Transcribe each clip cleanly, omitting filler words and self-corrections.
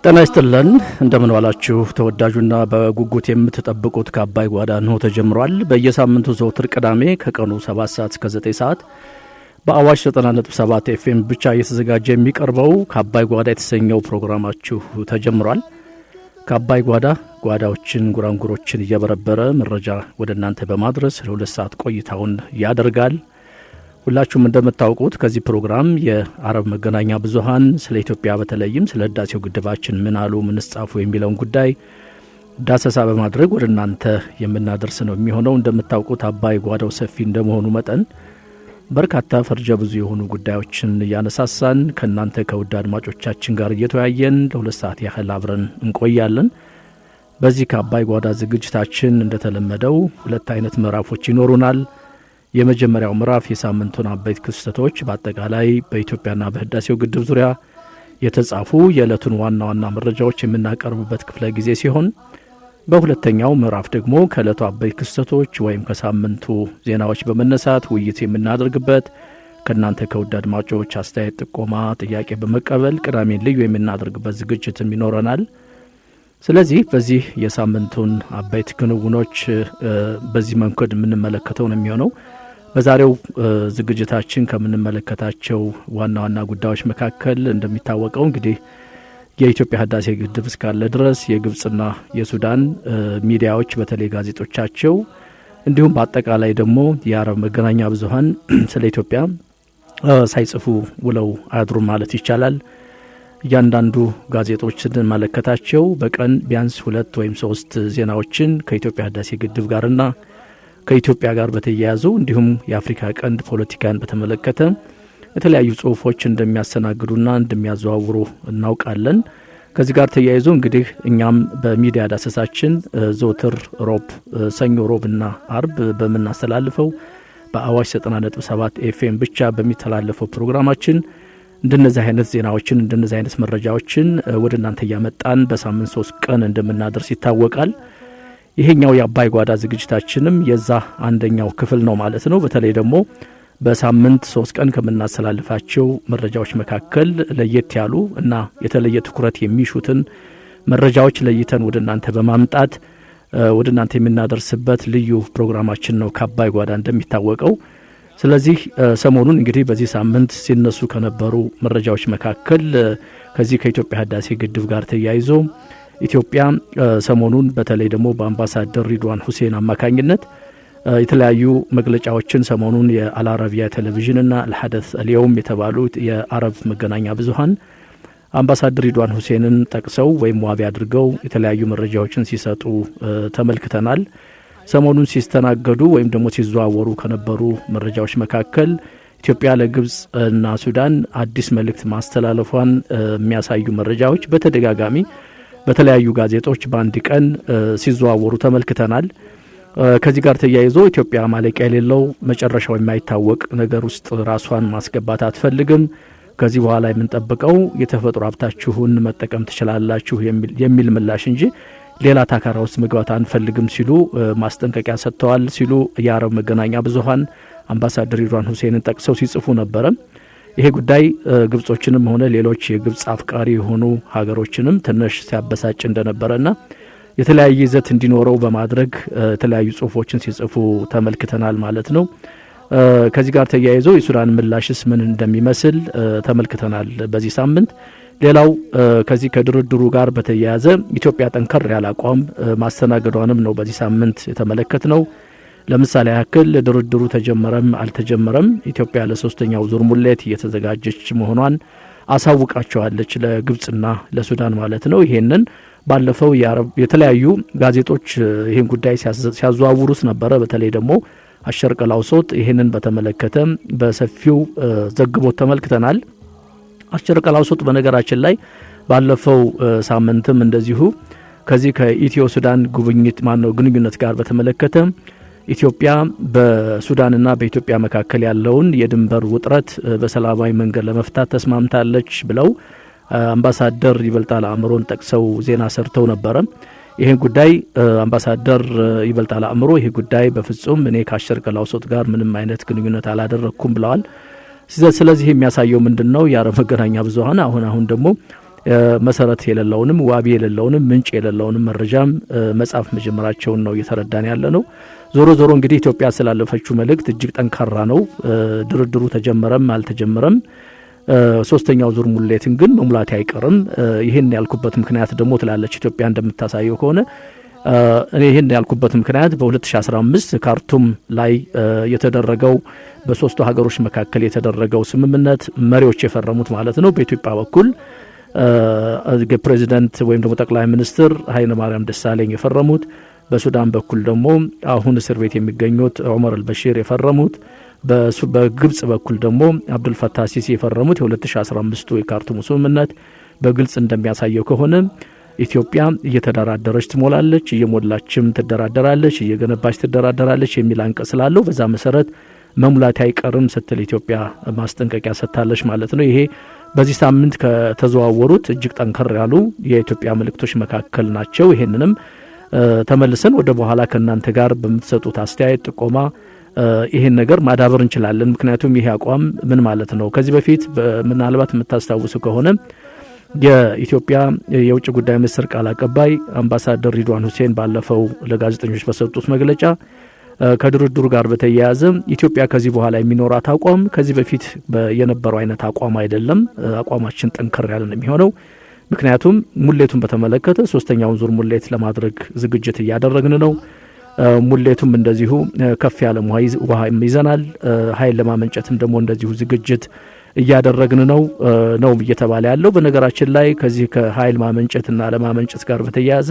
ጤና ይስጥልን እንደምን ዋላችሁ ተወዳጁና በጉጉት የምትጠብቁት ከአባይ ጓዳ ነው ተጀምሯል። በየሳምንቱ ዘወትር ቅዳሜ ከቀኑ 7 ሰዓት እስከ 9 ሰዓት በአዋሽ 90.7 ኤፍኤም ብቻ እየተዘጋጀ የሚቀርበው ከአባይ ጓዳ የተሰኘው ፕሮግራማችሁ ተጀምሯል። ከአባይ ጓዳ ጓዳዎችን ጉራንጉሮችን እየበረበረ መረጃ ወደናንተ በማድረስ ለ2 ሰዓት ቆይታውን ያደርጋል። ሁላችሁም እንደምታውቁት ከዚህ ፕሮግራም የአረብ መገናኛ ብዙሃን ስለ ኢትዮጵያ በተለይም ስለ ህዳሴው ግድባችን ምን አሉ ምን ጻፉ የሚለውን ጉዳይ ዳሰሳ በማድረግ ወደናንተ የምናደርስ ነው የሚሆነው። እንደምታውቁት አባይ ጓዳው ሰፊ እንደመሆኑ መጠን በርካታ ፈርጀ ብዙ የሆኑ ጉዳዮችን ያነሳሳን ከናንተ ከውድ አድማጮቻችን ጋር እየተወያየን ለ2 ሰዓት ያህል አብረን እንቆያለን። በዚህ ከአባይ ጓዳ ዝግጅታችን እንደተለመደው 2 አይነት ምዕራፎች ይኖሩናል። የመጀመሪያው ምዕራፍ የሳምንቱን አበይት ክስተቶች በአጠቃላይ በኢትዮጵያና በህዳሴው ግድብ ዙሪያ የተጻፉ የዕለቱን ዋና ዋና መረጃዎች የምናቀርብበት ክፍለ ጊዜ ሲሆን፣ በሁለተኛው ምዕራፍ ደግሞ ከዕለቱ አበይት ክስተቶች ወይም ከሳምንቱ ዜናዎች በመነሳት ውይይት የምናደርግበት ከናንተ ከውድ አድማጮች አስተያየት፣ ጥቆማ፣ ጥያቄ በመቀበል ቅዳሜን ልዩ የምናደርግበት ዝግጅትም ይኖረናል። ስለዚህ በዚህ የሳምንቱን አበይት ክንውኖች በዚህ መንገድ የምንመለከተው ነው የሚሆነው። በዛሬው ዝግጅታችን ከምንመለከታቸው ዋና ዋና ጉዳዮች መካከል እንደሚታወቀው እንግዲህ የኢትዮጵያ ህዳሴ ግድብ እስካለ ድረስ የግብጽና የሱዳን ሚዲያዎች በተለይ ጋዜጦቻቸው እንዲሁም በአጠቃላይ ደግሞ የአረብ መገናኛ ብዙሃን ስለ ኢትዮጵያ ሳይጽፉ ውለው አያድሩም ማለት ይቻላል። እያንዳንዱ ጋዜጦች ስንመለከታቸው በቀን ቢያንስ 2 ወይም 3 ዜናዎችን ከኢትዮጵያ ህዳሴ ግድብ ጋርና ከኢትዮጵያ ጋር በተያያዙ እንዲሁም የአፍሪካ ቀንድ ፖለቲካን በተመለከተ የተለያዩ ጽሁፎች እንደሚያስተናግዱና እንደሚያዘዋውሩ እናውቃለን። ከዚህ ጋር ተያይዞ እንግዲህ እኛም በሚዲያ ዳሰሳችን ዘወትር ሮብ፣ ሰኞ፣ ሮብና አርብ በመናስተላልፈው በአዋሽ 90.7 ኤፍኤም ብቻ በሚተላለፈው ፕሮግራማችን እንደነዚህ አይነት ዜናዎችን እንደነዚህ አይነት መረጃዎችን ወደናንተ ያመጣን በሳምንት 3 ቀን እንደምናደርስ ይታወቃል። ይሄኛው የአባይ ጓዳ ዝግጅታችንም የዛ አንደኛው ክፍል ነው ማለት ነው። በተለይ ደግሞ በሳምንት 3 ቀን ከምናስተላልፋቸው መረጃዎች መካከል ለየት ያሉ እና የተለየ ትኩረት የሚሹትን መረጃዎች ለይተን ወደናንተ በማምጣት ወደናንተ የምናደርስበት ልዩ ፕሮግራማችን ነው ከአባይ ጓዳ እንደሚታወቀው። ስለዚህ ሰሞኑን እንግዲህ በዚህ ሳምንት ሲነሱ ከነበሩ መረጃዎች መካከል ከዚህ ከኢትዮጵያ ህዳሴ ግድብ ጋር ተያይዞ ኢትዮጵያ ሰሞኑን በተለይ ደግሞ በአምባሳደር ሪድዋን ሁሴን አማካኝነት የተለያዩ መግለጫዎችን ሰሞኑን የአልአረቢያ ቴሌቪዥንና አልሐደስ አልየውም የተባሉት የአረብ መገናኛ ብዙሃን አምባሳደር ሪድዋን ሁሴንን ጠቅሰው ወይም ዋቢ አድርገው የተለያዩ መረጃዎችን ሲሰጡ ተመልክተናል። ሰሞኑን ሲስተናገዱ ወይም ደግሞ ሲዘዋወሩ ከነበሩ መረጃዎች መካከል ኢትዮጵያ ለግብጽ እና ሱዳን አዲስ መልእክት ማስተላለፏን የሚያሳዩ መረጃዎች በተደጋጋሚ በተለያዩ ጋዜጦች በአንድ ቀን ሲዘዋወሩ ተመልክተናል። ከዚህ ጋር ተያይዞ ኢትዮጵያ ማለቂያ የሌለው መጨረሻው የማይታወቅ ነገር ውስጥ ራሷን ማስገባት አትፈልግም። ከዚህ በኋላ የምንጠብቀው የተፈጥሮ ሀብታችሁን መጠቀም ትችላላችሁ የሚል ምላሽ እንጂ ሌላ ታካራ ውስጥ መግባት አንፈልግም ሲሉ ማስጠንቀቂያ ሰጥተዋል ሲሉ የአረብ መገናኛ ብዙሃን አምባሳደር ሪድዋን ሁሴንን ጠቅሰው ሲጽፉ ነበረ። ይሄ ጉዳይ ግብጾችንም ሆነ ሌሎች የግብጽ አፍቃሪ የሆኑ ሀገሮችንም ትንሽ ሲያበሳጭ እንደነበረና የተለያየ ይዘት እንዲኖረው በማድረግ የተለያዩ ጽሁፎችን ሲጽፉ ተመልክተናል ማለት ነው። ከዚህ ጋር ተያይዞ የሱዳን ምላሽስ ምን እንደሚመስል ተመልክተናል በዚህ ሳምንት። ሌላው ከዚህ ከድርድሩ ጋር በተያያዘ ኢትዮጵያ ጠንከር ያለ አቋም ማስተናገዷንም ነው በዚህ ሳምንት የተመለከትነው። ለምሳሌ ያክል ድርድሩ ተጀመረም አልተጀመረም ኢትዮጵያ ለሶስተኛው ዙር ሙሌት እየተዘጋጀች መሆኗን አሳውቃቸዋለች ለግብጽና ለሱዳን ማለት ነው። ይሄንን ባለፈው የተለያዩ ጋዜጦች ይሄን ጉዳይ ሲያዘዋውሩት ነበረ። በተለይ ደግሞ አሸርቅ ላውሶት ይሄንን በተመለከተ በሰፊው ዘግቦት ተመልክተናል። አሸርቅ ላውሶት በነገራችን ላይ ባለፈው ሳምንትም እንደዚሁ ከዚህ ከኢትዮ ሱዳን ግንኙነት ጋር በተመለከተ ኢትዮጵያ በሱዳንና በኢትዮጵያ መካከል ያለውን የድንበር ውጥረት በሰላማዊ መንገድ ለመፍታት ተስማምታለች ብለው አምባሳደር ይበልጣል አእምሮን ጠቅሰው ዜና ሰርተው ነበረ። ይሄን ጉዳይ አምባሳደር ይበልጣል አእምሮ ይሄ ጉዳይ በፍጹም እኔ ከአሸርቅ ላውሶት ጋር ምንም አይነት ግንኙነት አላደረኩም ብለዋል። ስለዚህ የሚያሳየው ምንድነው? የአረብ መገናኛ ብዙሃን አሁን ደግሞ መሰረት የሌለውንም ዋቢ የሌለውንም ምንጭ የሌለውንም መረጃም መጻፍ መጀመራቸውን ነው እየተረዳን ያለ ነው። ዞሮ ዞሮ እንግዲህ ኢትዮጵያ ስላለፈችው መልእክት እጅግ ጠንካራ ነው። ድርድሩ ተጀመረም አልተጀመረም ሶስተኛው ዙር ሙሌትን ግን መሙላት አይቀርም። ይሄን ያልኩበት ምክንያት ደግሞ ትላለች ኢትዮጵያ እንደምታሳየው ከሆነ እኔ ይሄን ያልኩበት ምክንያት በ2015 ካርቱም ላይ የተደረገው በሶስቱ ሀገሮች መካከል የተደረገው ስምምነት መሪዎች የፈረሙት ማለት ነው። በኢትዮጵያ በኩል ፕሬዚዳንት ወይም ደግሞ ጠቅላይ ሚኒስትር ኃይለ ማርያም ደሳለኝ የፈረሙት፣ በሱዳን በኩል ደግሞ አሁን እስር ቤት የሚገኙት ዑመር አልበሺር የፈረሙት፣ በግብጽ በኩል ደግሞ አብዱል ፈታህ ሲሲ የፈረሙት የ2015 የካርቱም ስምምነት በግልጽ እንደሚያሳየው ከሆነ ኢትዮጵያ እየተደራደረች ትሞላለች፣ እየሞላችም ትደራደራለች፣ እየገነባች ትደራደራለች የሚል አንቀጽ ስላለው በዛ መሰረት መሙላት አይቀርም ስትል ኢትዮጵያ ማስጠንቀቂያ ሰጥታለች ማለት ነው። ይሄ በዚህ ሳምንት ከተዘዋወሩት እጅግ ጠንከር ያሉ የኢትዮጵያ መልእክቶች መካከል ናቸው። ይሄንንም ተመልሰን ወደ በኋላ ከእናንተ ጋር በምትሰጡት አስተያየት ጥቆማ ይሄን ነገር ማዳበር እንችላለን። ምክንያቱም ይሄ አቋም ምን ማለት ነው? ከዚህ በፊት ምናልባት የምታስታውሱ ከሆነ የኢትዮጵያ የውጭ ጉዳይ ሚኒስትር ቃል አቀባይ አምባሳደር ሪድዋን ሁሴን ባለፈው ለጋዜጠኞች በሰጡት መግለጫ ከድርድሩ ጋር በተያያዘ ኢትዮጵያ ከዚህ በኋላ የሚኖራት አቋም ከዚህ በፊት የነበረው አይነት አቋም አይደለም፣ አቋማችን ጠንከር ያለ ነው የሚሆነው። ምክንያቱም ሙሌቱን በተመለከተ ሶስተኛውን ዙር ሙሌት ለማድረግ ዝግጅት እያደረግን ነው። ሙሌቱም እንደዚሁ ከፍ ያለ ውሃ ይዘናል። ኃይል ለማመንጨትም ደግሞ እንደዚሁ ዝግጅት እያደረግን ነው እየተባለ ያለው። በነገራችን ላይ ከዚህ ከኃይል ማመንጨትና ለማመንጨት ጋር በተያያዘ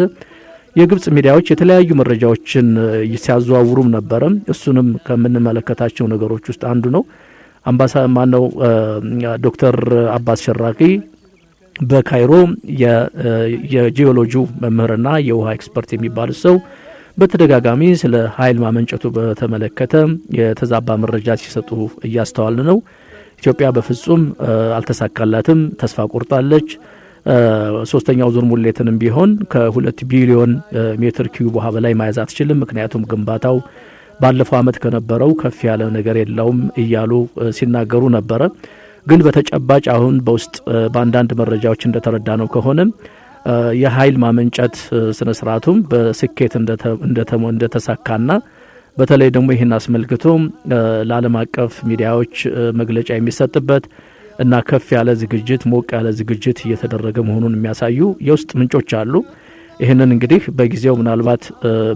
የግብጽ ሚዲያዎች የተለያዩ መረጃዎችን ሲያዘዋውሩም ነበረ። እሱንም ከምንመለከታቸው ነገሮች ውስጥ አንዱ ነው። ዶክተር አባስ ሸራቂ በካይሮ የጂኦሎጂ መምህርና የውሃ ኤክስፐርት የሚባሉ ሰው በተደጋጋሚ ስለ ኃይል ማመንጨቱ በተመለከተ የተዛባ መረጃ ሲሰጡ እያስተዋልን ነው። ኢትዮጵያ በፍጹም አልተሳካላትም፣ ተስፋ ቆርጣለች። ሶስተኛው ዙር ሙሌትንም ቢሆን ከ2 ቢሊዮን ሜትር ኪዩብ ውሃ በላይ መያዝ አትችልም። ምክንያቱም ግንባታው ባለፈው ዓመት ከነበረው ከፍ ያለ ነገር የለውም እያሉ ሲናገሩ ነበረ። ግን በተጨባጭ አሁን በውስጥ በአንዳንድ መረጃዎች እንደተረዳ ነው ከሆነ የኃይል ማመንጨት ስነ ስርዓቱም በስኬት እንደተሳካና በተለይ ደግሞ ይህን አስመልክቶ ለዓለም አቀፍ ሚዲያዎች መግለጫ የሚሰጥበት እና ከፍ ያለ ዝግጅት ሞቅ ያለ ዝግጅት እየተደረገ መሆኑን የሚያሳዩ የውስጥ ምንጮች አሉ። ይህንን እንግዲህ በጊዜው ምናልባት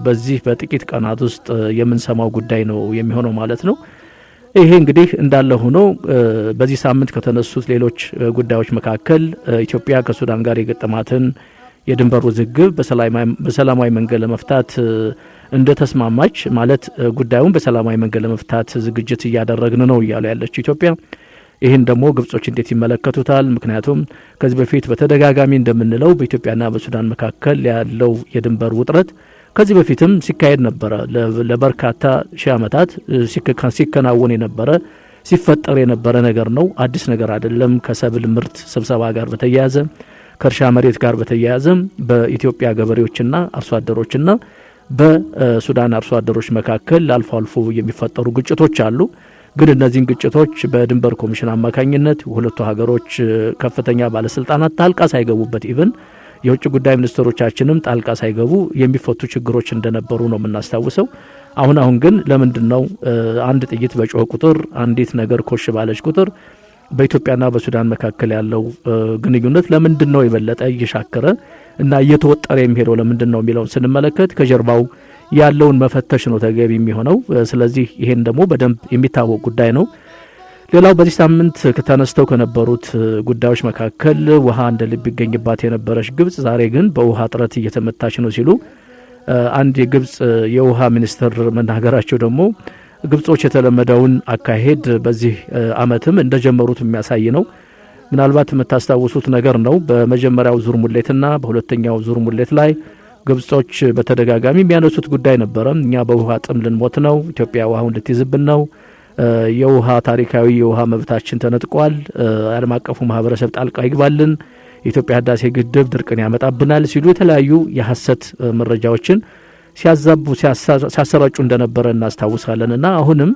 በዚህ በጥቂት ቀናት ውስጥ የምንሰማው ጉዳይ ነው የሚሆነው ማለት ነው። ይሄ እንግዲህ እንዳለ ሆኖ በዚህ ሳምንት ከተነሱት ሌሎች ጉዳዮች መካከል ኢትዮጵያ ከሱዳን ጋር የገጠማትን የድንበር ውዝግብ በሰላማዊ መንገድ ለመፍታት እንደተስማማች ማለት ጉዳዩን በሰላማዊ መንገድ ለመፍታት ዝግጅት እያደረግን ነው እያሉ ያለችው ኢትዮጵያ ይህን ደግሞ ግብጾች እንዴት ይመለከቱታል? ምክንያቱም ከዚህ በፊት በተደጋጋሚ እንደምንለው በኢትዮጵያና በሱዳን መካከል ያለው የድንበር ውጥረት ከዚህ በፊትም ሲካሄድ ነበረ። ለበርካታ ሺህ ዓመታት ሲከናወን የነበረ ሲፈጠር የነበረ ነገር ነው። አዲስ ነገር አይደለም። ከሰብል ምርት ስብሰባ ጋር በተያያዘ ከእርሻ መሬት ጋር በተያያዘ በኢትዮጵያ ገበሬዎችና አርሶ አደሮችና በሱዳን አርሶ አደሮች መካከል አልፎ አልፎ የሚፈጠሩ ግጭቶች አሉ። ግን እነዚህን ግጭቶች በድንበር ኮሚሽን አማካኝነት ሁለቱ ሀገሮች ከፍተኛ ባለስልጣናት ጣልቃ ሳይገቡበት ኢቭን የውጭ ጉዳይ ሚኒስትሮቻችንም ጣልቃ ሳይገቡ የሚፈቱ ችግሮች እንደነበሩ ነው የምናስታውሰው። አሁን ግን ለምንድነው አንድ ጥይት በጮኸ ቁጥር አንዲት ነገር ኮሽ ባለች ቁጥር በኢትዮጵያና በሱዳን መካከል ያለው ግንኙነት ለምንድነው የበለጠ እየሻከረ እና እየተወጠረ የሚሄደው ለምንድነው የሚለውን ስንመለከት ከጀርባው ያለውን መፈተሽ ነው ተገቢ የሚሆነው። ስለዚህ ይሄን ደግሞ በደንብ የሚታወቅ ጉዳይ ነው። ሌላው በዚህ ሳምንት ከተነስተው ከነበሩት ጉዳዮች መካከል ውሃ እንደ ልብ ይገኝባት የነበረች ግብጽ ዛሬ ግን በውሃ እጥረት እየተመታች ነው ሲሉ አንድ የግብጽ የውሃ ሚኒስትር መናገራቸው ደግሞ ግብጾች የተለመደውን አካሄድ በዚህ ዓመትም እንደጀመሩት የሚያሳይ ነው። ምናልባት የምታስታውሱት ነገር ነው። በመጀመሪያው ዙር ሙሌትና በሁለተኛው ዙር ሙሌት ላይ ግብጾች በተደጋጋሚ የሚያነሱት ጉዳይ ነበረ። እኛ በውሃ ጥም ልንሞት ነው፣ ኢትዮጵያ ውሃውን ልትይዝብን ነው፣ የውሃ ታሪካዊ የውሃ መብታችን ተነጥቋል፣ ዓለም አቀፉ ማህበረሰብ ጣልቃ ይግባልን፣ የኢትዮጵያ ህዳሴ ግድብ ድርቅን ያመጣብናል ሲሉ የተለያዩ የሐሰት መረጃዎችን ሲያሰራጩ እንደነበረ እናስታውሳለን። እና አሁንም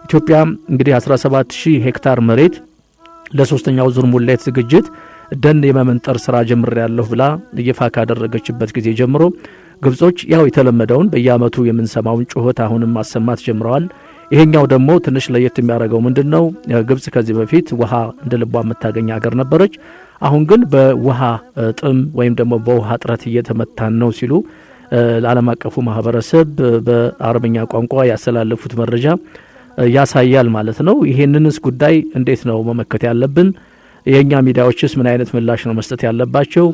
ኢትዮጵያ እንግዲህ 17000 ሄክታር መሬት ለሶስተኛው ዙር ሙሌት ዝግጅት ደን የመመንጠር ስራ ጀምሬያለሁ ብላ ይፋ ካደረገችበት ጊዜ ጀምሮ ግብጾች ያው የተለመደውን በየአመቱ የምንሰማውን ጩኸት አሁንም ማሰማት ጀምረዋል። ይሄኛው ደግሞ ትንሽ ለየት የሚያደርገው ምንድነው? ግብጽ ከዚህ በፊት ውሃ እንደ ልቧ የምታገኝ ሀገር ነበረች። አሁን ግን በውሃ ጥም ወይም ደግሞ በውሃ እጥረት እየተመታን ነው ሲሉ ለዓለም አቀፉ ማህበረሰብ በአረብኛ ቋንቋ ያስተላለፉት መረጃ ያሳያል ማለት ነው። ይሄንንስ ጉዳይ እንዴት ነው መመከት ያለብን? የኛ ሚዲያዎችስ ምን አይነት ምላሽ ነው መስጠት ያለባቸው?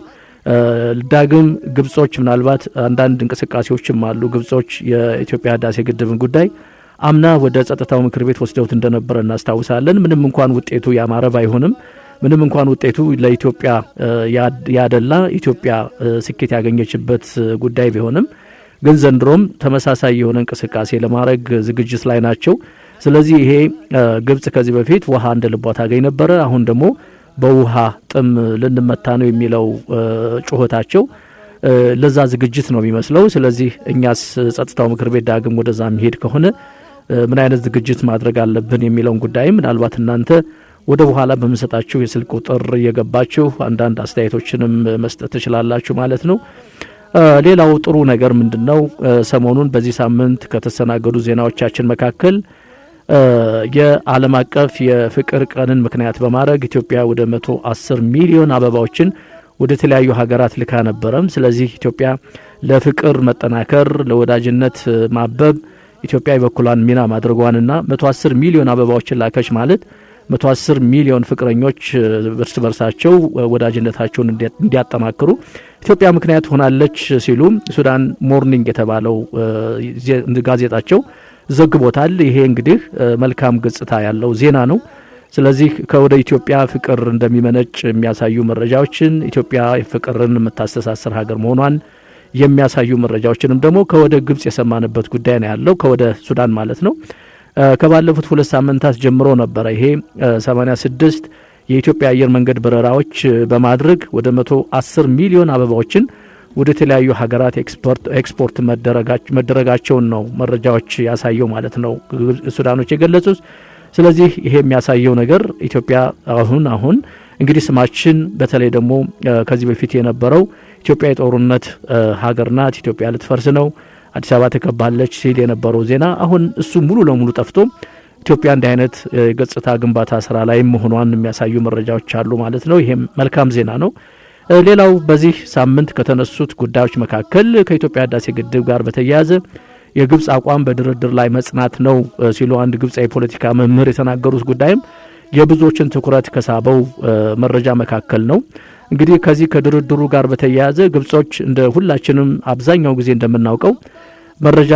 ዳግም ግብጾች ምናልባት አንዳንድ እንቅስቃሴዎችም አሉ። ግብጾች የኢትዮጵያ ህዳሴ ግድብን ጉዳይ አምና ወደ ጸጥታው ምክር ቤት ወስደውት እንደነበረ እናስታውሳለን። ምንም እንኳን ውጤቱ ያማረ ባይሆንም፣ ምንም እንኳን ውጤቱ ለኢትዮጵያ ያደላ ኢትዮጵያ ስኬት ያገኘችበት ጉዳይ ቢሆንም ግን ዘንድሮም ተመሳሳይ የሆነ እንቅስቃሴ ለማድረግ ዝግጅት ላይ ናቸው። ስለዚህ ይሄ ግብጽ ከዚህ በፊት ውሃ እንደ ልቧ ታገኝ ነበረ፣ አሁን ደግሞ በውሃ ጥም ልንመታ ነው የሚለው ጩኸታቸው ለዛ ዝግጅት ነው የሚመስለው። ስለዚህ እኛስ ጸጥታው ምክር ቤት ዳግም ወደዛ መሄድ ከሆነ ምን አይነት ዝግጅት ማድረግ አለብን የሚለውን ጉዳይ ምናልባት እናንተ ወደ በኋላ በመሰጣችሁ የስልክ ቁጥር እየገባችሁ አንዳንድ አስተያየቶችንም መስጠት ትችላላችሁ ማለት ነው። ሌላው ጥሩ ነገር ምንድነው? ሰሞኑን በዚህ ሳምንት ከተሰናገዱ ዜናዎቻችን መካከል የዓለም አቀፍ የፍቅር ቀንን ምክንያት በማድረግ ኢትዮጵያ ወደ 110 ሚሊዮን አበባዎችን ወደ ተለያዩ ሀገራት ልካ ነበረም። ስለዚህ ኢትዮጵያ ለፍቅር መጠናከር፣ ለወዳጅነት ማበብ ኢትዮጵያ የበኩሏን ሚና ማድረጓንና 110 ሚሊዮን አበባዎችን ላከች ማለት 110 ሚሊዮን ፍቅረኞች እርስ በርሳቸው ወዳጅነታቸውን እንዲያጠናክሩ ኢትዮጵያ ምክንያት ሆናለች ሲሉ ሱዳን ሞርኒንግ የተባለው ጋዜጣቸው ዘግቦታል። ይሄ እንግዲህ መልካም ገጽታ ያለው ዜና ነው። ስለዚህ ከወደ ኢትዮጵያ ፍቅር እንደሚመነጭ የሚያሳዩ መረጃዎችን ኢትዮጵያ ፍቅርን የምታስተሳስር ሀገር መሆኗን የሚያሳዩ መረጃዎችንም ደግሞ ከወደ ግብጽ የሰማንበት ጉዳይ ነው ያለው፣ ከወደ ሱዳን ማለት ነው። ከባለፉት 2 ሳምንታት ጀምሮ ነበረ ይሄ 86 የኢትዮጵያ አየር መንገድ በረራዎች በማድረግ ወደ 110 ሚሊዮን አበባዎችን ወደ ተለያዩ ሀገራት ኤክስፖርት መደረጋቸውን ነው መረጃዎች ያሳየው ማለት ነው ሱዳኖች የገለጹት። ስለዚህ ይሄ የሚያሳየው ነገር ኢትዮጵያ አሁን እንግዲህ ስማችን በተለይ ደግሞ ከዚህ በፊት የነበረው ኢትዮጵያ የጦርነት ሀገር ናት፣ ኢትዮጵያ ልትፈርስ ነው፣ አዲስ አበባ ተከባለች ሲል የነበረው ዜና አሁን እሱ ሙሉ ለሙሉ ጠፍቶ ኢትዮጵያ እንዲህ አይነት ገጽታ ግንባታ ስራ ላይ መሆኗን የሚያሳዩ መረጃዎች አሉ ማለት ነው። ይሄም መልካም ዜና ነው። ሌላው በዚህ ሳምንት ከተነሱት ጉዳዮች መካከል ከኢትዮጵያ ህዳሴ ግድብ ጋር በተያያዘ የግብጽ አቋም በድርድር ላይ መጽናት ነው ሲሉ አንድ ግብጻዊ የፖለቲካ መምህር የተናገሩት ጉዳይም የብዙዎችን ትኩረት ከሳበው መረጃ መካከል ነው። እንግዲህ ከዚህ ከድርድሩ ጋር በተያያዘ ግብጾች እንደ ሁላችንም አብዛኛው ጊዜ እንደምናውቀው መረጃ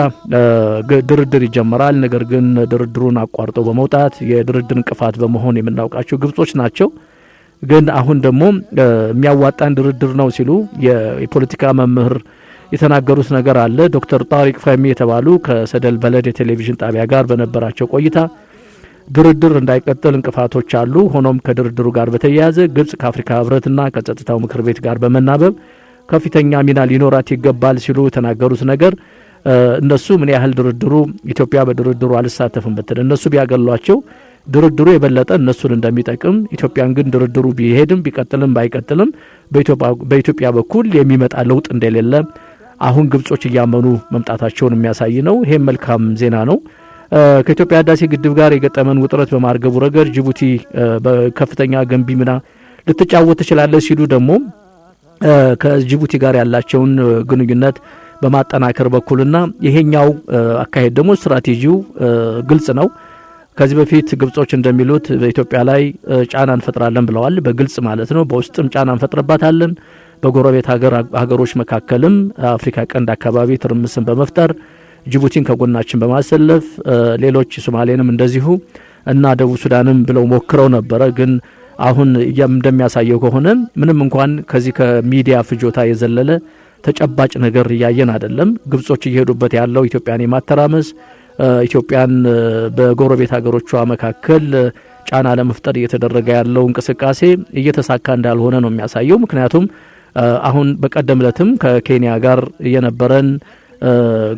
ድርድር ይጀመራል። ነገር ግን ድርድሩን አቋርጠው በመውጣት የድርድር እንቅፋት በመሆን የምናውቃቸው ግብጾች ናቸው። ግን አሁን ደግሞ የሚያዋጣን ድርድር ነው ሲሉ የፖለቲካ መምህር የተናገሩት ነገር አለ። ዶክተር ጣሪቅ ፈህሚ የተባሉ ከሰደል በለድ የቴሌቪዥን ጣቢያ ጋር በነበራቸው ቆይታ ድርድር እንዳይቀጥል እንቅፋቶች አሉ፣ ሆኖም ከድርድሩ ጋር በተያያዘ ግብጽ ከአፍሪካ ህብረትና ከጸጥታው ምክር ቤት ጋር በመናበብ ከፍተኛ ሚና ሊኖራት ይገባል ሲሉ የተናገሩት ነገር እነሱ ምን ያህል ድርድሩ ኢትዮጵያ በድርድሩ አልሳተፍም ብትል እነሱ ቢያገሏቸው ድርድሩ የበለጠ እነሱን እንደሚጠቅም ኢትዮጵያን ግን ድርድሩ ቢሄድም ቢቀጥልም ባይቀጥልም በኢትዮጵያ በኩል የሚመጣ ለውጥ እንደሌለ አሁን ግብጾች እያመኑ መምጣታቸውን የሚያሳይ ነው። ይሄም መልካም ዜና ነው። ከኢትዮጵያ ህዳሴ ግድብ ጋር የገጠመን ውጥረት በማርገቡ ረገድ ጅቡቲ በከፍተኛ ገንቢ ሚና ልትጫወት ትችላለች ሲሉ ደግሞ ከጅቡቲ ጋር ያላቸውን ግንኙነት በማጠናከር በኩልና ይሄኛው አካሄድ ደግሞ ስትራቴጂው ግልጽ ነው። ከዚህ በፊት ግብጾች እንደሚሉት በኢትዮጵያ ላይ ጫና እንፈጥራለን ብለዋል። በግልጽ ማለት ነው። በውስጥም ጫና እንፈጥርባታለን፣ በጎረቤት ሀገሮች መካከልም አፍሪካ ቀንድ አካባቢ ትርምስን በመፍጠር ጅቡቲን ከጎናችን በማሰለፍ ሌሎች ሶማሌንም እንደዚሁ እና ደቡብ ሱዳንም ብለው ሞክረው ነበረ። ግን አሁን እንደሚያሳየው ከሆነ ምንም እንኳን ከዚህ ከሚዲያ ፍጆታ የዘለለ ተጨባጭ ነገር እያየን አይደለም። ግብጾች እየሄዱበት ያለው ኢትዮጵያን የማተራመስ ኢትዮጵያን በጎረቤት ሀገሮቿ መካከል ጫና ለመፍጠር እየተደረገ ያለው እንቅስቃሴ እየተሳካ እንዳልሆነ ነው የሚያሳየው። ምክንያቱም አሁን በቀደም ዕለትም ከኬንያ ጋር የነበረን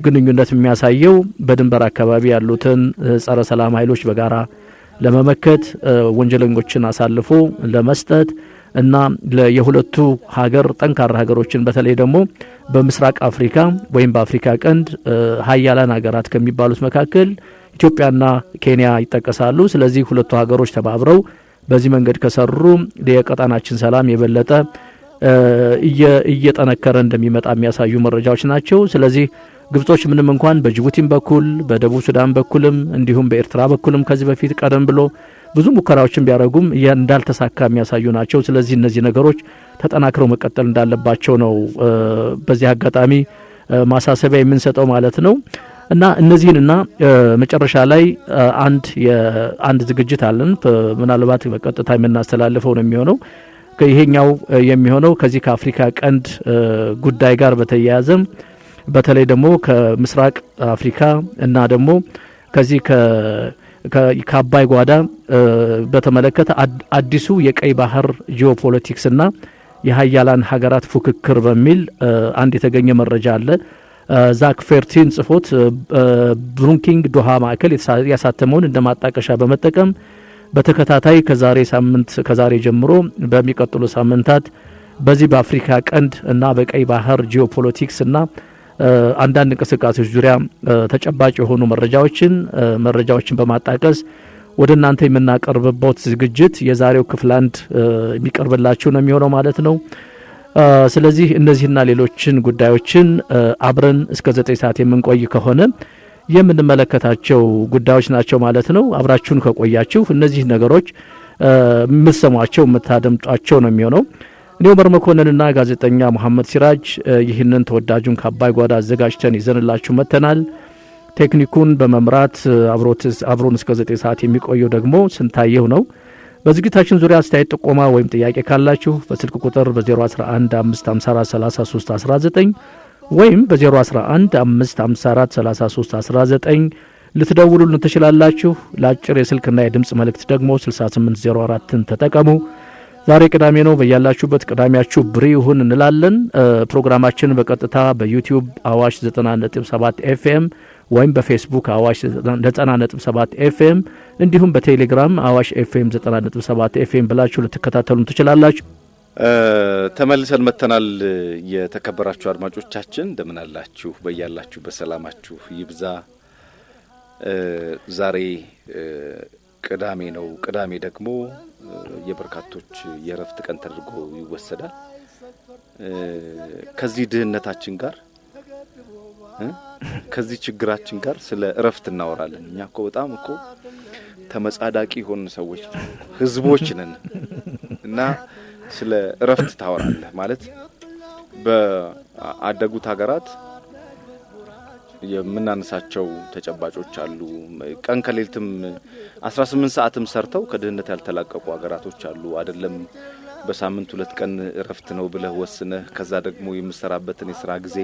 ግንኙነት የሚያሳየው በድንበር አካባቢ ያሉትን ጸረ ሰላም ኃይሎች በጋራ ለመመከት ወንጀለኞችን አሳልፎ ለመስጠት እና የሁለቱ ሀገር ጠንካራ ሀገሮችን በተለይ ደግሞ በምስራቅ አፍሪካ ወይም በአፍሪካ ቀንድ ሀያላን ሀገራት ከሚባሉት መካከል ኢትዮጵያና ኬንያ ይጠቀሳሉ። ስለዚህ ሁለቱ ሀገሮች ተባብረው በዚህ መንገድ ከሰሩ የቀጣናችን ሰላም የበለጠ እየጠነከረ እንደሚመጣ የሚያሳዩ መረጃዎች ናቸው። ስለዚህ ግብጾች ምንም እንኳን በጅቡቲም በኩል በደቡብ ሱዳን በኩልም እንዲሁም በኤርትራ በኩልም ከዚህ በፊት ቀደም ብሎ ብዙ ሙከራዎችን ቢያደርጉም እንዳልተሳካ የሚያሳዩ ናቸው። ስለዚህ እነዚህ ነገሮች ተጠናክረው መቀጠል እንዳለባቸው ነው በዚህ አጋጣሚ ማሳሰቢያ የምንሰጠው ማለት ነው። እና እነዚህንና መጨረሻ ላይ አንድ ዝግጅት አለን ምናልባት በቀጥታ የምናስተላልፈው ነው የሚሆነው። ይሄኛው የሚሆነው ከዚህ ከአፍሪካ ቀንድ ጉዳይ ጋር በተያያዘ በተለይ ደግሞ ከምስራቅ አፍሪካ እና ደግሞ ከዚህ ከአባይ ጓዳ በተመለከተ አዲሱ የቀይ ባህር ጂኦፖለቲክስ እና የሀያላን ሀገራት ፉክክር በሚል አንድ የተገኘ መረጃ አለ። ዛክ ፌርቲን ጽፎት ብሩኪንግ ዶሃ ማዕከል ያሳተመውን እንደ ማጣቀሻ በመጠቀም በተከታታይ ከዛሬ ጀምሮ በሚቀጥሉ ሳምንታት በዚህ በአፍሪካ ቀንድ እና በቀይ ባህር ጂኦፖለቲክስ እና አንዳንድ እንቅስቃሴዎች ዙሪያ ተጨባጭ የሆኑ መረጃዎችን በማጣቀስ ወደ እናንተ የምናቀርብበት ዝግጅት የዛሬው ክፍል 1 የሚቀርብላችሁ ነው የሚሆነው ማለት ነው። ስለዚህ እነዚህና ሌሎችን ጉዳዮችን አብረን እስከ 9 ሰዓት የምንቆይ ከሆነ የምንመለከታቸው ጉዳዮች ናቸው ማለት ነው። አብራችሁን ከቆያችሁ እነዚህ ነገሮች የምትሰሟቸው የምታደምጧቸው ነው የሚሆነው። እኔ ዑመር መኮንንና ጋዜጠኛ መሐመድ ሲራጅ ይህንን ተወዳጁን ከአባይ ጓዳ አዘጋጅተን ይዘንላችሁ መጥተናል። ቴክኒኩን በመምራት አብሮን እስከ 9 ሰዓት የሚቆየው ደግሞ ስንታየው ነው። በዝግጅታችን ዙሪያ አስተያየት፣ ጥቆማ ወይም ጥያቄ ካላችሁ በስልክ ቁጥር በ011 554 33 19 ወይም በ011 554 33 19 ልትደውሉልን ትችላላችሁ። ለአጭር የስልክና የድምጽ መልእክት ደግሞ 6804ን ተጠቀሙ። ዛሬ ቅዳሜ ነው። በያላችሁበት ቅዳሜያችሁ ብሪ ይሁን እንላለን። ፕሮግራማችን በቀጥታ በዩቲዩብ አዋሽ 90.7 ኤፍኤም ወይም በፌስቡክ አዋሽ 90.7 ኤፍኤም እንዲሁም በቴሌግራም አዋሽ ኤፍኤም 90.7 ኤፍኤም ብላችሁ ልትከታተሉን ትችላላችሁ። ተመልሰን መተናል። የተከበራችሁ አድማጮቻችን እንደምን አላችሁ? በያላችሁ በሰላማችሁ ይብዛ። ዛሬ ቅዳሜ ነው። ቅዳሜ ደግሞ የበርካቶች የረፍት ቀን ተደርጎ ይወሰዳል። ከዚህ ድህነታችን ጋር ከዚህ ችግራችን ጋር ስለ እረፍት እናወራለን። እኛ እኮ በጣም እኮ ተመጻዳቂ ሆነ ሰዎች ህዝቦች ነን እና ስለ እረፍት ታወራለህ ማለት በአደጉት ሀገራት የምናነሳቸው ተጨባጮች አሉ። ቀን ከሌልትም 18 ሰዓትም ሰርተው ከድህነት ያልተላቀቁ ሀገራቶች አሉ። አይደለም በሳምንት 2 ቀን እረፍት ነው ብለህ ወስነህ ከዛ ደግሞ የምሰራበትን የሥራ ጊዜ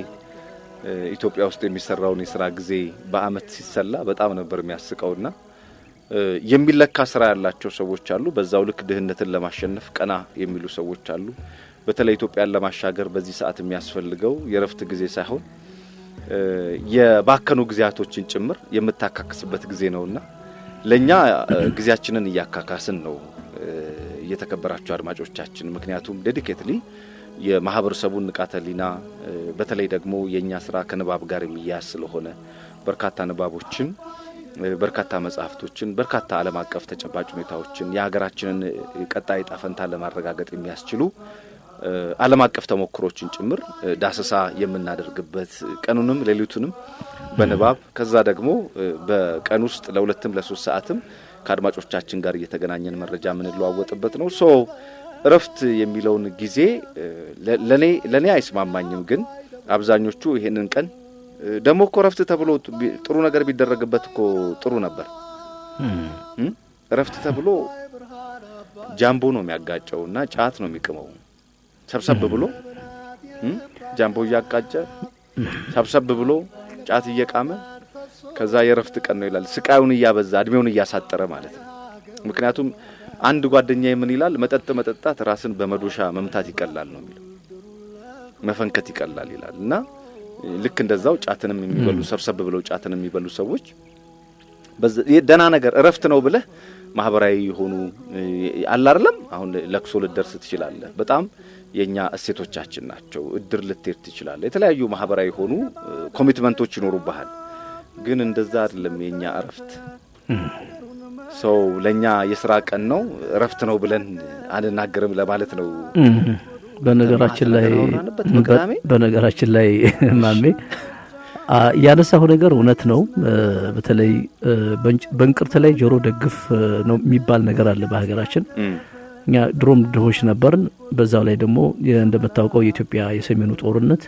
ኢትዮጵያ ውስጥ የሚሰራውን የሥራ ጊዜ በአመት ሲሰላ በጣም ነበር የሚያስቀውና የሚለካ ስራ ያላቸው ሰዎች አሉ። በዛው ልክ ድህነትን ለማሸነፍ ቀና የሚሉ ሰዎች አሉ። በተለይ ኢትዮጵያን ለማሻገር በዚህ ሰዓት የሚያስፈልገው የረፍት ጊዜ ሳይሆን የባከኑ ጊዜያቶችን ጭምር የምታካክስበት ጊዜ ነውና ለኛ ጊዜያችንን እያካካስን ነው የተከበራችሁ አድማጮቻችን። ምክንያቱም ዴዲኬትሊ የማህበረሰቡን ንቃተ ህሊና በተለይ ደግሞ የኛ ስራ ከንባብ ጋር የሚያያዝ ስለሆነ በርካታ ንባቦችን በርካታ መጻሕፍቶችን በርካታ ዓለም አቀፍ ተጨባጭ ሁኔታዎችን የሀገራችንን ቀጣይ ጣፈንታ ለማረጋገጥ የሚያስችሉ ዓለም አቀፍ ተሞክሮችን ጭምር ዳሰሳ የምናደርግበት ቀኑንም ሌሊቱንም በንባብ ከዛ ደግሞ በቀን ውስጥ ለ2ም ለ3 ሰዓትም ከአድማጮቻችን ጋር እየተገናኘን መረጃ የምንለዋወጥበት ነው። ሶ እረፍት የሚለውን ጊዜ ለኔ አይስማማኝም። ግን አብዛኞቹ ይሄንን ቀን ደሞ እኮ እረፍት ተብሎ ጥሩ ነገር ቢደረግበት እኮ ጥሩ ነበር። እረፍት ተብሎ ጃምቦ ነው የሚያጋጨውና ጫት ነው የሚቅመው። ሰብሰብ ብሎ ጃምቦ እያቃጨ ሰብሰብ ብሎ ጫት እየቃመ ከዛ የረፍት ቀን ነው ይላል። ስቃዩን እያበዛ እድሜውን እያሳጠረ ማለት ነው። ምክንያቱም አንድ ጓደኛዬ ምን ይላል? መጠጣት ራስን በመዶሻ መምታት ይቀላል ነው የሚለው፣ መፈንከት ይቀላል ይላል። እና ልክ እንደዛው ጫትንም የሚበሉ ሰብሰብ ብለው ጫትንም የሚበሉ ሰዎች ደና ነገር እረፍት ነው ብለህ ማህበራዊ የሆኑ አለ አይደለም አሁን ለክሶ ልደርስ ትችላለህ በጣም የኛ እሴቶቻችን ናቸው እድር ልትሄድ ትችላለህ የተለያዩ ማህበራዊ የሆኑ ኮሚትመንቶች ይኖሩብሃል ግን እንደዛ አይደለም የኛ እረፍት ሰው ለኛ የሥራ ቀን ነው እረፍት ነው ብለን አንናገርም ለማለት ነው በነገራችን ላይ ማሜ ያነሳው ነገር እውነት ነው በተለይ በእንቅርት ላይ ጆሮ ደግፍ ነው የሚባል ነገር አለ በሀገራችን እኛ ድሮም ድሆች ነበርን በዛው ላይ ደግሞ እንደምታውቀው የኢትዮጵያ የሰሜኑ ጦርነት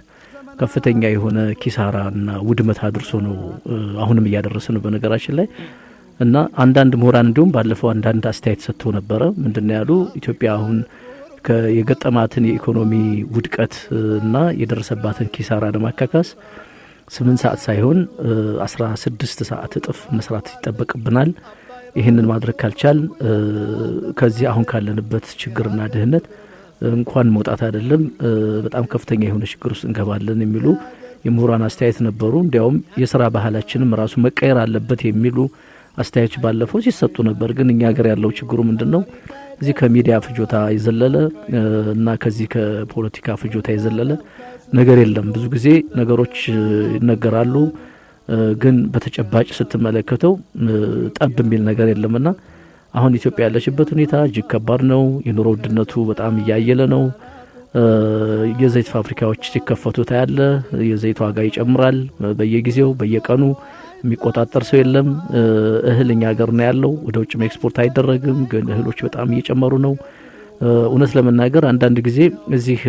ከፍተኛ የሆነ ኪሳራና ውድመት አድርሶ ነው አሁንም እያደረሰ ነው በነገራችን ላይ እና አንዳንድ ምሁራን እንዲሁም ባለፈው አንዳንድ አስተያየት ሰጥተው ነበር ምንድነው ያሉ ኢትዮጵያ አሁን የገጠማትን የኢኮኖሚ ውድቀት እና የደረሰባትን ኪሳራ ለማካካስ 8 ሰዓት ሳይሆን 16 ሰዓት እጥፍ መስራት ይጠበቅብናል ይሄንን ማድረግ ካልቻል ከዚህ አሁን ካለንበት ችግርና ድህነት እንኳን መውጣት አይደለም በጣም ከፍተኛ የሆነ ችግር ውስጥ እንገባለን የሚሉ የምሁራን አስተያየት ነበሩ እንዲያውም የሥራ ባህላችንም ራሱ መቀየር አለበት የሚሉ አስተያየት ባለፈው ሲሰጡ ነበር ግን እኛ ሀገር ያለው ችግሩ ምንድነው እዚህ ከሚዲያ ፍጆታ ይዘለለ እና ከዚህ ከፖለቲካ ፍጆታ ይዘለለ ነገር የለም ብዙ ጊዜ ነገሮች ይነገራሉ ግን በተጨባጭ ስትመለከተው ጠብ የሚል ነገር የለምና አሁን ኢትዮጵያ ያለችበት ሁኔታ እጅግ ከባድ ነው የኑሮ ውድነቱ በጣም እያየለ ነው የዘይት ፋብሪካዎች ሲከፈቱ ታያለ የዘይት ዋጋ ይጨምራል በየጊዜው በየቀኑ የሚቆጣጠር ሰው የለም እህልኛ ሀገር ነው ያለው ወደ ውጭ ኤክስፖርት አይደረግም ግን እህሎች በጣም እየጨመሩ ነው እውነት ለመናገር አንዳንድ ጊዜ እዚህ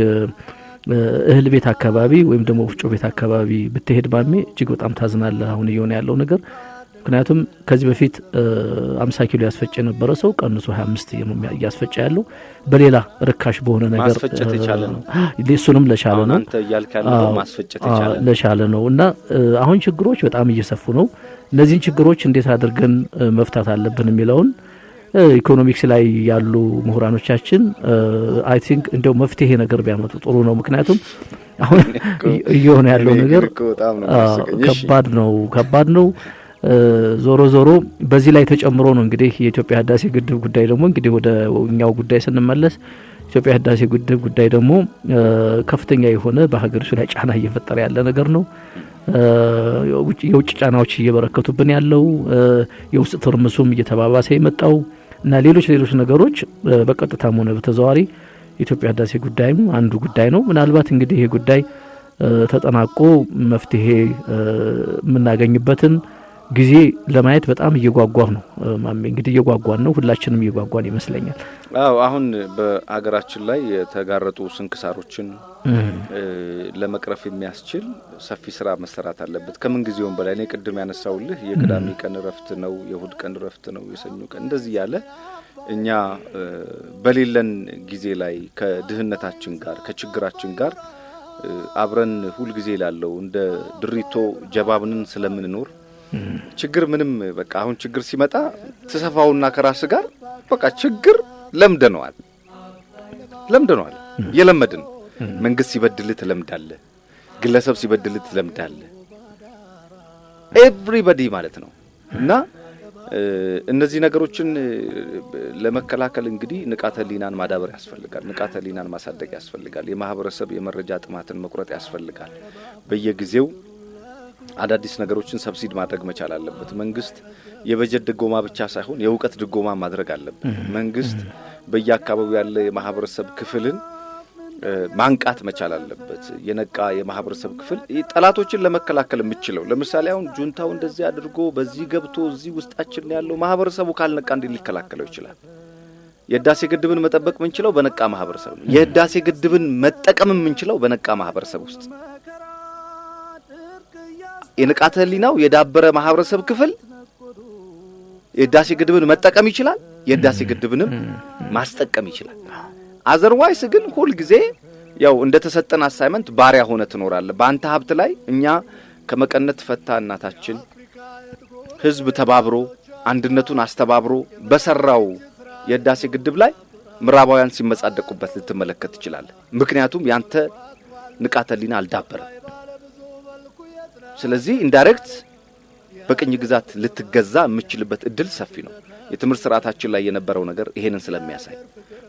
እህል ቤት አካባቢ ወይም ደግሞ ወፍጮ ቤት አካባቢ ብትሄድ ማሜ እጅግ በጣም ታዝናለህ አሁን እየሆነ ያለው ነገር ምክንያቱም ከዚህ በፊት 50 ኪሎ ያስፈጨ የነበረ ሰው ቀንሶ 25 ያስፈጨ ያለው በሌላ ርካሽ በሆነ ነገር ማስፈጨት ይቻላል ነው እሱንም ለቻለ ነው አንተ ያልካለው ማስፈጨት ይቻላል ለቻለ ነው እና አሁን ችግሮች በጣም እየሰፉ ነው እነዚህን ችግሮች እንዴት አድርገን መፍታት አለብን የሚለውን ኢኮኖሚክስ ላይ ያሉ ምሁራኖቻችን አይ ቲንክ እንደው መፍትሄ ነገር ቢያመጡ ጥሩ ነው ምክንያቱም አሁን እየሆነ ያለው ነገር ከባድ ነው ዞሮ በዚህ ላይ ተጨምሮ ነው እንግዲህ የኢትዮጵያ ህዳሴ ግድብ ጉዳይ ደግሞ እንግዲህ ወደ እኛው ጉዳይ ስንመለስ ኢትዮጵያ ህዳሴ ግድብ ጉዳይ ደግሞ ከፍተኛ የሆነ በሀገሪቱ ላይ ጫና እየፈጠረ ያለ ነገር ነው የውጭ ጫናዎች እየበረከቱብን ያለው የውስጥ ትርምሱም እየተባባሰ የመጣው እና ሌሎች ነገሮች በቀጥታም ሆነ በተዘዋዋሪ ኢትዮጵያ ህዳሴ ጉዳይም አንዱ ጉዳይ ነው ምናልባት እንግዲህ ይሄ ጉዳይ ተጠናቆ መፍትሄ የምናገኝበትን ጊዜ ለማየት በጣም እየጓጓሁ ነው ማሜ እንግዲህ እየጓጓን ነው ሁላችንም እየጓጓን ይመስለኛል አሁን በአገራችን ላይ የተጋረጡ ስንክሳሮችን ለመቅረፍ የሚያስችል ሰፊ ስራ መሰራት አለበት ከምን ጊዜውም በላይ እኔ ቅድም ያነሳውልህ የቅዳሜ ቀን ረፍት ነው የእሁድ ቀን ረፍት ነው የሰኞ ቀን እንደዚህ ያለ እኛ በሌለን ጊዜ ላይ ከድህነታችን ጋር ከችግራችን ጋር አብረን ሁሉ ጊዜ ላለው እንደ ድሪቶ ጀባብንን ስለምንኖር ችግር ምንም በቃ አሁን ችግር ሲመጣ ተሰፋውና ከራስ ጋር በቃ ችግር ለምደነዋል የለመድን መንግስት ሲበድል ተለምዳለ ግለሰብ ሲበድል ተለምዳለ ኤቭሪባዲ ማለት ነው እና እነዚህ ነገሮችን ለመከላከል እንግዲህ ንቃተ ህሊናን ማዳበር ያስፈልጋል ንቃተ ህሊናን ማሳደግ ያስፈልጋል የማህበረሰብ የመረጃ ጥማትን መቁረጥ ያስፈልጋል በየጊዜው አዳዲስ ነገሮችን ሰብሲድ ማድረግ መቻል አለበት መንግስት የበጀት ድጎማ ብቻ ሳይሆን የእውቀት ድጎማ ማድረግ አለበት መንግስት በየአካባቢው ያለ የማህበረሰብ ክፍልን ማንቃት መቻል አለበት የነቃ የማህበረሰብ ክፍል ጠላቶችን ለመከላከል የሚችለው ለምሳሌ አሁን ጁንታው እንደዚህ አድርጎ በዚህ ገብቶ እዚህ ውስጣችን ያለው ማህበረሰቡ ካልነቃ እንዴት ሊከላከለው ይችላል የህዳሴ ግድብን መጠበቅ ምንችለው በነቃ ማህበረሰብ ነው የህዳሴ ግድብን መጠቀም ምንችለው በነቃ ማህበረሰብ ውስጥ የንቃተ ህሊናው የዳበረ ማህበረሰብ ክፍል የህዳሴ ግድብን መጠቀም ይችላል የህዳሴ ግድብንም ማስጠቀም ይችላል አዘርዋይስ ግን ሁሉ ጊዜ ያው እንደተሰጠን አሳይመንት ባሪያ ሆነ ትኖራለህ በአንተ ሀብት ላይ እኛ ከመቀነት ፈታ እናታችን ህዝብ ተባብሮ አንድነቱን አስተባብሮ በሰራው የህዳሴ ግድብ ላይ ምራባውያን ሲመጻደቁበት ልትመለከት ይችላል ምክንያቱም ያንተ ንቃተ ህሊና አልዳበረ ስለዚህ ኢንዳይሬክት በቅኝ ግዛት ልትገዛ የምትችልበት እድል ሰፊ ነው የትምህርት ስርዓታችን ላይ የነበረው ነገር ይሄንን ስለሚያሳይ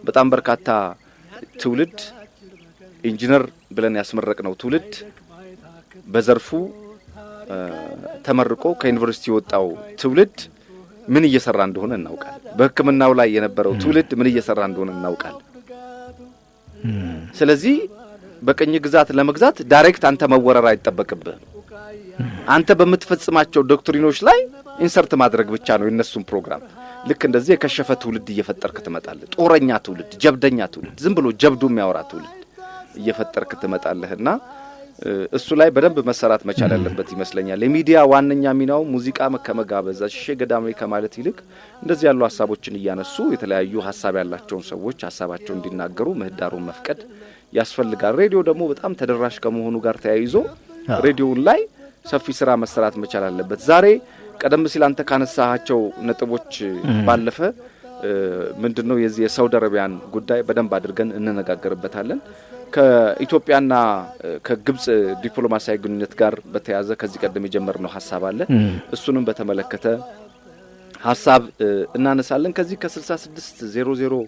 በጣም በርካታ ትውልድ ኢንጂነር ብለን ያስመረቅነው ትውልድ በዘርፉ ተመርቆ ከዩኒቨርሲቲ የወጣው ትውልድ ምን እየሰራ እንደሆነ እናውቃለን። በሕክምናው ላይ የነበረው ትውልድ ምን እየሰራ እንደሆነ እናውቃለን። ስለዚህ በቀኝ ግዛት ለመግዛት ዳይሬክት አንተ መወረር አይጠበቅብህ። አንተ በምትፈጽማቸው ዶክትሪኖች ላይ ኢንሰርት ማድረግ ብቻ ነው የነሱን ፕሮግራም። ልክ እንደዚህ የከሸፈ ትውልድ እየፈጠርክ ትመጣለህ። ጦረኛ ትውልድ፣ ጀብደኛ ትውልድ፣ ዝም ብሎ ጀብዱ የሚያወራ ትውልድ እየፈጠርክ ትመጣለህና እሱ ላይ በደንብ መሰራት መቻል ያለበት ይመስለኛል። የሚዲያ ዋነኛ ሚናው ሙዚቃ ከመጋበዝ አሽሼ ገዳሜ ከማለት ይልቅ እንደዚህ ያሉ ሐሳቦችን እያነሱ የተለያዩ ሐሳብ ያላቸውን ሰዎች ሐሳባቸውን እንዲናገሩ ምህዳሩን መፍቀድ ያስፈልጋል። ሬዲዮ ደግሞ በጣም ተደራሽ ከመሆኑ ጋር ተያይዞ ሬዲዮን ላይ ሰፊ ስራ መሰራት መቻል አለበት። ዛሬ ቀደም ሲል አንተ ካነሳቸው ነጥቦች ባለፈ ምንድነው የዚህ የሳውዲ አረቢያን ጉዳይ በደንብ አድርገን እንነጋገርበታለን። ከኢትዮጵያና ከግብጽ ዲፕሎማሲያዊ ግንኙነት ጋር በተያያዘ ከዚህ ቀደም የጀመርነው ሐሳብ አለ። እሱንም በተመለከተ ሐሳብ እናነሳለን። ከዚህ ከ6600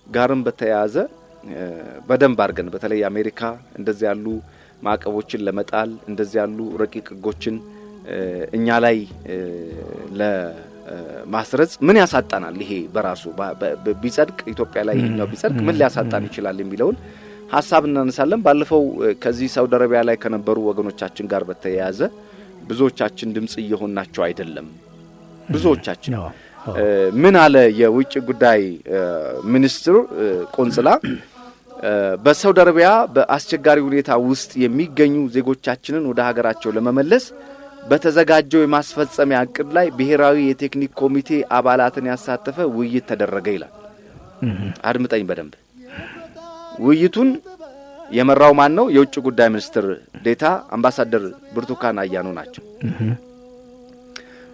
ጋርም በተያያዘ በደንብ አድርገን በተለይ አሜሪካ እንደዚህ ያሉ ማዕቀቦችን ለመጣል እንደዚህ ያሉ ረቂቅ ሕጎችን እኛ ላይ ለማስረጽ ምን ያሳጣናል? ይሄ በራሱ ቢጸድቅ ኢትዮጵያ ላይ ይሄኛው ቢጸድቅ ምን ሊያሳጣን ይችላል የሚለውን ሐሳብ እናነሳለን። ባለፈው ከዚህ ሳውዲ አረቢያ ላይ ከነበሩ ወገኖቻችን ጋር በተያያዘ ብዙዎቻችን ድምጽ እየሆናቸው አይደለም። ብዙዎቻችን ምን አለ የውጭ ጉዳይ ሚኒስትር ቆንጽላ በሳውዲ አረቢያ በአስቸጋሪ ሁኔታ ውስጥ የሚገኙ ዜጎቻችንን ወደ ሀገራቸው ለመመለስ በተዘጋጀው የማስፈጸሚያ እቅድ ላይ ብሔራዊ የቴክኒክ ኮሚቴ አባላትን ያሳተፈ ውይይት ተደረገ ይላል። አድምጠኝ በደንብ። ውይይቱን የመራው ማን ነው? የውጭ ጉዳይ ሚኒስትር ዴታ አምባሳደር ብርቱካን አያኖ ናቸው።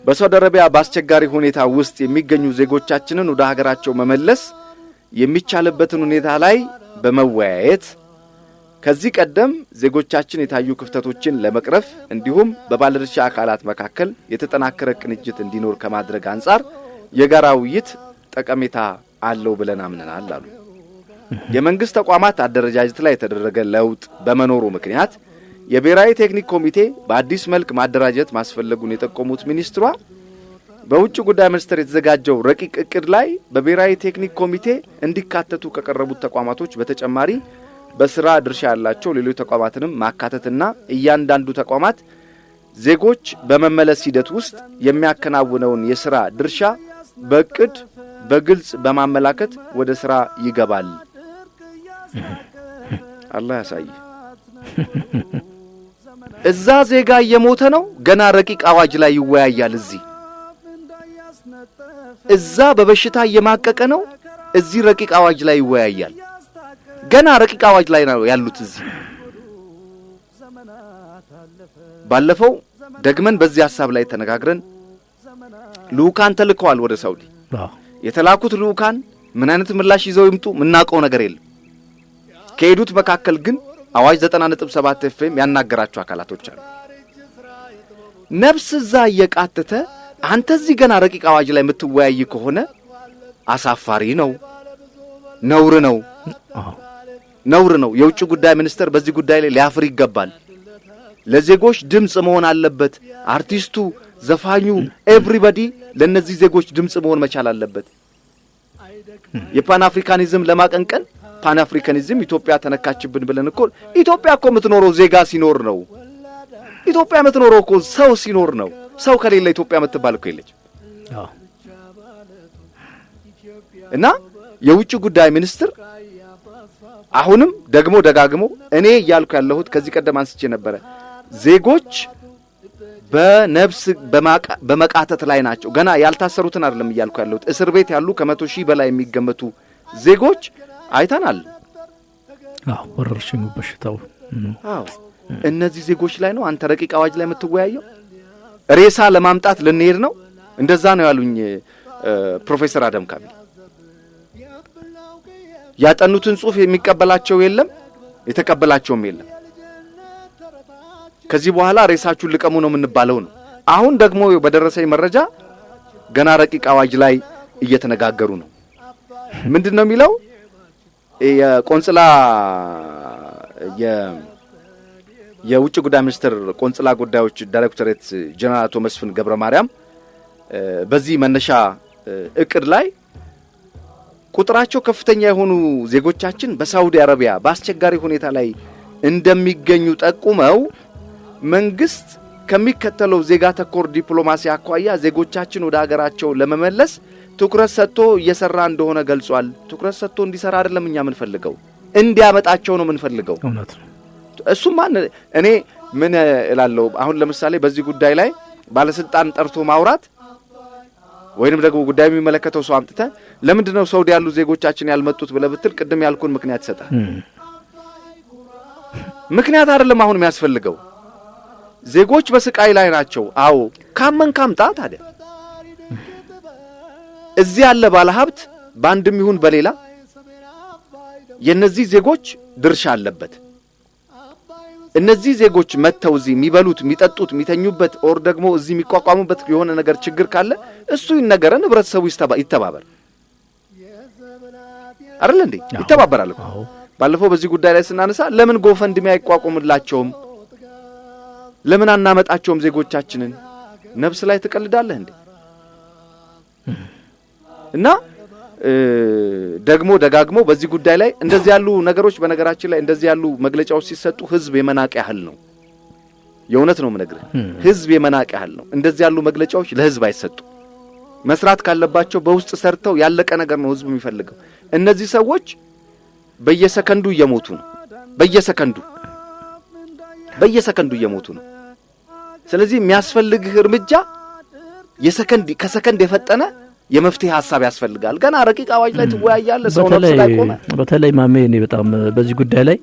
በሳውዲ አረቢያ በአስቸጋሪ ሁኔታ ውስጥ የሚገኙ ዜጎቻችንን ወደ ሀገራቸው መመለስ የሚቻልበትን ሁኔታ ላይ በመወያየት ከዚህ ቀደም ዜጎቻችን የታዩ ክፍተቶችን ለመቅረፍ እንዲሁም በባለድርሻ አካላት መካከል የተጠናከረ ቅንጅት እንዲኖር ከማድረግ አንጻር የጋራ ውይይት ጠቀሜታ አለው ብለን አምነናል አሉ። የመንግስት ተቋማት አደረጃጀት ላይ የተደረገ ለውጥ በመኖሩ ምክንያት የብሔራዊ ቴክኒክ ኮሚቴ በአዲስ መልክ ማደራጀት ማስፈለጉን የጠቆሙት ሚኒስትሯ በውጭ ጉዳይ ሚኒስቴር የተዘጋጀው ረቂቅ እቅድ ላይ በብሔራዊ ቴክኒክ ኮሚቴ እንዲካተቱ ከቀረቡት ተቋማቶች በተጨማሪ በስራ ድርሻ ያላቸው ሌሎች ተቋማትንም ማካተትና እያንዳንዱ ተቋማት ዜጎች በመመለስ ሂደት ውስጥ የሚያከናውነውን የሥራ ድርሻ በእቅድ በግልጽ በማመላከት ወደ ሥራ ይገባል። አላህ ያሳይ። እዛ ዜጋ እየሞተ ነው፣ ገና ረቂቅ አዋጅ ላይ ይወያያል። እዛ በበሽታ እየማቀቀ ነው፣ እዚህ ረቂቅ አዋጅ ላይ ይወያያል። ገና ረቂቅ አዋጅ ላይ ነው ያሉት እዚህ። ባለፈው ደግመን በዚህ ሐሳብ ላይ ተነጋግረን ልኡካን ተልከዋል ወደ ሳውዲ። የተላኩት ልኡካን ምን አይነት ምላሽ ይዘው ይምጡ ምናቀው ነገር የለም። ከሄዱት መካከል ግን አዋጅ 90.7 ኤፍኤም ያናገራቸው አካላቶች አሉ። ነፍስ እዛ እየቃተተ አንተ እዚህ ገና ረቂቅ አዋጅ ላይ የምትወያይ ከሆነ አሳፋሪ ነው፣ ነውር ነው፣ ነውር ነው። የውጭ ጉዳይ ሚኒስቴር በዚህ ጉዳይ ላይ ሊያፍር ይገባል። ለዜጎች ድምጽ መሆን አለበት። አርቲስቱ፣ ዘፋኙ፣ ኤቭሪባዲ ለነዚህ ዜጎች ድምጽ መሆን መቻል አለበት። የፓን አፍሪካኒዝም ለማቀንቀን ፓን አፍሪካኒዝም ኢትዮጵያ ተነካችብን ብለን እኮ ኢትዮጵያ እኮ የምትኖረው ዜጋ ሲኖር ነው። ኢትዮጵያ የምትኖረው እኮ ሰው ሲኖር ነው። ሰው ከሌለ ኢትዮጵያ የምትባል እኮ የለች። እና የውጭ ጉዳይ ሚኒስትር አሁንም ደግሞ ደጋግሞ እኔ እያልኩ ያለሁት ከዚህ ቀደም አንስቼ ነበረ፣ ዜጎች በነፍስ በመቃተት ላይ ናቸው። ገና ያልታሰሩትን አይደለም እያልኩ ያለሁት፣ እስር ቤት ያሉ ከ100,000 በላይ የሚገመቱ ዜጎች አይተናል። ወረርሽኙ በሽታው እነዚህ ዜጎች ላይ ነው አንተ ረቂቅ አዋጅ ላይ የምትወያየው። ሬሳ ለማምጣት ልንሄድ ነው፣ እንደዛ ነው ያሉኝ ፕሮፌሰር አደም ካሚል። ያጠኑትን ጽሑፍ የሚቀበላቸው የለም፣ የተቀበላቸውም የለም። ከዚህ በኋላ ሬሳችሁን ልቀሙ ነው የምንባለው ነው። አሁን ደግሞ በደረሰኝ መረጃ ገና ረቂቅ አዋጅ ላይ እየተነጋገሩ ነው። ምንድነው የሚለው የቆንጽላ የውጭ ጉዳይ ሚኒስትር ቆንጽላ ጉዳዮች ዳይሬክቶሬት ጀነራል አቶ መስፍን ገብረ ማርያም በዚህ መነሻ እቅድ ላይ ቁጥራቸው ከፍተኛ የሆኑ ዜጎቻችን በሳውዲ አረቢያ በአስቸጋሪ ሁኔታ ላይ እንደሚገኙ ጠቁመው መንግስት ከሚከተለው ዜጋ ተኮር ዲፕሎማሲ አኳያ ዜጎቻችን ወደ ሀገራቸው ለመመለስ ትኩረት ሰጥቶ እየሰራ እንደሆነ ገልጿል። ትኩረት ሰጥቶ እንዲሰራ አይደለም እኛ ምን ፈልገው እንዲያመጣቸው ነው ምን ፈልገው። እሱም እኔ ምን እላለሁ አሁን ለምሳሌ በዚህ ጉዳይ ላይ ባለስልጣን ጠርቶ ማውራት ወይንም ደግሞ ጉዳዩ የሚመለከተው ሰው አምጥተ ለምንድነው ሳውዲ ያሉ ዜጎቻችን ያልመጡት ብለህ ብትል ቅድም ያልኩን ምክንያት ይሰጣል። ምክንያት አይደለም አሁን የሚያስፈልገው ዜጎች በስቃይ ላይ ናቸው። አዎ ካመን ካምጣ ታዲያ እዚህ ያለ ባለሀብት ባንድም ይሁን በሌላ የነዚህ ዜጎች ድርሻ አለበት። እነዚህ ዜጎች መተው እዚህ የሚበሉት የሚጠጡት የሚተኙበት ኦር ደግሞ እዚህ የሚቋቋሙበት የሆነ ነገር ችግር ካለ እሱ ይነገረን፣ ህብረተሰቡ ይተባበር አይደል እንዴ? ይተባበራል እኮ። ባለፈው በዚህ ጉዳይ ላይ ስናነሳ ለምን ጎፈንድሚ አይቋቋምላቸውም? ለምን አናመጣቸውም ዜጎቻችንን? ነፍስ ላይ ትቀልዳለህ እንዴ? እና ደግሞ ደጋግሞ በዚህ ጉዳይ ላይ እንደዚህ ያሉ ነገሮች በነገራችን ላይ እንደዚህ ያሉ መግለጫዎች ሲሰጡ ህዝብ የመናቅ ያህል ነው። የእውነት ነው የምነግርህ፣ ህዝብ የመናቅ ያህል ነው። እንደዚህ ያሉ መግለጫዎች ለህዝብ አይሰጡ። መስራት ካለባቸው በውስጥ ሰርተው ያለቀ ነገር ነው ህዝብ የሚፈልገው። እነዚህ ሰዎች በየሰከንዱ እየሞቱ ነው። በየሰከንዱ እየሞቱ ነው። ስለዚህ የሚያስፈልግህ እርምጃ ከሰከንድ የፈጠነ የመፍትሄ ሐሳብ ያስፈልጋል። ገና ረቂቅ አዋጅ ላይ ትወያያለህ። ሰው ነው ስለቆመ በተለይ ማሜ እኔ በጣም በዚህ ጉዳይ ላይ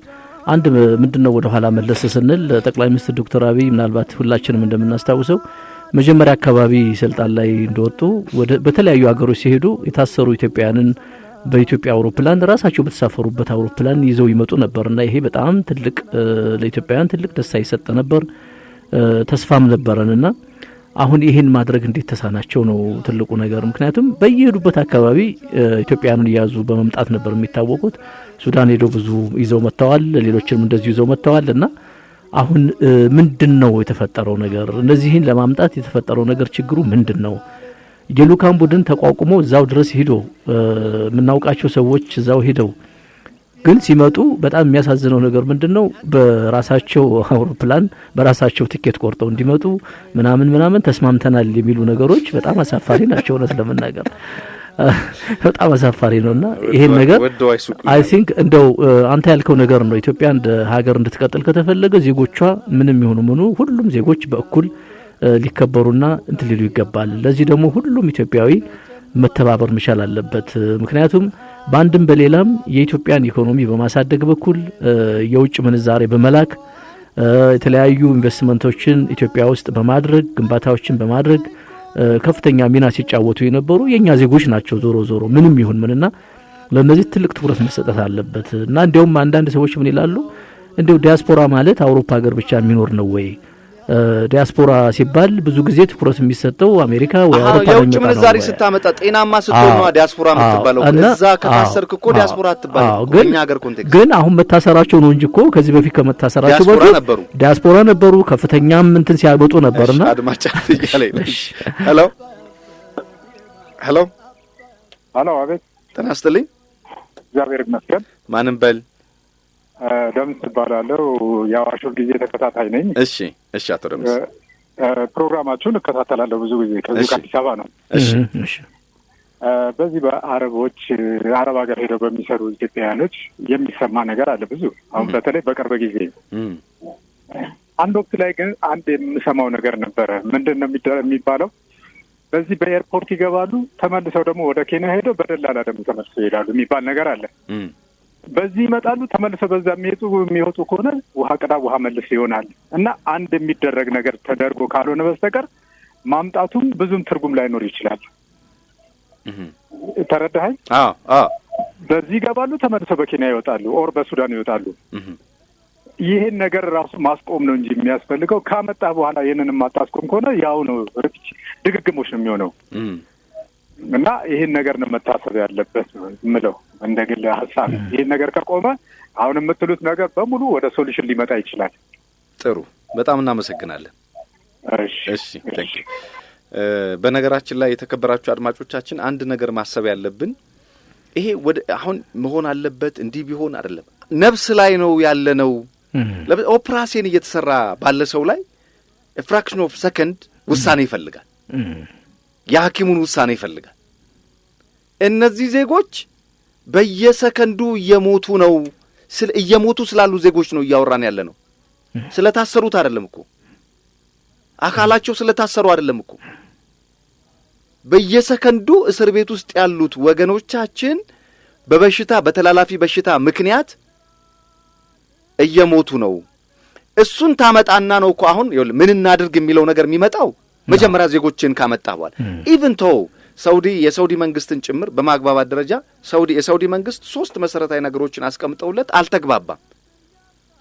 አንድ ምንድነው ወደ ኋላ መለስ ስንል ጠቅላይ ሚኒስትር ዶክተር አብይ ምናልባት ሁላችንም እንደምናስታውሰው መጀመሪያ አካባቢ ስልጣን ላይ እንደወጡ በተለያዩ ሀገሮች ሲሄዱ የታሰሩ ኢትዮጵያውያንን በኢትዮጵያ አውሮፕላን ራሳቸው በተሳፈሩበት አውሮፕላን ይዘው ይመጡ ነበርና ይሄ በጣም ትልቅ ለኢትዮጵያውያን ትልቅ ደስታ ይሰጥ ነበር፣ ተስፋም ነበረንና አሁን ይሄን ማድረግ እንዴት ተሳናቸው ነው ትልቁ ነገር። ምክንያቱም በየሄዱበት አካባቢ ኢትዮጵያውያንን ያዙ በመምጣት ነበር የሚታወቁት። ሱዳን ሄዶ ብዙ ይዘው መጥተዋል፣ ሌሎችንም እንደዚሁ ይዘው መጥተዋልና አሁን ምንድነው የተፈጠረው ነገር? እነዚህን ለማምጣት የተፈጠረው ነገር ችግሩ ምንድነው? የሉካን ቡድን ተቋቁሞ እዛው ድረስ ሄዶ ምናውቃቸው ሰዎች እዛው ሄደው ግን ሲመጡ በጣም የሚያሳዝነው ነገር ምንድነው በራሳቸው አውሮፕላን በራሳቸው ቲኬት ቆርጠው እንዲመጡ ምናምን ተስማምተናል የሚሉ ነገሮች በጣም አሳፋሪ ናቸው። እውነት ለመናገር በጣም አሳፋሪ ነውና ይሄን ነገር አይ ቲንክ እንደው አንተ ያልከው ነገር ነው። ኢትዮጵያ እንደ ሀገር እንድትቀጥል ከተፈለገ ዜጎቿ ምንም ይሁኑ ምኑ ሁሉም ዜጎች በእኩል ሊከበሩና ሊሉ ይገባል። ለዚህ ደግሞ ሁሉም ኢትዮጵያዊ መተባበር መቻል አለበት። ምክንያቱም ባንድም በሌላም የኢትዮጵያን ኢኮኖሚ በማሳደግ በኩል የውጭ ምንዛሬ በመላክ የተለያዩ ኢንቨስትመንቶችን ኢትዮጵያ ውስጥ በማድረግ ግንባታዎችን በማድረግ ከፍተኛ ሚና ሲጫወቱ የነበሩ የኛ ዜጎች ናቸው። ዞሮ ምንም ይሁን ምንና ለነዚህ ትልቅ ትኩረት መሰጠት አለበት እና እንዲያውም አንዳንድ ሰዎች ምን ይላሉ እንደው ዲያስፖራ ማለት አውሮፓ ሀገር ብቻ የሚኖር ነው ወይ? ዲያስፖራ ሲባል ብዙ ጊዜ ትኩረት የሚሰጠው አሜሪካ ወይ አውሮፓ ነው። የውጭ ምንዛሪ ስታመጣ ጤናማ ስትሆን ነው ዲያስፖራ የምትባለው። እዛ ከታሰርክ እኮ ዲያስፖራ አትባልም። በእኛ ሀገር ኮንቴክስት ግን አሁን መታሰራቸው ነው እንጂ እኮ ከዚህ በፊት ከመታሰራቸው በፊት ዲያስፖራ ነበሩ። ከፍተኛም እንትን ሲያበጡ ነበርና አድማጫ ይያለኝ። ሄሎ አቤት። ጤና ይስጥልኝ። እግዚአብሔር ይመስገን። ማንም በል ደምስ እባላለሁ። የአዋሽ ጊዜ ተከታታይ ነኝ። እሺ አቶ ደምስ ፕሮግራማችሁን እከታተላለሁ ብዙ ጊዜ ከዚህ ከአዲስ አበባ ነው። እሺ በዚህ በአረቦች አረብ ሀገር ሄደው በሚሰሩ ኢትዮጵያውያኖች የሚሰማ ነገር አለ ብዙ። አሁን በተለይ በቅርብ ጊዜ አንድ ወቅት ላይ ግን አንድ የምሰማው ነገር ነበረ። ምንድን ነው የሚባለው? በዚህ በኤርፖርት ይገባሉ፣ ተመልሰው ደግሞ ወደ ኬንያ ሄደው በደላላ ደግሞ ተመልሰው ይሄዳሉ የሚባል ነገር አለ። በዚህ ይመጣሉ፣ ተመልሰው በዛ የሚወጡ ከሆነ ውሃ ቅዳ ውሃ መልስ ይሆናል እና አንድ የሚደረግ ነገር ተደርጎ ካልሆነ በስተቀር ማምጣቱም ብዙም ትርጉም ላይኖር ይችላል። ተረዳኸኝ? በዚህ ይገባሉ፣ ተመልሰው በኬንያ ይወጣሉ፣ ኦር በሱዳን ይወጣሉ። ይህን ነገር ራሱ ማስቆም ነው እንጂ የሚያስፈልገው ካመጣ በኋላ ይህንን ማታስቆም ከሆነ ያው ነው ድግግሞች ነው የሚሆነው። እና ይሄን ነገር ነው መታሰብ ያለበት ምለው እንደ ግል ሐሳብ። ይሄን ነገር ከቆመ አሁን የምትሉት ነገር በሙሉ ወደ ሶሉሽን ሊመጣ ይችላል። ጥሩ፣ በጣም እናመሰግናለን። እሺ በነገራችን ላይ የተከበራችሁ አድማጮቻችን አንድ ነገር ማሰብ ያለብን ይሄ ወደ አሁን መሆን አለበት እንዲህ ቢሆን አይደለም። ነፍስ ላይ ነው ያለነው። ኦፕራሲዮን እየተሰራ ባለ ሰው ላይ ፍራክሽን ኦፍ ሰከንድ ውሳኔ ይፈልጋል። የሐኪሙን ውሳኔ ይፈልጋል። እነዚህ ዜጎች በየሰከንዱ እየሞቱ ነው። እየሞቱ ስላሉ ዜጎች ነው እያወራን ያለ ነው። ስለታሰሩት አይደለም እኮ አካላቸው ስለታሰሩ አይደለም እኮ። በየሰከንዱ እስር ቤት ውስጥ ያሉት ወገኖቻችን በበሽታ በተላላፊ በሽታ ምክንያት እየሞቱ ነው። እሱን ታመጣና ነው እኮ አሁን ምን እናድርግ የሚለው ነገር የሚመጣው መጀመሪያ ዜጎችን ካመጣ በኋላ ኢቭን የሳውዲ መንግስትን ጭምር በማግባባት ደረጃ የሳውዲ መንግስት 3 መሰረታዊ ነገሮችን አስቀምጠውለት አልተግባባም።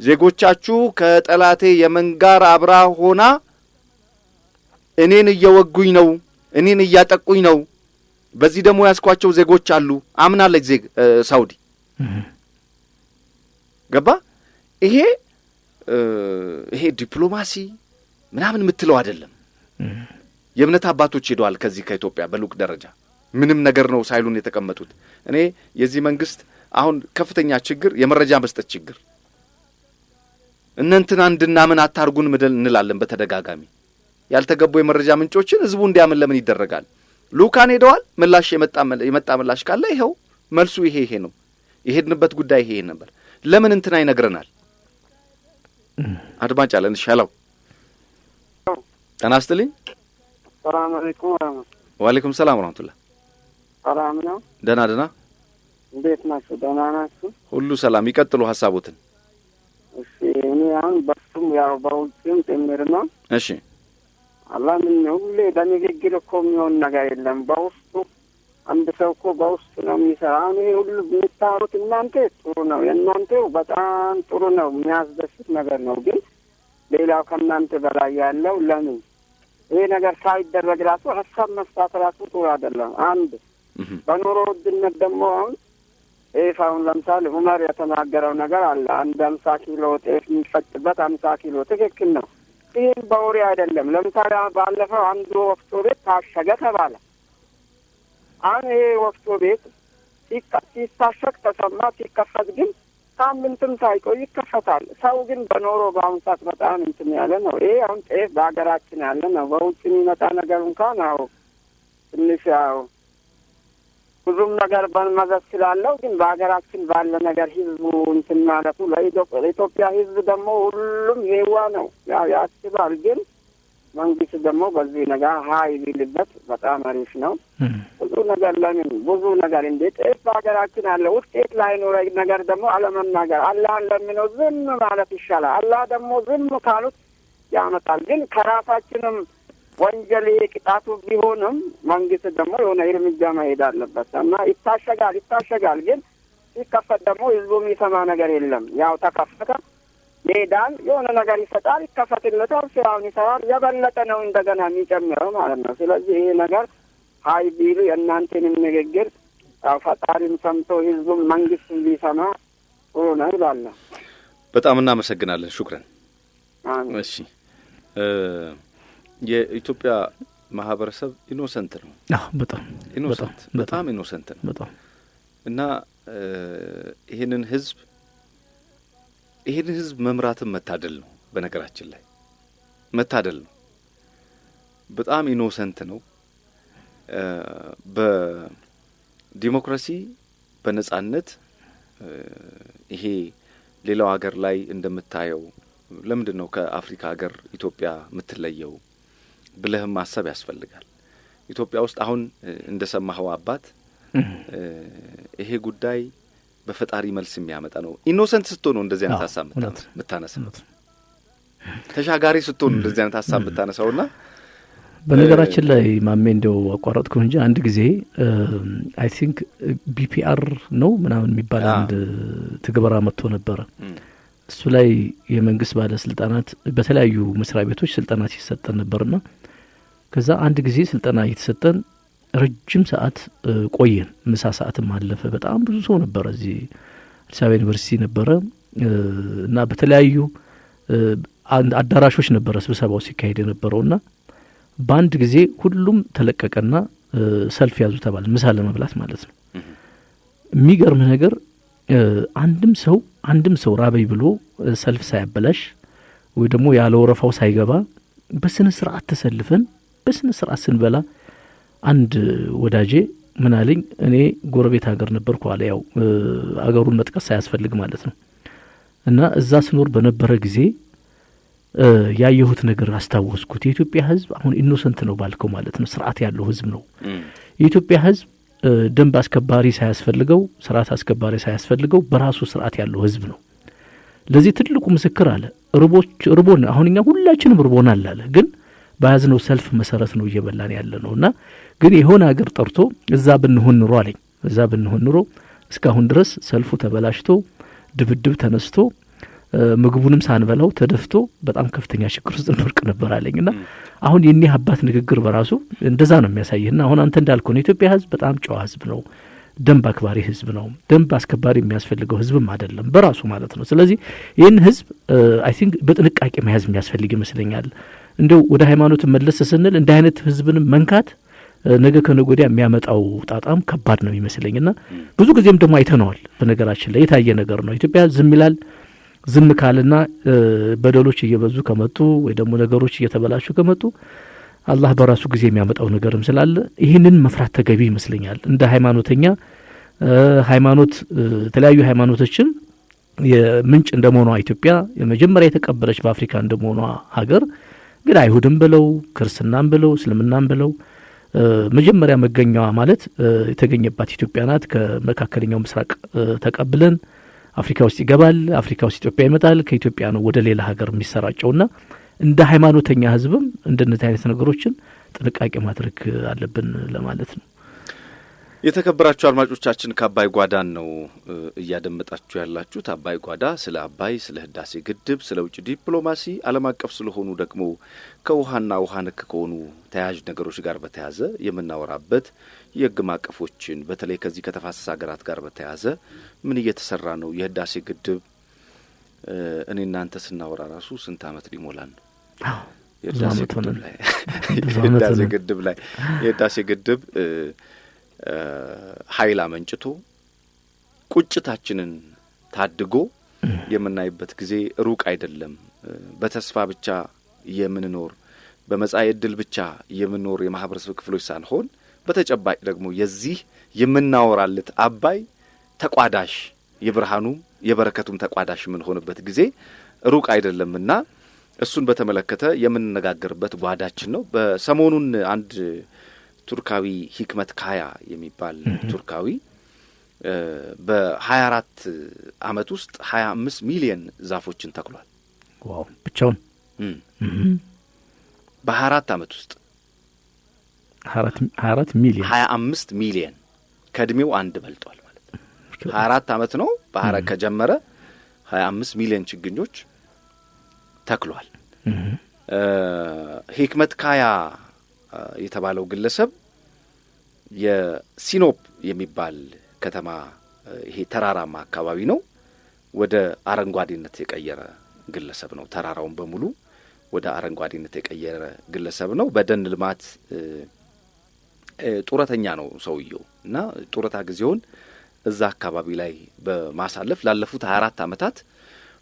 ዜጎቻችሁ ከጠላቴ የመን ጋር አብራ ሆና እኔን እየወጉኝ ነው፣ እኔን እያጠቁኝ ነው፣ በዚህ ደግሞ ያስኳቸው ዜጎች አሉ አምናለች ሳውዲ። ገባ? ይሄ ዲፕሎማሲ ምናምን የምትለው አይደለም። የእምነት አባቶች ሄደዋል ከዚህ ከኢትዮጵያ በልኡክ ደረጃ ምንም ነገር ነው ሳይሉን የተቀመጡት። እኔ የዚህ መንግስት አሁን ከፍተኛ ችግር የመረጃ መስጠት ችግር። እነንትና እንድናምን አታርጉን ምድል እንላለን በተደጋጋሚ። ያልተገቡ የመረጃ ምንጮችን ህዝቡ እንዲያምን ለምን ይደረጋል? ልኡካን ሄደዋል። ምላሽ የመጣ ምላሽ ካለ ይሄው መልሱ ይሄ ነው። የሄድንበት ጉዳይ ይሄ ነበር። ለምን እንትና ይነግረናል? አድማጭ አለን። ሻላው ተናስተልኝ። ሰላም አለይኩም። ወአለይኩም ሰላም ወራህመቱላህ። ሰላም ነው? ደህና። እንዴት ናችሁ? ደህና ናችሁ? ሁሉ ሰላም። ይቀጥሉ ሐሳቦትን። እሺ እኔ አሁን በሱም ያው በውጭም ጭምር ነው። እሺ አላህ ምን ሁሌ በንግግር እኮ የሚሆን ነገር የለም። በውስጡ አንድ ሰው እኮ በውስጡ ነው የሚሰራ። አሁን ይሄ ሁሉ የምታወሩት እናንተ ጥሩ ነው፣ የእናንተው በጣም ጥሩ ነው፣ የሚያስደስት ነገር ነው። ግን ሌላው ከእናንተ በላይ ያለው ለምን ይሄ ነገር ሳይደረግ ራሱ ሀሳብ መስጣት ራሱ ጥሩ አይደለም። አንድ በኑሮ ውድነት ደግሞ አሁን ጤፍ አሁን ለምሳሌ ዑመር የተናገረው ነገር አለ። 50 ኪሎ ጤፍ የሚፈጭበት 50 ኪሎ ትክክል ነው። ይህም በወሬ አይደለም። ለምሳሌ ባለፈው አንዱ ወፍጮ ቤት ታሸገ ተባለ። አሁን ይሄ ወፍጮ ቤት ሲታሸግ ተሰማ፣ ሲከፈት ግን ሳምንትም ሳይቆይ ይከፈታል። ሰው ግን በኖሮ በአሁኑ ሰዓት በጣም እንትን ያለ ነው። ይሄ አሁን ጤፍ በሀገራችን ያለ ነው። በውጭ የሚመጣ ነገር እንኳን ያው ትንሽ ያው ብዙም ነገር በመዘዝ ስላለው ግን በሀገራችን ባለ ነገር ህዝቡ እንትን ማለቱ ለኢትዮጵያ ህዝብ ደግሞ ሁሉም የዋ ነው ያው ያስባል። ግን መንግስት ደግሞ በዚህ ነገር ሀይ ቢልበት በጣም አሪፍ ነው። ብዙ ነገር ለምን ብዙ ነገር እንዴት ጤፍ በሀገራችን አለ። ውጤት ላይኖረ ነገር ደግሞ አለመናገር፣ አላህን ለምነው ዝም ማለት ይሻላል። አላህ ደግሞ ዝም ካሉት ያመጣል። ግን ከራሳችንም ወንጀል ቅጣቱ ቢሆንም መንግስት ደግሞ የሆነ እርምጃ መሄድ አለበት እና ይታሸጋል። ግን ሲከፈት ደግሞ ህዝቡ የሚሰማ ነገር የለም። ያው ተከፈተ ሜዳን የሆነ ነገር ይሰጣል፣ ይከፈትለታል፣ ስራውን ይሰራል። የበለጠ ነው እንደገና የሚጨምረው ማለት ነው። ስለዚህ ይሄ ነገር ሀይ ቢሉ የእናንተንም ንግግር ያው ፈጣሪም ሰምቶ ህዝቡም መንግስት ቢሰማ ጥሩ ነው ይላል። በጣም እናመሰግናለን። ሹክራን። እሺ የኢትዮጵያ ማህበረሰብ ኢኖሰንት ነው። በጣም ኢኖሰንት ነው። በጣም እና ይሄንን ህዝብ መምራትም መታደል ነው። በነገራችን ላይ መታደል ነው። በጣም ኢኖሰንት ነው። በዲሞክራሲ በነጻነት ይሄ ሌላው ሀገር ላይ እንደምታየው ለምንድን ነው ከአፍሪካ ሀገር ኢትዮጵያ የምትለየው ብለህም ማሰብ ያስፈልጋል። ኢትዮጵያ ውስጥ አሁን እንደሰማኸው አባት ይሄ ጉዳይ በፈጣሪ መልስ የሚያመጣ ነው። ኢኖሰንት ስትሆን ነው እንደዚህ አይነት ሀሳብ የምታነሳው። ተሻጋሪ ስትሆን እንደዚህ አይነት ሀሳብ የምታነሳውና በነገራችን ላይ ማሜ እንደው አቋረጥኩ እንጂ አንድ ጊዜ አይ ቲንክ ቢፒአር ነው ምናምን የሚባል አንድ ትግበራ መጥቶ ነበረ። እሱ ላይ የመንግስት ባለስልጣናት በተለያዩ መስሪያ ቤቶች ስልጠና ሲሰጠን ነበርና ከዛ አንድ ጊዜ ስልጠና እየተሰጠን ረጅም ሰዓት ቆየን። ምሳ ሰዓትም አለፈ። በጣም ብዙ ሰው ነበረ እዚህ አዲስ አበባ ዩኒቨርሲቲ ነበረ እና በተለያዩ አዳራሾች ነበረ ስብሰባው ሲካሄድ የነበረውና በአንድ ጊዜ ሁሉም ተለቀቀና ሰልፍ ያዙ ተባለ። ምሳ ለመብላት ማለት ነው። የሚገርም ነገር አንድም ሰው ራበይ ብሎ ሰልፍ ሳያበላሽ ወይ ደግሞ ያለ ወረፋው ሳይገባ በስነ ስርዓት ተሰልፈን በስነ ስርዓት ስንበላ አንድ ወዳጄ ምን አለኝ፣ እኔ ጎረቤት ሀገር ነበርኩ አለ። ያው አገሩን መጥቀስ ሳያስፈልግ ማለት ነው። እና እዛ ስኖር በነበረ ጊዜ ያየሁት ነገር አስታወስኩት። የኢትዮጵያ ሕዝብ አሁን ኢኖሰንት ነው ባልከው ማለት ነው፣ ስርዓት ያለው ሕዝብ ነው። የኢትዮጵያ ሕዝብ ደንብ አስከባሪ ሳያስፈልገው፣ ስርዓት አስከባሪ ሳያስፈልገው በራሱ ስርዓት ያለው ሕዝብ ነው። ለዚህ ትልቁ ምስክር አለ ርቦን አሁን እኛ ሁላችንም ርቦናል አለ። ግን በያዝነው ሰልፍ መሰረት ነው እየበላን ያለ ነውና ግን የሆነ ሀገር ጠርቶ እዛ ብንሆን ኑሮ አለኝ፣ እዛ ብንሆን ኑሮ እስካሁን ድረስ ሰልፉ ተበላሽቶ ድብድብ ተነስቶ ምግቡንም ሳንበላው ተደፍቶ በጣም ከፍተኛ ችግር ውስጥ እንወርቅ ነበር አለኝና አሁን የኒህ አባት ንግግር በራሱ እንደዛ ነው የሚያሳየና አሁን አንተ እንዳልከው ነው የኢትዮጵያ ሕዝብ በጣም ጨዋ ሕዝብ ነው። ደንብ አክባሪ ሕዝብ ነው። ደንብ አስከባሪ የሚያስፈልገው ሕዝብም አይደለም በራሱ ማለት ነው። ስለዚህ ይህን ሕዝብ አይ ቲንክ በጥንቃቄ መያዝ የሚያስፈልግ ይመስለኛል። እንደው ወደ ሃይማኖት መለስ ስንል እንደ አይነት ሕዝብንም መንካት ነገ ከነገ ወዲያ የሚያመጣው ጣጣም ከባድ ነው ይመስለኝና ብዙ ጊዜም ደግሞ አይተነዋል። በነገራችን ላይ የታየ ነገር ነው። ኢትዮጵያ ዝም ይላል። ዝም ካልና በደሎች እየበዙ ከመጡ ወይ ደግሞ ነገሮች እየተበላሹ ከመጡ አላህ በራሱ ጊዜ የሚያመጣው ነገርም ስላለ ይህንን መፍራት ተገቢ ይመስለኛል። እንደ ሃይማኖተኛ ሃይማኖት የተለያዩ ሃይማኖቶችን የምንጭ እንደመሆኗ ኢትዮጵያ የመጀመሪያ የተቀበለች በአፍሪካ እንደመሆኗ ሀገር ግን አይሁድም ብለው ክርስትናም ብለው እስልምናም ብለው መጀመሪያ መገኛዋ ማለት የተገኘባት ኢትዮጵያ ናት። ከመካከለኛው ምስራቅ ተቀብለን አፍሪካ ውስጥ ይገባል። አፍሪካ ውስጥ ኢትዮጵያ ይመጣል። ከኢትዮጵያ ነው ወደ ሌላ ሀገር የሚሰራጨውና እንደ ሃይማኖተኛ ሕዝብም እንደነዚህ አይነት ነገሮችን ጥንቃቄ ማድረግ አለብን ለማለት ነው። የተከበራችሁ አድማጮቻችን ከአባይ ጓዳን ነው እያደመጣችሁ ያላችሁት። አባይ ጓዳ ስለ አባይ፣ ስለ ህዳሴ ግድብ፣ ስለ ውጭ ዲፕሎማሲ፣ ዓለም አቀፍ ስለሆኑ ደግሞ ከውሃና ውሃ ነክ ከሆኑ ተያያዥ ነገሮች ጋር በተያያዘ የምናወራበት የህግ ማዕቀፎችን በተለይ ከዚህ ከተፋሰስ ሀገራት ጋር በተያያዘ ምን እየተሰራ ነው። የህዳሴ ግድብ እኔ እናንተ ስናወራ ራሱ ስንት ዓመት ሊሞላን ነው? የህዳሴ ግድብ ኃይል አመንጭቶ ቁጭታችንን ታድጎ የምናይበት ጊዜ ሩቅ አይደለም። በተስፋ ብቻ የምንኖር በመጻኢ ዕድል ብቻ የምንኖር የማህበረሰብ ክፍሎች ሳንሆን በተጨባጭ ደግሞ የዚህ የምናወራለት አባይ ተቋዳሽ የብርሃኑም የበረከቱም ተቋዳሽ የምንሆንበት ጊዜ ሩቅ አይደለምና እሱን በተመለከተ የምንነጋገርበት ጓዳችን ነው። በሰሞኑን አንድ ቱርካዊ ሂክመት ካያ የሚባል ቱርካዊ በ24 ዓመት ውስጥ 25 ሚሊዮን ዛፎችን ተክሏል። ዋው! ብቻውን በ24 ዓመት ውስጥ 24 ሚሊዮን 25 ሚሊዮን ከእድሜው አንድ በልጧል ማለት ነው። 24 ዓመት ነው በሐረግ ከጀመረ 25 ሚሊዮን ችግኞች ተክሏል። ሂክመት ካያ የተባለው ግለሰብ የሲኖፕ የሚባል ከተማ ይሄ ተራራማ አካባቢ ነው ወደ አረንጓዴነት የቀየረ ግለሰብ ነው። ተራራውን በሙሉ ወደ አረንጓዴነት የቀየረ ግለሰብ ነው። በደን ልማት ጡረተኛ ነው ሰውየው እና ጡረታ ጊዜውን እዛ አካባቢ ላይ በማሳለፍ ላለፉት 24 ዓመታት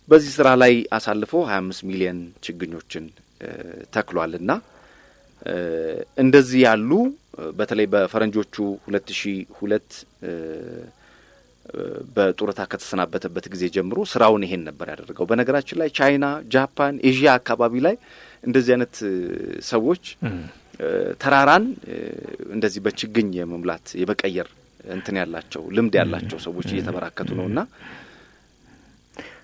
በዚህ ስራ ላይ አሳልፎ 25 ሚሊዮን ችግኞችን ተክሏልና እንደዚህ ያሉ በተለይ በፈረንጆቹ 2002 በጡረታ ከተሰናበተበት ጊዜ ጀምሮ ስራውን ይሄን ነበር ያደረገው። በነገራችን ላይ ቻይና፣ ጃፓን፣ ኤዥያ አካባቢ ላይ እንደዚህ አይነት ሰዎች ተራራን እንደዚህ በችግኝ የመምላት የበቀየር እንትን ያላቸው ልምድ ያላቸው ሰዎች እየተበራከቱ ነውና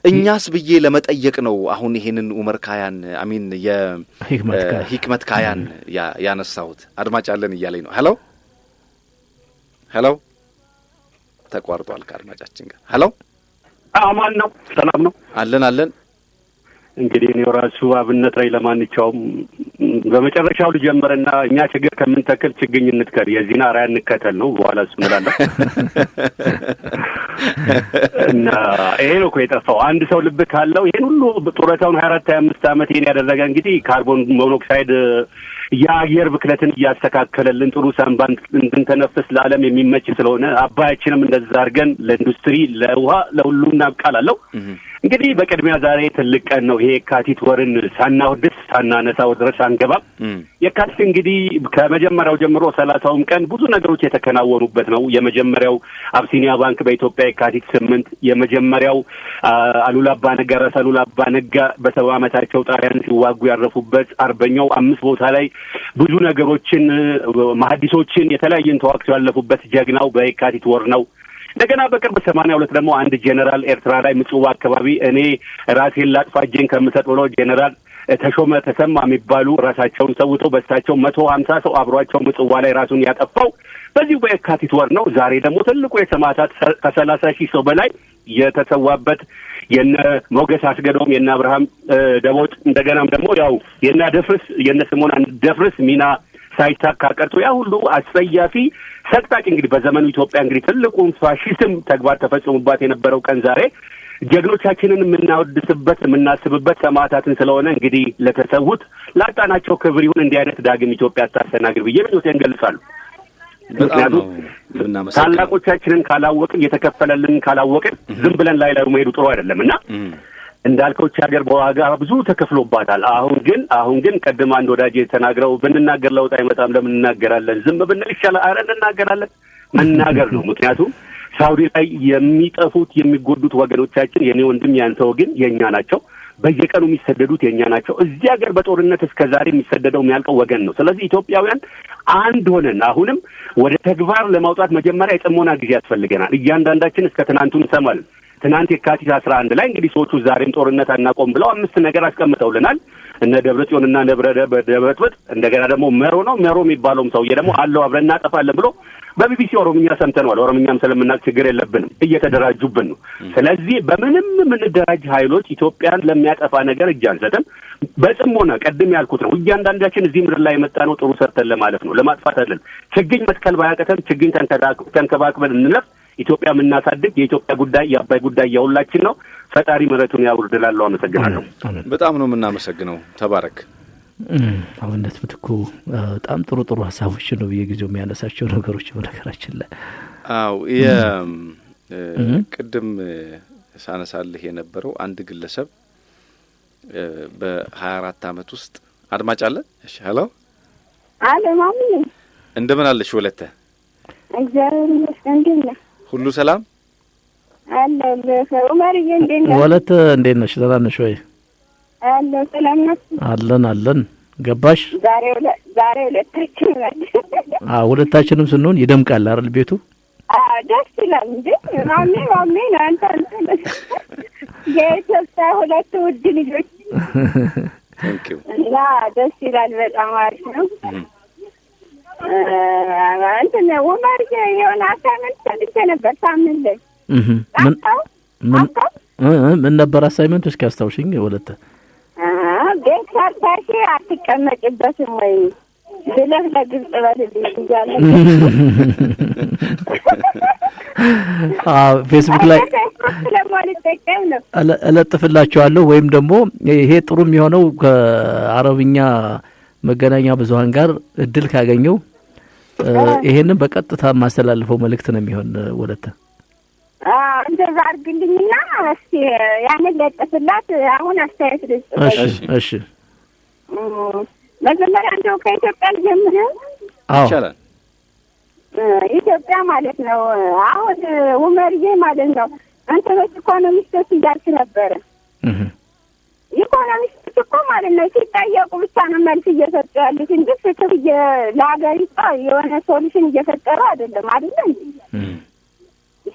እኛስ ብዬ ለመጠየቅ ነው አሁን ይሄንን ኡመር ካያን አሚን የሂክመት ካያን ያነሳሁት። አድማጭ አለን እያለኝ ነው። ሄሎ ተቋርጧል ከአድማጫችን ጋር። ሄሎ አማን ነው? ሰላም ነው? አለን። እንግዲህ እኔ ራሱ አብነት ላይ ለማንኛውም በመጨረሻው ልጀምርና እኛ ችግር ከምንተክል ችግኝ እንትከል የዚህን አርአያ እንከተል ነው በኋላ እሱ እንላለን። እና ይሄ ነው እኮ የጠፋው። አንድ ሰው ልብ ካለው ይሄን ሁሉ ጡረታውን 24-25 ዓመት ይሄን ያደረገ እንግዲህ ካርቦን ሞኖክሳይድ የአየር ብክለትን እያስተካከለልን ጥሩ ሳንባን እንድንተነፍስ ለዓለም የሚመች ስለሆነ አባያችንም እንደዛ አድርገን ለኢንዱስትሪ ለውሃ ለሁሉም እናብቃላለሁ። እንግዲህ በቅድሚያ ዛሬ ትልቅ ቀን ነው። ይሄ የካቲት ወርን ሳናወድስ ሳናነሳው ድረስ አንገባም። የካቲት እንግዲህ ከመጀመሪያው ጀምሮ 30ውም ቀን ብዙ ነገሮች የተከናወኑበት ነው። የመጀመሪያው አብሲኒያ ባንክ በኢትዮጵያ የካቲት 8 የመጀመሪያው አሉላ አባ ነጋ በ70 ዓመታቸው ጣሊያን ሲዋጉ ያረፉበት አርበኛው 5 ቦታ ላይ ብዙ ነገሮችን መሐዲሶችን የተለያየን ተዋግተው ያለፉበት ጀግናው በየካቲት ወር ነው። እንደገና በቅርብ 82 ደግሞ አንድ ጄኔራል ኤርትራ ላይ ምጽዋ አካባቢ እኔ ራሴን ላጥፋ እጄን ከምሰጥ ብሎ ጄኔራል ተሾመ ተሰማ የሚባሉ ራሳቸውን ሰውተው በስታቸው 150 ሰው አብሯቸው ምጽዋ ላይ ራሱን ያጠፋው በዚሁ በየካቲት ወር ነው። ዛሬ ደግሞ ትልቁ የሰማዕታት ከ30,000 ሰው በላይ የተሰዋበት የነ ሞገስ አስገዶም የነ አብርሃም ደቦት እንደገናም ደግሞ ያው የነ ስሞን ደፍርስ ሚና ሳይሳካ ቀርቶ ያ ሁሉ አስፈያፊ ሰቅጣጭ እንግዲህ በዘመኑ ኢትዮጵያ እንግዲህ ትልቁን ፋሺዝም ተግባር ተፈጽሞባት የነበረው ቀን ዛሬ ጀግኖቻችንን የምናወድስበት የምናስብበት ሰማዕታትን ስለሆነ እንግዲህ ለተሰዉት ላጣናቸው ክብር ይሁን እንዲህ አይነት ዳግም ኢትዮጵያ ታስተናግድ ብዬ ምኞቴን እገልጻለሁ። ምክንያቱም ታላቆቻችንን ካላወቅን የተከፈለልን ካላወቅን ዝም ብለን ላይ መሄዱ ጥሩ አይደለምና እንዳልከውች ሀገር በዋጋ ብዙ ተከፍሎባታል። አሁን ግን ቀደም አንድ ወዳጅ ተናግረው ብንናገር ለውጥ አይመጣም ለምን እናገራለን? ዝም ብንል ይሻላል። አረ እንናገራለን። መናገር ነው። ምክንያቱም ሳውዲ ላይ የሚጠፉት የሚጎዱት ወገኖቻችን የኔ ወንድም ያንተ ወገን የኛ ናቸው። በየቀኑ የሚሰደዱት የኛ ናቸው። እዚህ ሀገር በጦርነት እስከዛሬ የሚሰደደው የሚያልቀው ወገን ነው። ስለዚህ ኢትዮጵያውያን አንድ ሆነን አሁንም ወደ ተግባር ለማውጣት መጀመሪያ የጥሞና ጊዜ ያስፈልገናል። እያንዳንዳችን እስከ ትናንቱ እንሰማለን። ትናንት የካቲት 11 ላይ እንግዲህ ሰዎቹ ዛሬም ጦርነት አናቆም ብለው 5 ነገር አስቀምጠውልናል። እነ ደብረጽዮንና ደብረጥብጥ እንደገና ደግሞ መሮ የሚባለውም ሰውዬ ደግሞ አለው አብረን እናጠፋለን ብሎ በቢቢሲ ኦሮምኛ ሰምተናል። ኦሮምኛም ስለምናቅ ችግር የለብንም። እየተደራጁብን ነው። ስለዚህ በምንም የምንደራጅ ኃይሎች ኢትዮጵያን ለሚያጠፋ ነገር እጅ አንሰጥም። በጽሞና ቀድም ያልኩት ነው። እያንዳንዳችን እዚህ ምድር ላይ የመጣ ነው ጥሩ ሰርተን ለማለት ነው፣ ለማጥፋት አይደለም። ችግኝ መትከል ባያቀተን ችግኝ ተንከባክበን እንለፍ። ኢትዮጵያ የምናሳድግ የኢትዮጵያ ጉዳይ የአባይ ጉዳይ የሁላችን ነው። ፈጣሪ ምሕረቱን ያውርድላለሁ። አመሰግናለሁ። በጣም ነው የምናመሰግነው። ተባረክ። አብነት ምትኩ በጣም ጥሩ ሀሳቦች ነው በየጊዜው የሚያነሳቸው ነገሮች በነገራችን ላይ አው ቅድም ሳነሳልህ የነበረው አንድ ግለሰብ በ24 ዓመት ውስጥ አድማጭ አለ። እሺ ሄሎ ማሚ እንደምን አለሽ ወለተ? እግዚአብሔር ይመስገን። ሁሉ ሰላም አለ። ኡመርዬ እንዴት ነሽ? ወለተ እንዴት ነሽ? ደህና ነሽ ወይ? አለ ሰላም ነሽ? አለን ገባሽ? ዛሬ ሁለታችን ነን። ሁለታችንም ስንሆን ይደምቃል አይደል ቤቱ? ደስ ይላል እንዴ? ማሚ አንተ የኢትዮጵያ ሁለት ውድ ልጆች ታንኪዩ እና ደስ ይላል። በጣም አሪፍ ነው። እንትን ኡመርዬ የሆነ አሳይመንት ሰጥቼ ነበር ሳምንት ላይ ምን ነበር አሳይመንቱ? እስኪ አስታውሽኝ ወለተ። ቤት ሰርተሽ አትቀመጭበትም ወይ ብለህ ለግብጽ በልልኝ እያለ ፌስቡክ ላይ እለጥፍላችኋለሁ። ወይም ደግሞ ይሄ ጥሩ የሚሆነው ከአረብኛ መገናኛ ብዙኃን ጋር እድል ካገኘው ይሄንን በቀጥታ ማስተላልፈው መልእክት ነው የሚሆን ወለተ። እንደዛ አድርግልኝና እስኪ ያንን ለጥፍላት። አሁን አስተያየት ልስጥ። እሺ መጀመሪያ እንደው ከኢትዮጵያ ልጀምር። ይቻላል። ኢትዮጵያ ማለት ነው አሁን ኡመርዬ ማለት ነው አንተዎች ኢኮኖሚስቶች እንዳልክ ነበረ። ኢኮኖሚስቶች እኮ ማለት ነው ሲጠየቁ ብቻ ነው መልስ እየሰጡ ያሉት እንጂ ፍትህ ለሀገሪቷ የሆነ ሶሉሽን እየፈጠሩ አይደለም።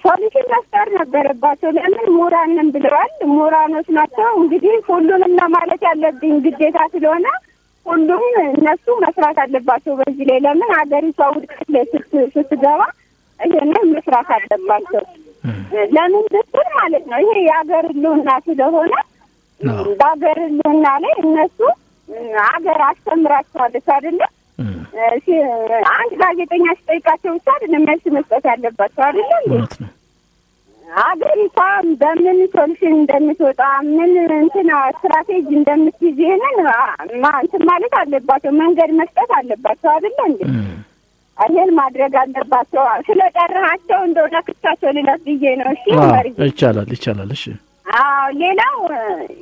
ሶሉሽን መፍጠር ነበረባቸው። ለምን ምሁራን ነን ብለዋል። ምሁራኖች ናቸው እንግዲህ ሁሉንም ለማለት ያለብኝ ግዴታ ስለሆነ ሁሉም እነሱ መስራት አለባቸው። በዚህ ላይ ለምን ሀገሪቷ ውድቀት ላይ ስትገባ ይሄንን መስራት አለባቸው። ለምን ብትል ማለት ነው ይሄ የሀገር ህልውና ስለሆነ በሀገር ህልውና ላይ እነሱ አገር አስተምራቸዋለች አይደለ? አንድ ጋዜጠኛ ሲጠይቃቸው ብቻ አይደለም መልስ መስጠት ያለባቸው አይደለ? አገሪቷ በምን ሶሉሽን እንደምትወጣ ምን እንትና ስትራቴጂ እንደምትይዝ ይሄንን እንትን ማለት አለባቸው፣ መንገድ መስጠት አለባቸው አይደለ እንዴ? ይሄን ማድረግ አለባቸው። ስለጠራቸው እንደው ለክቻቸው ልላት ብዬ ነው። እሺ ይቻላል። እሺ ሌላው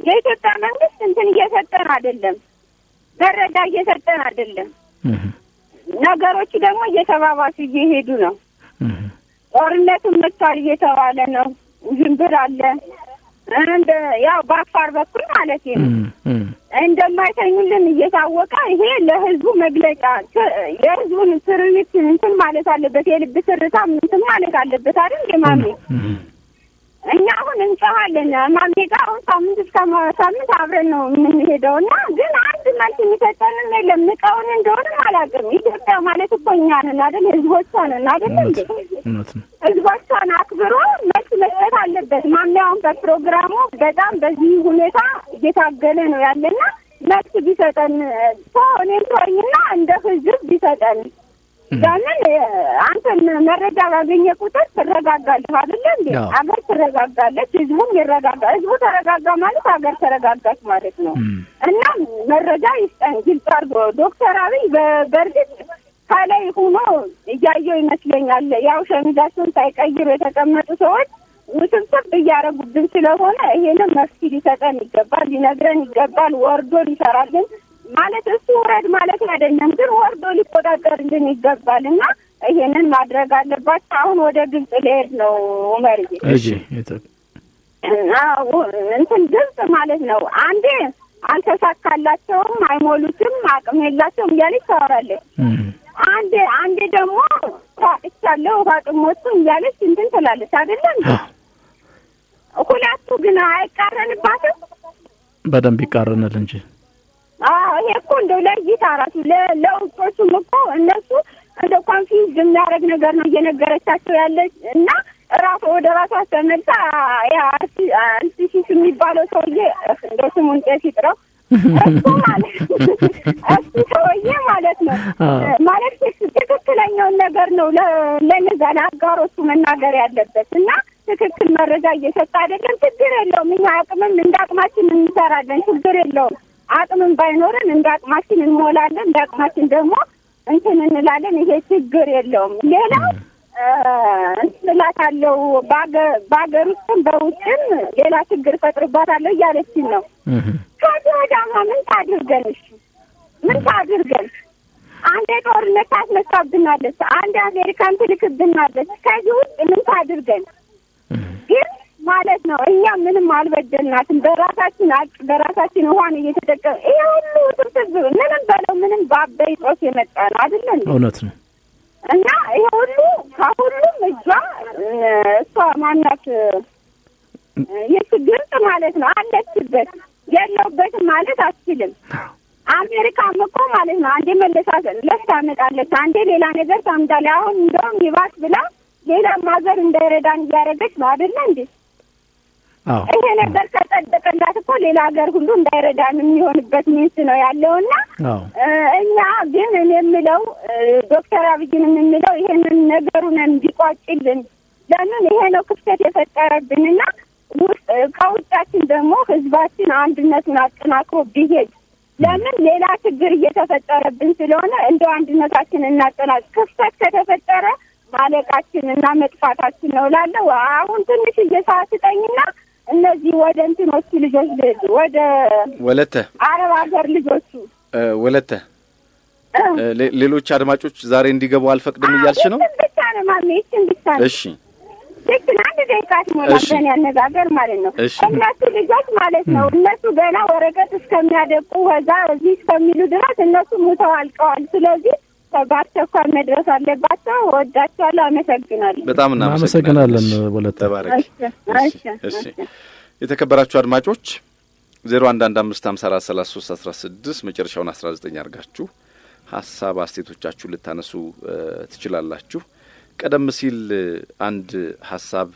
የኢትዮጵያ መንግስት እንትን እየሰጠን አይደለም፣ መረጃ እየሰጠን አይደለም። ነገሮች ደግሞ እየተባባሱ እየሄዱ ነው። ጦርነቱን መጥቷል እየተባለ ነው። ዝንብር አለ ያው በአፋር በኩል ማለት ነው እንደማይተኙልን እየታወቀ ይሄ ለህዝቡ መግለጫ የህዝቡን ስርዊት እንትን ማለት አለበት። የልብ ስርታ እንትን ማለት አለበት አይደል ማሚ? እኛ አሁን እንጨዋለን ማሚ ጋር አሁን ሳምንት እስከ ሳምንት አብረን ነው የምንሄደውና ግን አንድ መልስ የሚሰጠንን የለም። ንቀውን እንደሆነ አላውቅም። ኢትዮጵያ ማለት እኮ እኛ ነን አይደል? ህዝቦቿ ነን አይደል እንዴ? ህዝቦቿን አክብሮ መልስ መስጠት አለበት። ማሚ አሁን በፕሮግራሙ በጣም በዚህ ሁኔታ እየታገለ ነው ያለና መልስ ቢሰጠን እኔም ተወኝና እንደ ህዝብ ቢሰጠን ለምን አንተን መረጃ ባገኘ ቁጥር ትረጋጋለህ አይደል እንዴ? አገር ትረጋጋለች፣ ህዝቡም ይረጋጋል። ህዝቡ ተረጋጋ ማለት አገር ተረጋጋች ማለት ነው። እና መረጃ ይስጠን ግልጽ አድርጎ ዶክተር አብይ በእርግጥ ከላይ ሆኖ እያየው ይመስለኛል። ያው ሸሚዛቸውን ሳይቀይሩ የተቀመጡ ሰዎች ውስብስብ እያደረጉብን ስለሆነ ይሄንን መፍትሄ ሊሰጠን ይገባል፣ ሊነግረን ይገባል። ወርዶ ሊሰራልን ማለት እሱ ወረድ ማለት አይደለም፣ ግን ወርዶ ሊቆጣጠርልን ይገባልና ይሄንን ማድረግ አለባቸው። አሁን ወደ ግብጽ ልሄድ ነው ኡመርዬ። እሺ እንትን ግብጽ ማለት ነው አንዴ አልተሳካላቸውም፣ አይሞሉትም፣ አቅም የላቸውም እያለች ታወራለች። አንዴ ደግሞ ታጥቻለሁ ባጥሞቱ እያለች እንትን ትላለች አይደለም? ሁለቱ ግን አይቃረንባትም። በደንብ ይቃረናል እንጂ ይሄ እኮ እንደው ለይታ ራሱ ለውጮቹም እኮ እነሱ እንደ ኮንፊውዝ የሚያደርግ ነገር ነው እየነገረቻቸው ያለች እና ራሱ ወደ ራሷ ተመልሳ ያ አርቲሲስ የሚባለው ሰውዬ እንደው ስሙን ሲጥረው እሱ ሰውዬ ማለት ነው ማለት ትክክለኛውን ነገር ነው ለነዛ ለአጋሮቹ መናገር ያለበት እና ትክክል መረጃ እየሰጠ አይደለም። ችግር የለውም፣ እኛ አቅምም እንደ አቅማችን እንሰራለን። ችግር የለውም። አቅምም ባይኖረን እንደ አቅማችን እንሞላለን፣ እንደ አቅማችን ደግሞ እንትን እንላለን። ይሄ ችግር የለውም። ሌላው እንስላታለው በአገር ውስጥም በውጭም ሌላ ችግር ፈጥርባታለሁ እያለችን ነው። ከዚህ ወዳማ ምን ታድርገንሽ? ምን ታድርገን? አንዴ ጦርነት ታስነሳብናለች፣ አንዴ አሜሪካን ትልክብናለች። ከዚህ ውስጥ ምን ታድርገን? ግን ማለት ነው እኛ ምንም አልበደልናትም። በራሳችን በራሳችን ውሃን እየተጠቀም ይሄ ሁሉ ትብትብ ምንም በለው ምንም ባበይ ጦስ የመጣ ነው አይደል እንዴ? እውነት ነው። እና ይሄ ሁሉ ከሁሉም እጇ እሷ ማናት የችግርት ማለት ነው አለችበት። የለውበትም ማለት አትችልም። አሜሪካም እኮ ማለት ነው አንዴ መለሳት ለፍታ ታመጣለች፣ አንዴ ሌላ ነገር ታምጣለች። አሁን እንደውም ይባስ ብላ ሌላ ማዘር እንዳይረዳን እያደረገች ነው አይደል እንዴ? ይሄ ነገር ከጸደቀላት እኮ ሌላ ሀገር ሁሉ እንዳይረዳን የሚሆንበት ሚንስ ነው ያለውና እኛ ግን እኔ የምለው ዶክተር አብይን የምንለው ይሄንን ነገሩን እንዲቋጭልን። ለምን ይሄ ነው ክፍተት የፈጠረብንና ከውጫችን ደግሞ ህዝባችን አንድነቱን አጠናክሮ ቢሄድ ለምን ሌላ ችግር እየተፈጠረብን ስለሆነ እንደው አንድነታችን እናጠናክር። ክፍተት ከተፈጠረ ማለቃችን እና መጥፋታችን ነው ላለው አሁን ትንሽ እየሳትጠኝና እነዚህ ወደ እንትኖቹ ልጆች ወደ ወለተ አረብ ሀገር ልጆቹ ወለተ ሌሎች አድማጮች ዛሬ እንዲገቡ አልፈቅድም እያልሽ ነው? ብቻ ነው ማሜ፣ እቺን ብቻ ነው። እሺ ልክን አንድ ደቂቃት ሞላለን ያነጋገር ማለት ነው። እነሱ ልጆች ማለት ነው እነሱ ገና ወረቀት እስከሚያደቁ ወዛ እዚህ እስከሚሉ ድረስ እነሱ ሙተው አልቀዋል። ስለዚህ በአስቸኳይ መድረስ አለባቸው። ወዳቸዋለሁ። አመሰግናለሁ። በጣም እናመሰግናለን። ወለተ ተባረክ። እሺ የተከበራችሁ አድማጮች 0115543316 መጨረሻውን 19 አድርጋችሁ ሀሳብ አስተያየቶቻችሁ ልታነሱ ትችላላችሁ። ቀደም ሲል አንድ ሀሳብ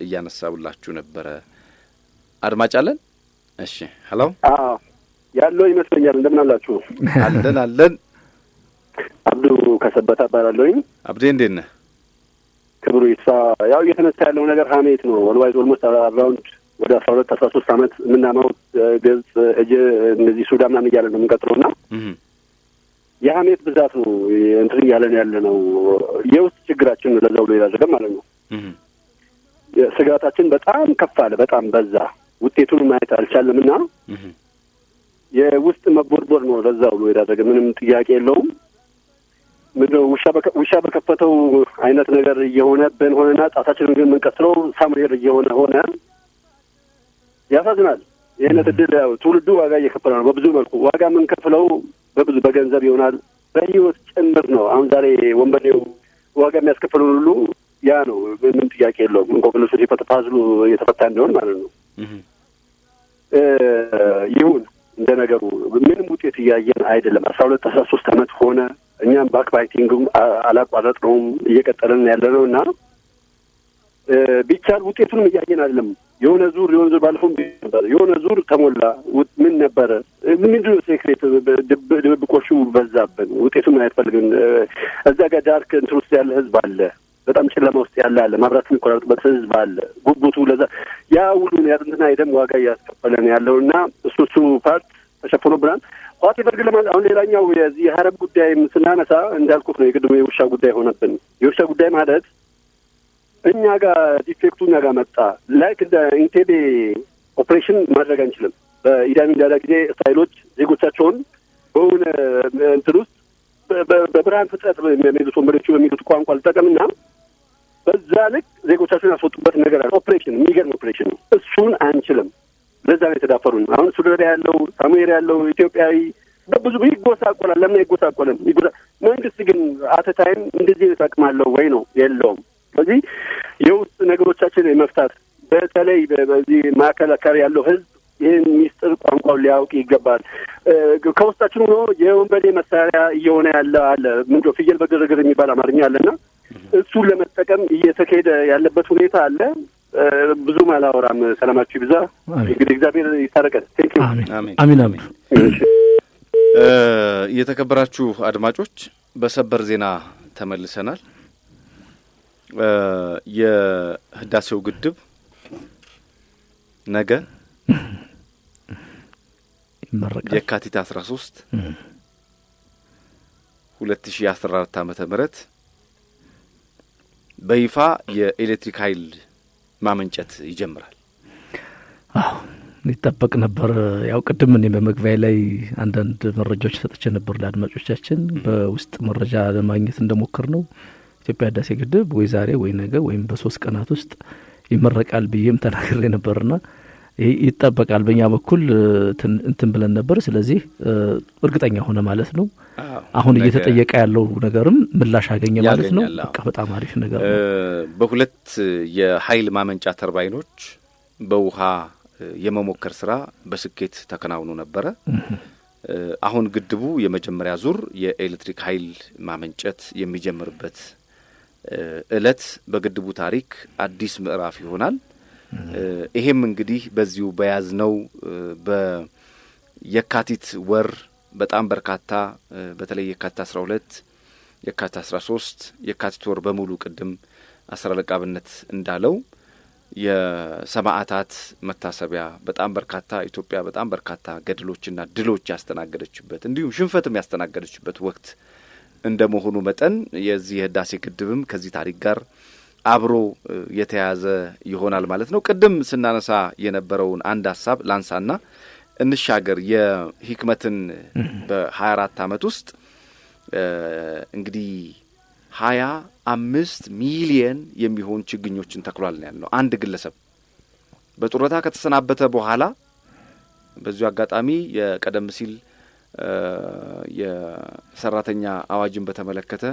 እያነሳውላችሁ ነበረ። አድማጭ አለን። እሺ ሄሎ። ያለው ይመስለኛል። እንደምን አላችሁ? አለን። አብዱ ከሰበታ እባላለሁኝ። አብዴ እንዴት ነህ? ክብሩ ይስፋ። ያው እየተነሳ ያለው ነገር ሀሜት ነው። ወልዋይዝ ኦልሞስት አራውንድ ወደ 12-13 ዓመት የምናመው ግብጽ እነዚህ ሱዳን ምናምን እያለ ነው የምንቀጥለውና የሀሜት ብዛት ነው እንትን እያለን ያለ ነው። የውስጥ ችግራችን ነው ለዛው ላይ ያዘገም ማለት ነው። ስጋታችን በጣም ከፍ አለ፣ በጣም በዛ። ውጤቱን ማየት አልቻለምና የውስጥ መቦርቦር ነው ለዛው ላይ ያዘገ። ምንም ጥያቄ የለውም። ምንድነው ውሻ በከፈተው አይነት ነገር እየሆነብን ሆነና ጣታችንን ግን የምንቀስለው ሳሙኤል ሆነ። ያሳዝናል። ይህነት እድል ያው ትውልዱ ዋጋ እየከፈለ ነው። በብዙ መልኩ ዋጋ የምንከፍለው በብዙ በገንዘብ ይሆናል፣ በህይወት ጭምር ነው። አሁን ዛሬ ወንበዴው ዋጋ የሚያስከፍለውን ሁሉ ያ ነው። ምንም ጥያቄ የለውም። እንቆቅልሹ ፓዝሉ እየተፈታ እንዲሆን ማለት ነው። ይሁን እንደ ነገሩ ምንም ውጤት እያየን አይደለም። 12-13 ዓመት ሆነ። እኛም ባክባይቲንግም አላቋረጥነውም፣ እየቀጠልን ያለ ነው እና ቢቻል ውጤቱንም እያየን አይደለም። የሆነ ዙር ባለፈው ነበር፣ የሆነ ዙር ተሞላ። ምን ነበረ? ምንድነው ሴክሬት? ድብብቆሹ በዛብን። ውጤቱን አያስፈልግን። እዛ ጋር ዳርክ እንትን ውስጥ ያለ ህዝብ አለ፣ በጣም ጨለማ ውስጥ ያለ አለ፣ መብራት የሚቆራረጥበት ህዝብ አለ። ጉጉቱ ለዛ ያ ሁሉን ያጥንትና የደም ዋጋ እያስከፈለን ያለው እና እሱ ፓርት ተሸፍኖብናል። ቋት ይበርግ ለማለት አሁን ሌላኛው የዚህ የሀረብ ጉዳይ ስናነሳ እንዳልኩት ነው የቅድሞ የውሻ ጉዳይ ሆነብን። የውሻ ጉዳይ ማለት እኛ ጋር ዲፌክቱ እኛ ጋር መጣ። ላይክ እንደ ኢንቴቤ ኦፕሬሽን ማድረግ አንችልም። በኢዳሚ ዳዳ ጊዜ እስራኤሎች ዜጎቻቸውን በሆነ እንትን ውስጥ በብርሃን ፍጥረት የሚሉት ወንበዴዎቹ በሚሉት ቋንቋ ልጠቀምና በዛ ልክ ዜጎቻቸውን ያስወጡበት ነገር አለ። ኦፕሬሽን የሚገርም ኦፕሬሽን ነው። እሱን አንችልም። ለዛ ነው የተዳፈሩን። አሁን ሱዳን ያለው ሳሙኤል ያለው ኢትዮጵያዊ በብዙ ይጎሳቆላል። ለምን አይጎሳቆልም? መንግስት ግን አተታይም እንደዚህ ይጠቅማለሁ ወይ ነው የለውም። ስለዚህ የውስጥ ነገሮቻችን የመፍታት በተለይ በዚህ ማዕከል አካባቢ ያለው ህዝብ ይህን ሚስጥር ቋንቋውን ሊያውቅ ይገባል። ከውስጣችን ሆኖ የወንበዴ መሳሪያ እየሆነ ያለ አለ። ምንድነው ፍየል በግርግር የሚባል አማርኛ አለና እሱን ለመጠቀም እየተካሄደ ያለበት ሁኔታ አለ። ብዙም አላወራም። ሰላማችሁ ይብዛ። እንግዲህ እግዚአብሔር ይታረቀን። ቴንኪው። አሚን አሚን። የተከበራችሁ አድማጮች በሰበር ዜና ተመልሰናል። የህዳሴው ግድብ ነገ ይመረቃል። የካቲት 13 2014 ዓመተ ምህረት በይፋ የኤሌክትሪክ ኃይል ማመንጨት ይጀምራል። አዎ ይጠበቅ ነበር። ያው ቅድም እኔ በመግቢያ ላይ አንዳንድ መረጃዎች ሰጥቼ ነበር ለአድማጮቻችን። በውስጥ መረጃ ለማግኘት እንደሞከር ነው ኢትዮጵያ ህዳሴ ግድብ ወይ ዛሬ ወይ ነገ ወይም በ3 ቀናት ውስጥ ይመረቃል ብዬም ተናግሬ ነበርና ይጠበቃል። በእኛ በኩል እንትን ብለን ነበር። ስለዚህ እርግጠኛ ሆነ ማለት ነው። አሁን እየተጠየቀ ያለው ነገርም ምላሽ አገኘ ማለት ነው። በቃ በጣም አሪፍ ነገር ነው። በሁለት የኃይል ማመንጫ ተርባይኖች በውሃ የመሞከር ስራ በስኬት ተከናውኖ ነበረ። አሁን ግድቡ የመጀመሪያ ዙር የኤሌክትሪክ ኃይል ማመንጨት የሚጀምርበት እለት በግድቡ ታሪክ አዲስ ምዕራፍ ይሆናል። ይሄም እንግዲህ በዚሁ በያዝነው በየካቲት ወር በጣም በርካታ በተለይ የካቲት 12 የካቲት 13 የካቲት ወር በሙሉ ቅድም አስራለቃብነት እንዳለው የሰማዕታት መታሰቢያ በጣም በርካታ ኢትዮጵያ በጣም በርካታ ገድሎችና ድሎች ያስተናገደችበት እንዲሁም ሽንፈትም ያስተናገደችበት ወቅት እንደመሆኑ መጠን የዚህ የህዳሴ ግድብም ከዚህ ታሪክ ጋር አብሮ የተያዘ ይሆናል ማለት ነው። ቅድም ስናነሳ የነበረውን አንድ ሀሳብ ላንሳና እንሻገር። የሂክመትን በ24 ዓመት ውስጥ እንግዲህ 25 ሚሊየን የሚሆን ችግኞችን ተክሏል ያለው አንድ ግለሰብ በጡረታ ከተሰናበተ በኋላ። በዚሁ አጋጣሚ የቀደም ሲል የሰራተኛ አዋጅን በተመለከተ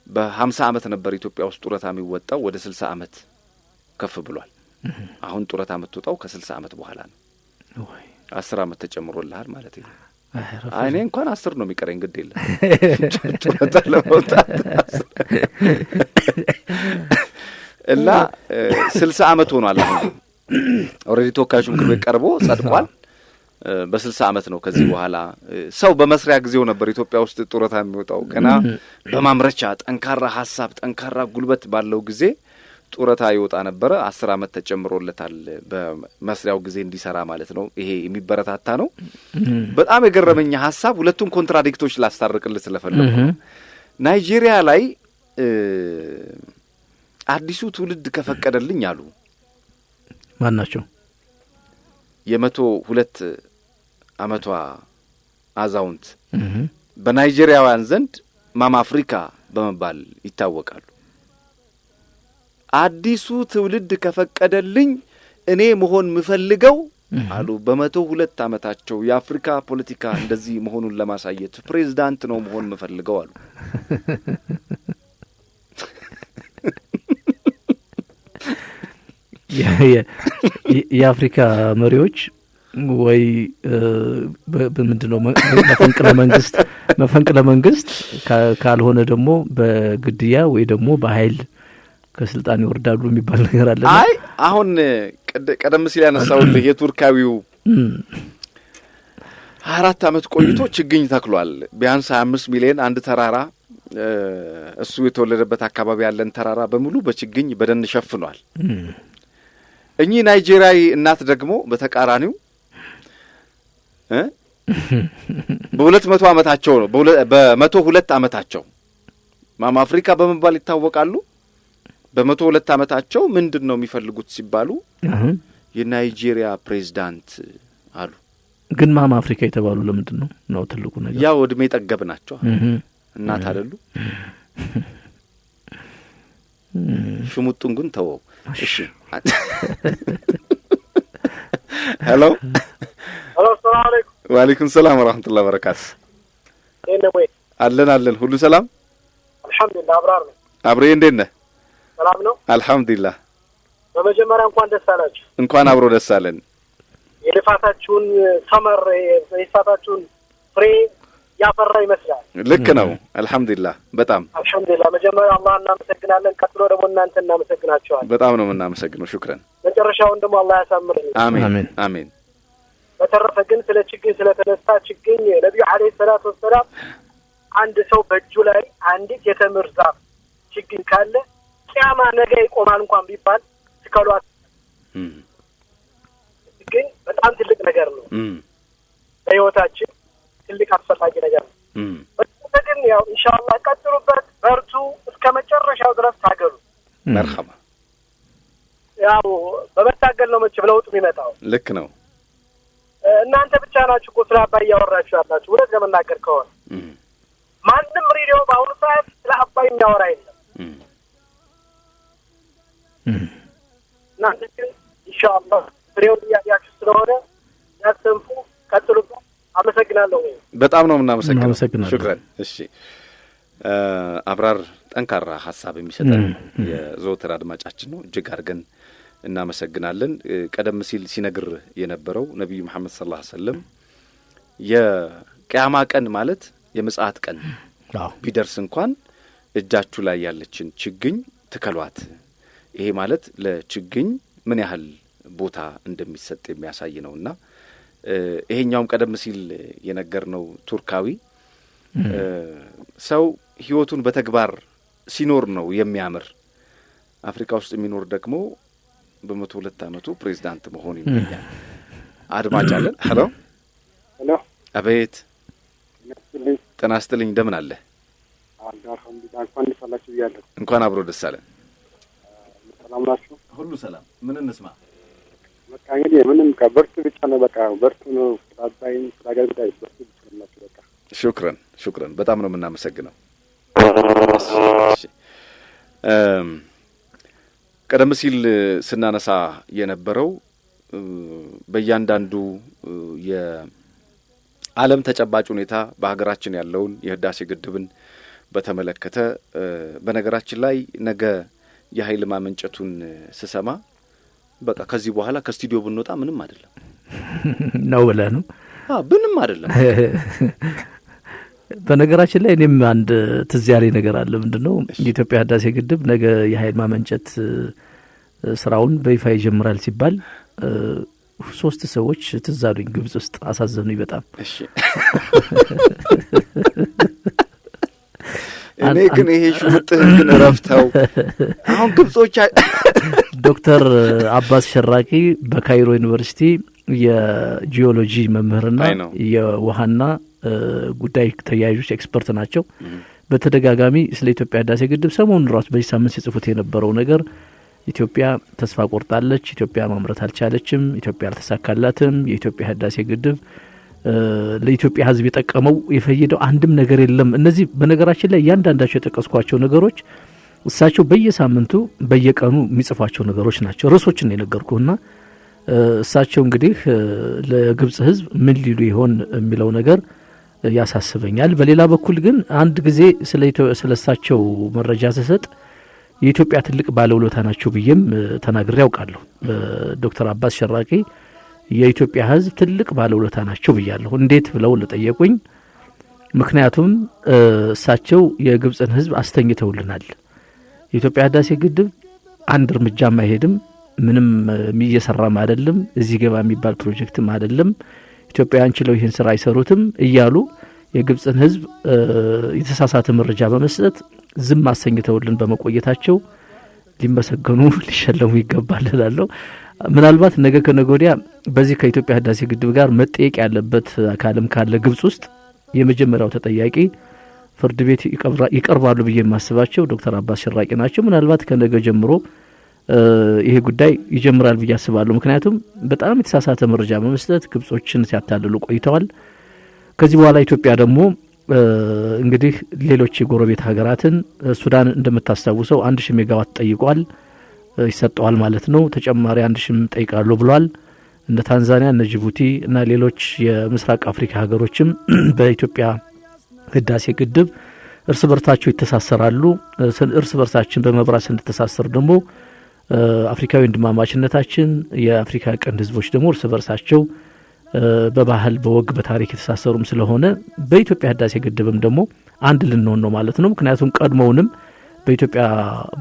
በ50 ዓመት ነበር ኢትዮጵያ ውስጥ ጡረታ የሚወጣው፣ ወደ 60 ዓመት ከፍ ብሏል። አሁን ጡረታ የምትወጣው ከ60 ዓመት በኋላ ነው። 10 ዓመት ተጨምሮልሃል ማለት ነው። እኔ እንኳን 10 ነው የሚቀረኝ፣ ግድ የለም ጡረታ ለመውጣት እና 60 ዓመት ሆኗል። አሁን ኦልሬዲ ተወካዮች ምክር ቤት ቀርቦ ጸድቋል። በ60 ዓመት ነው ከዚህ በኋላ ሰው በመስሪያ ጊዜው ነበር ኢትዮጵያ ውስጥ ጡረታ የሚወጣው ገና በማምረቻ ጠንካራ ሐሳብ ጠንካራ ጉልበት ባለው ጊዜ ጡረታ ይወጣ ነበር 10 ዓመት ተጨምሮለታል በመስሪያው ጊዜ እንዲሰራ ማለት ነው ይሄ የሚበረታታ ነው በጣም የገረመኝ ሐሳብ ሁለቱም ኮንትራዲክቶች ላስታርቅልህ ስለፈለኩ ናይጄሪያ ላይ አዲሱ ትውልድ ከፈቀደልኝ አሉ ማን ናቸው የ102 ዓመቷ አዛውንት በናይጄሪያውያን ዘንድ ማማ አፍሪካ በመባል ይታወቃሉ አዲሱ ትውልድ ከፈቀደልኝ እኔ መሆን ምፈልገው አሉ በ102 ዓመታቸው የአፍሪካ ፖለቲካ እንደዚህ መሆኑን ለማሳየት ፕሬዝዳንት ነው መሆን ምፈልገው አሉ የአፍሪካ መሪዎች ወይ በምንድነው መፈንቅለ መንግስት ካልሆነ ደግሞ በግድያ ወይ ደግሞ በኃይል ከስልጣን ይወርዳሉ የሚባል ነገር አለ አይ አሁን ቀደም ሲል ያነሳውልህ የቱርካዊው 4 ዓመት ቆይቶ ችግኝ ተክሏል ቢያንስ 25 ሚሊዮን አንድ ተራራ እሱ የተወለደበት አካባቢ ያለን ተራራ በሙሉ በችግኝ በደን ሸፍኗል እኚህ ናይጄሪያዊ እናት ደግሞ በተቃራኒው በ200 ዓመታቸው ነው በ102 ዓመታቸው ማማ አፍሪካ በመባል ይታወቃሉ በ102 ዓመታቸው ምንድነው የሚፈልጉት ሲባሉ የናይጄሪያ ፕሬዝዳንት አሉ ግን ማማ አፍሪካ የተባሉ ለምንድነው ነው ትልቁ ነገር ያው እድሜ ጠገብ ናቸው እናት አይደሉ ሽሙጡን ግን ተወው እሺ ሄሎ ሰላም አለይኩም ወአለይኩም ሰላም ወራህመቱላሂ ወበረካቱ አለን ሁሉ ሰላም አልহামዱሊላህ አብራር ነው አብሬ እንዴት ነህ ሰላም ነው አልহামዱሊላህ በመጀመሪያ እንኳን ደስ አላችሁ እንኳን አብሮ ደስ አለን የልፋታችሁን ሰመር የልፋታችሁን ፍሬ ያፈራ ይመስላል ልክ ነው አልহামዱሊላህ በጣም አልহামዱሊላህ መጀመሪያ አላህን እናመሰግናለን ቀጥሎ ደግሞ እናንተ እናመሰግናችኋለን በጣም ነው እናመሰግነው ሹክራን መጨረሻውን ደግሞ አላህ ያሳምርልን አሜን አሜን በተረፈ ግን ስለ ችግኝ ስለተነሳ ችግኝ ነብዩ አለይሂ ሰላቱ ወሰለም አንድ ሰው በእጁ ላይ አንዲት የተምር ዛፍ ችግኝ ካለ ቂያማ ነገ ይቆማል እንኳን ቢባል ትከሏት ግን በጣም ትልቅ ነገር ነው በህይወታችን ትልቅ አስፈላጊ ነገር ነው ግን ያው ኢንሻአላህ ቀጥሉበት በርቱ እስከ መጨረሻው ድረስ ታገሉ መርሐባ ያው በመታገል ነው መቼም ለውጥ የሚመጣው ልክ ነው እናንተ ብቻ ናችሁ እኮ ስለ አባይ ያወራችሁ ያላችሁ ወደ ለመናገር ከሆነ ማንንም ሬዲዮ በአሁኑ ሰዓት ስለ አባይ የሚያወራ የለም እናንተ ግን ኢንሻአላህ ፍሬው ያያችሁ ስለሆነ ያሰንፉ ቀጥሉበት አመሰግናለሁ በጣም ነው እናመሰግናለን ሹክራን እሺ አብራር ጠንካራ ሐሳብ የሚሰጠን የዘወትር አድማጫችን ነው እጅግ አድርገን እናመሰግናለን ቀደም ሲል ሲነግር የነበረው ነብዩ መሐመድ ሰለላሁ ዐለይሂ ወሰለም የቂያማ ቀን ማለት የምጽአት ቀን ቢደርስ እንኳን እጃችሁ ላይ ያለችን ችግኝ ትከሏት ይሄ ማለት ለችግኝ ምን ያህል ቦታ እንደሚሰጥ የሚያሳይ ነውና ይሄኛውም ቀደም ሲል የነገርነው ቱርካዊ ሰው ህይወቱን በተግባር ሲኖር ነው የሚያምር አፍሪካ ውስጥ የሚኖር ደግሞ በ102 ዓመቱ ፕሬዝዳንት መሆን ይመኛል አድማጭ አለን ሄሎ አቤት ጤና ይስጥልኝ እንደምን አለ እንኳን አብሮ ደስ አለን ሰላም ናችሁ ሁሉ ሰላም ምን እንስማ በቃ እንግዲህ ምንም ከበርቱ ብቻ ነው በቃ በርቱ ነው አባይን ስለጋግዳይ በርቱ ብቻ ነው በቃ ሹክራን በጣም ነው የምናመሰግነው እሺ ቀደም ሲል ስናነሳ የነበረው በእያንዳንዱ የዓለም ተጨባጭ ሁኔታ በሀገራችን ያለውን የህዳሴ ግድብን በተመለከተ በነገራችን ላይ ነገ የኃይል ማመንጨቱን ስሰማ በቃ ከዚህ በኋላ ከስቱዲዮ ብንወጣ ምንም አይደለም ነው ብለህ ነው ምንም አይደለም በነገራችን ላይ እኔም አንድ ትዝ ያለኝ ነገር አለ ምንድነው የኢትዮጵያ ህዳሴ ግድብ ነገ የኃይል ማመንጨት ስራውን በይፋ ይጀምራል ሲባል ሶስት ሰዎች ትዝ አሉኝ ግብጽ ውስጥ አሳዘኑኝ በጣም። እሺ እኔ ግን ይሄ ሹምጥህን ግን ረፍተው አሁን ግብጾች ዶክተር አባስ ሸራቂ በካይሮ ዩኒቨርሲቲ የጂኦሎጂ መምህርና የውሃና ጉዳይ ተያያዦች ኤክስፐርት ናቸው። በተደጋጋሚ ስለ ኢትዮጵያ ህዳሴ ግድብ ሰሞኑን ራሱ በዚህ ሳምንት ሲጽፉት የነበረው ነገር ኢትዮጵያ ተስፋ ቆርጣለች፣ ኢትዮጵያ ማምረት አልቻለችም፣ ኢትዮጵያ አልተሳካላትም፣ የኢትዮጵያ ህዳሴ ግድብ ለኢትዮጵያ ህዝብ የጠቀመው የፈየደው አንድም ነገር የለም። እነዚህ በነገራችን ላይ እያንዳንዳቸው የጠቀስኳቸው ነገሮች እሳቸው በየሳምንቱ በየቀኑ የሚጽፏቸው ነገሮች ናቸው። ርዕሶችን የነገርኩህና እሳቸው እንግዲህ ለግብጽ ህዝብ ምን ሊሉ ይሆን የሚለው ነገር ያሳስበኛል። በሌላ በኩል ግን አንድ ጊዜ ስለ እሳቸው መረጃ ስሰጥ የኢትዮጵያ ትልቅ ባለውለታ ናቸው ብዬም ተናግሬ ያውቃለሁ። ዶክተር አባስ ሸራቂ የኢትዮጵያ ህዝብ ትልቅ ባለውለታ ናቸው ብያለሁ። እንዴት ብለው ለጠየቁኝ ምክንያቱም እሳቸው የግብጽን ህዝብ አስተኝተውልናል። የኢትዮጵያ ህዳሴ ግድብ አንድ እርምጃም አይሄድም፣ ምንም እየሰራም አይደለም፣ እዚህ ገባ የሚባል ፕሮጀክትም አይደለም፣ ኢትዮጵያውያን ችለው ይህን ስራ አይሰሩትም እያሉ የግብጽን ህዝብ የተሳሳተ መረጃ በመስጠት ዝም አሰኝተውልን በመቆየታቸው ሊመሰገኑ ሊሸለሙ ይገባል እላለሁ። ምናልባት ነገ ከነገ ወዲያ በዚህ ከኢትዮጵያ ህዳሴ ግድብ ጋር መጠየቅ ያለበት አካልም ካለ ግብጽ ውስጥ የመጀመሪያው ተጠያቂ ፍርድ ቤት ይቀርባሉ ብዬ የማስባቸው ዶክተር አባስ ሸራቂ ናቸው። ምናልባት ከነገ ጀምሮ ይሄ ጉዳይ ይጀምራል ብዬ አስባለሁ። ምክንያቱም በጣም የተሳሳተ መረጃ በመስጠት ግብጾችን ሲያታልሉ ቆይተዋል። ከዚህ በኋላ ኢትዮጵያ ደግሞ እንግዲህ ሌሎች የጎረቤት ሀገራትን ሱዳን እንደምታስታውሰው 1000 ሜጋዋት ጠይቋል፣ ይሰጠዋል ማለት ነው። ተጨማሪ 1000 ጠይቃሉ ብሏል። እነ ታንዛኒያ እነ ጅቡቲ እና ሌሎች የምስራቅ አፍሪካ ሀገሮችም በኢትዮጵያ ህዳሴ ግድብ እርስ በርሳቸው ይተሳሰራሉ። እርስ በርሳችን በመብራት ስንተሳሰር ደግሞ አፍሪካዊ ወንድማማችነታችን የአፍሪካ ቀንድ ህዝቦች ደግሞ እርስ በርሳቸው በባህል በወግ በታሪክ የተሳሰሩም ስለሆነ በኢትዮጵያ ህዳሴ ግድብም ደግሞ አንድ ልንሆን ነው ማለት ነው። ምክንያቱም ቀድሞውንም በኢትዮጵያ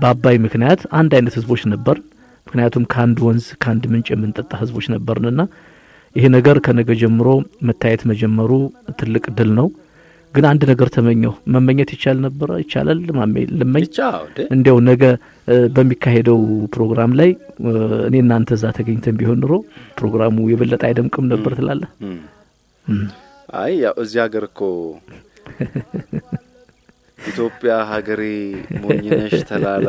በአባይ ምክንያት አንድ አይነት ህዝቦች ነበር። ምክንያቱም ከአንድ ወንዝ ከአንድ ምንጭ የምንጠጣ ህዝቦች ነበርንና ይሄ ነገር ከነገ ጀምሮ መታየት መጀመሩ ትልቅ ድል ነው። ግን አንድ ነገር ተመኘው። መመኘት ይቻል ነበር? ይቻላል። ልመኝ እንዲያው ነገ በሚካሄደው ፕሮግራም ላይ እኔ እናንተ እዛ ተገኝተን ቢሆን ኖሮ ፕሮግራሙ የበለጠ አይደምቅም ነበር ትላለህ? አይ ያው እዚህ ሀገር እኮ ኢትዮጵያ ሀገሬ ሞኝነሽ ተላላ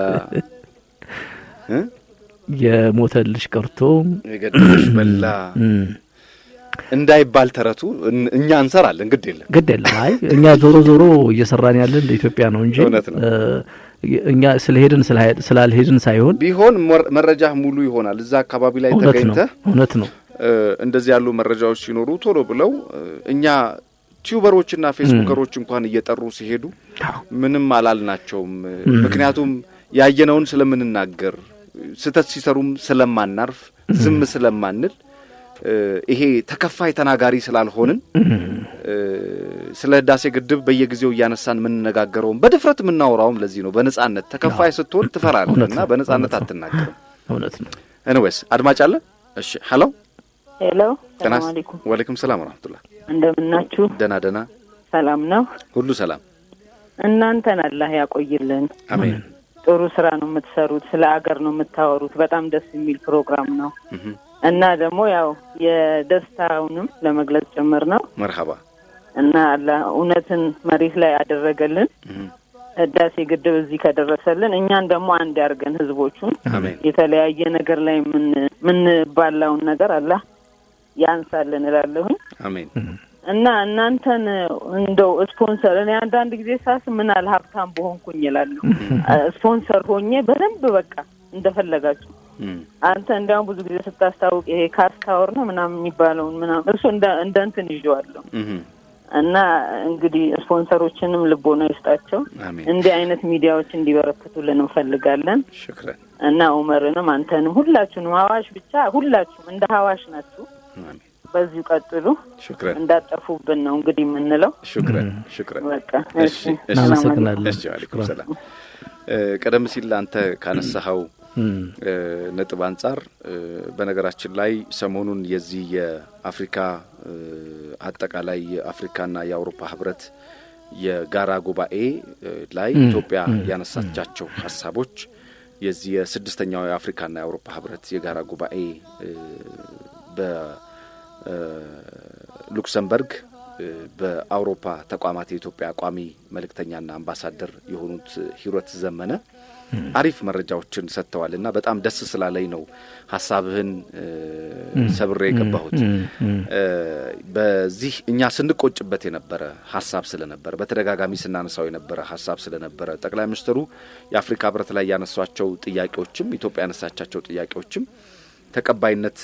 የሞተልሽ ቀርቶ የገደልሽ በላ እንዳይባል ተረቱ እኛ እንሰራለን። ግድ የለም። አይ እኛ ዞሮ እየሰራን ያለን ለኢትዮጵያ ነው እንጂ እኛ ስለሄድን ስላልሄድን ሳይሆን ቢሆን መረጃ ሙሉ ይሆናል። እዛ አካባቢ ላይ ተገኝተህ እውነት ነው እንደዚህ ያሉ መረጃዎች ሲኖሩ ቶሎ ብለው እኛ ዩቲዩበሮችና ፌስቡከሮች እንኳን እየጠሩ ሲሄዱ ምንም አላልናቸውም። ምክንያቱም ያየነውን ስለምንናገር ስተት ሲሰሩም ስለማናርፍ ዝም ስለማንል ይሄ ተከፋይ ተናጋሪ ስላልሆንን ስለ ህዳሴ ግድብ በየጊዜው ያነሳን ምንነጋገረውም በድፍረት ምናወራውም ለዚህ ነው። በነጻነት ተከፋይ ስትሆን ትፈራለህና በነጻነት አትናገርም። እውነት ነው። ኤኒዌይስ አድማጭ አለ። እሺ ሄሎ ሰላም አለይኩም። ወአለይኩም ሰላም ወራህመቱላህ። እንደምናችሁ? ደና ሰላም ነው? ሁሉ ሰላም። እናንተን አላህ ያቆይልን። አሜን። ጥሩ ስራ ነው የምትሰሩት፣ ስለ አገር ነው የምታወሩት። በጣም ደስ የሚል ፕሮግራም ነው እና ደግሞ ያው የደስታውንም ለመግለጽ ጭምር ነው። መርሐባ። እና አላህ እውነትን መሬት ላይ ያደረገልን ህዳሴ ግድብ እዚህ ከደረሰልን እኛን ደግሞ አንድ ያርገን ህዝቦቹን። የተለያየ ነገር ላይ ምን ባላውን ነገር አላህ ያንሳልን እላለሁ። አሜን። እና እናንተን እንደው ስፖንሰር እኔ አንዳንድ ጊዜ ሳስ ምን አለ ሀብታም በሆንኩኝ እላለሁ። ስፖንሰር ሆኜ በደንብ በቃ እንደፈለጋችሁ አንተ እንዲያው ብዙ ጊዜ ስታስታውቅ ይሄ ካስታወር ነው ምናምን የሚባለውን ምናምን እሱ እንደ እንትን ይዤዋለሁ። እና እንግዲህ ስፖንሰሮችንም ልቦና ይስጣቸው። እንዲህ አይነት ሚዲያዎች እንዲበረክቱልን እንፈልጋለን። ሽክራን። እና ዑመርንም አንተንም ሁላችሁንም ሐዋሽ ብቻ ሁላችሁም እንደ ሐዋሽ ናችሁ። በዚሁ ቀጥሉ። ሽክራን። እንዳጠፉብን ነው እንግዲህ የምንለው። ሽክራን። በቃ እሺ። እናመሰግናለን። እሺ። ወአለይኩም ሰላም። ቀደም ሲል አንተ ካነሳኸው ነጥብ አንጻር በነገራችን ላይ ሰሞኑን የዚህ የአፍሪካ አጠቃላይ የአፍሪካና የአውሮፓ ህብረት የጋራ ጉባኤ ላይ ኢትዮጵያ ያነሳቻቸው ሐሳቦች የዚህ የስድስተኛው የአፍሪካና የአውሮፓ ህብረት የጋራ ጉባኤ በሉክሰምበርግ በአውሮፓ ተቋማት የኢትዮጵያ ቋሚ መልእክተኛና አምባሳደር የሆኑት ሂሩት ዘመነ አሪፍ መረጃዎችን ሰጥተዋልና በጣም ደስ ስላለኝ ነው ሐሳብህን ሰብሬ የገባሁት። በዚህ እኛ ስንቆጭበት የነበረ ሐሳብ ስለነበረ በተደጋጋሚ ስናነሳው የነበረ ሐሳብ ስለነበረ ጠቅላይ ሚኒስትሩ የአፍሪካ ህብረት ላይ ያነሷቸው ጥያቄዎችም ኢትዮጵያ ያነሳቻቸው ጥያቄዎችም ተቀባይነት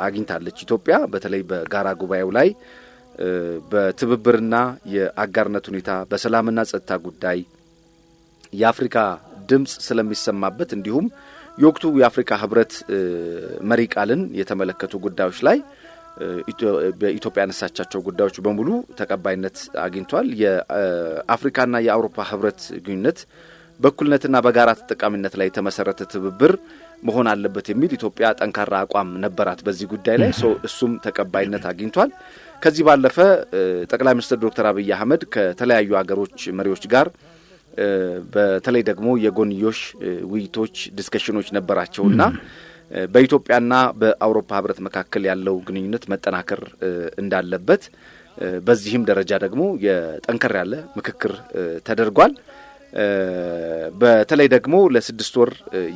አግኝታለች። ኢትዮጵያ በተለይ በጋራ ጉባኤው ላይ በትብብርና የአጋርነት ሁኔታ በሰላምና ጸጥታ ጉዳይ የአፍሪካ ድምጽ ስለሚሰማበት እንዲሁም የወቅቱ የአፍሪካ ህብረት መሪ ቃልን የተመለከቱ ጉዳዮች ላይ በኢትዮጵያ ያነሳቻቸው ጉዳዮች በሙሉ ተቀባይነት አግኝቷል። የአፍሪካና የአውሮፓ ህብረት ግንኙነት በእኩልነትና በጋራ ተጠቃሚነት ላይ የተመሰረተ ትብብር መሆን አለበት የሚል ኢትዮጵያ ጠንካራ አቋም ነበራት በዚህ ጉዳይ ላይ እሱም ተቀባይነት አግኝቷል። ከዚህ ባለፈ ጠቅላይ ሚኒስትር ዶክተር አብይ አህመድ ከተለያዩ ሀገሮች መሪዎች ጋር በተለይ ደግሞ የጎንዮሽ ውይይቶች ዲስከሽኖች ነበራቸውና በኢትዮጵያና በአውሮፓ ህብረት መካከል ያለው ግንኙነት መጠናከር እንዳለበት በዚህም ደረጃ ደግሞ የጠንከር ያለ ምክክር ተደርጓል። በተለይ ደግሞ ለ6 ወር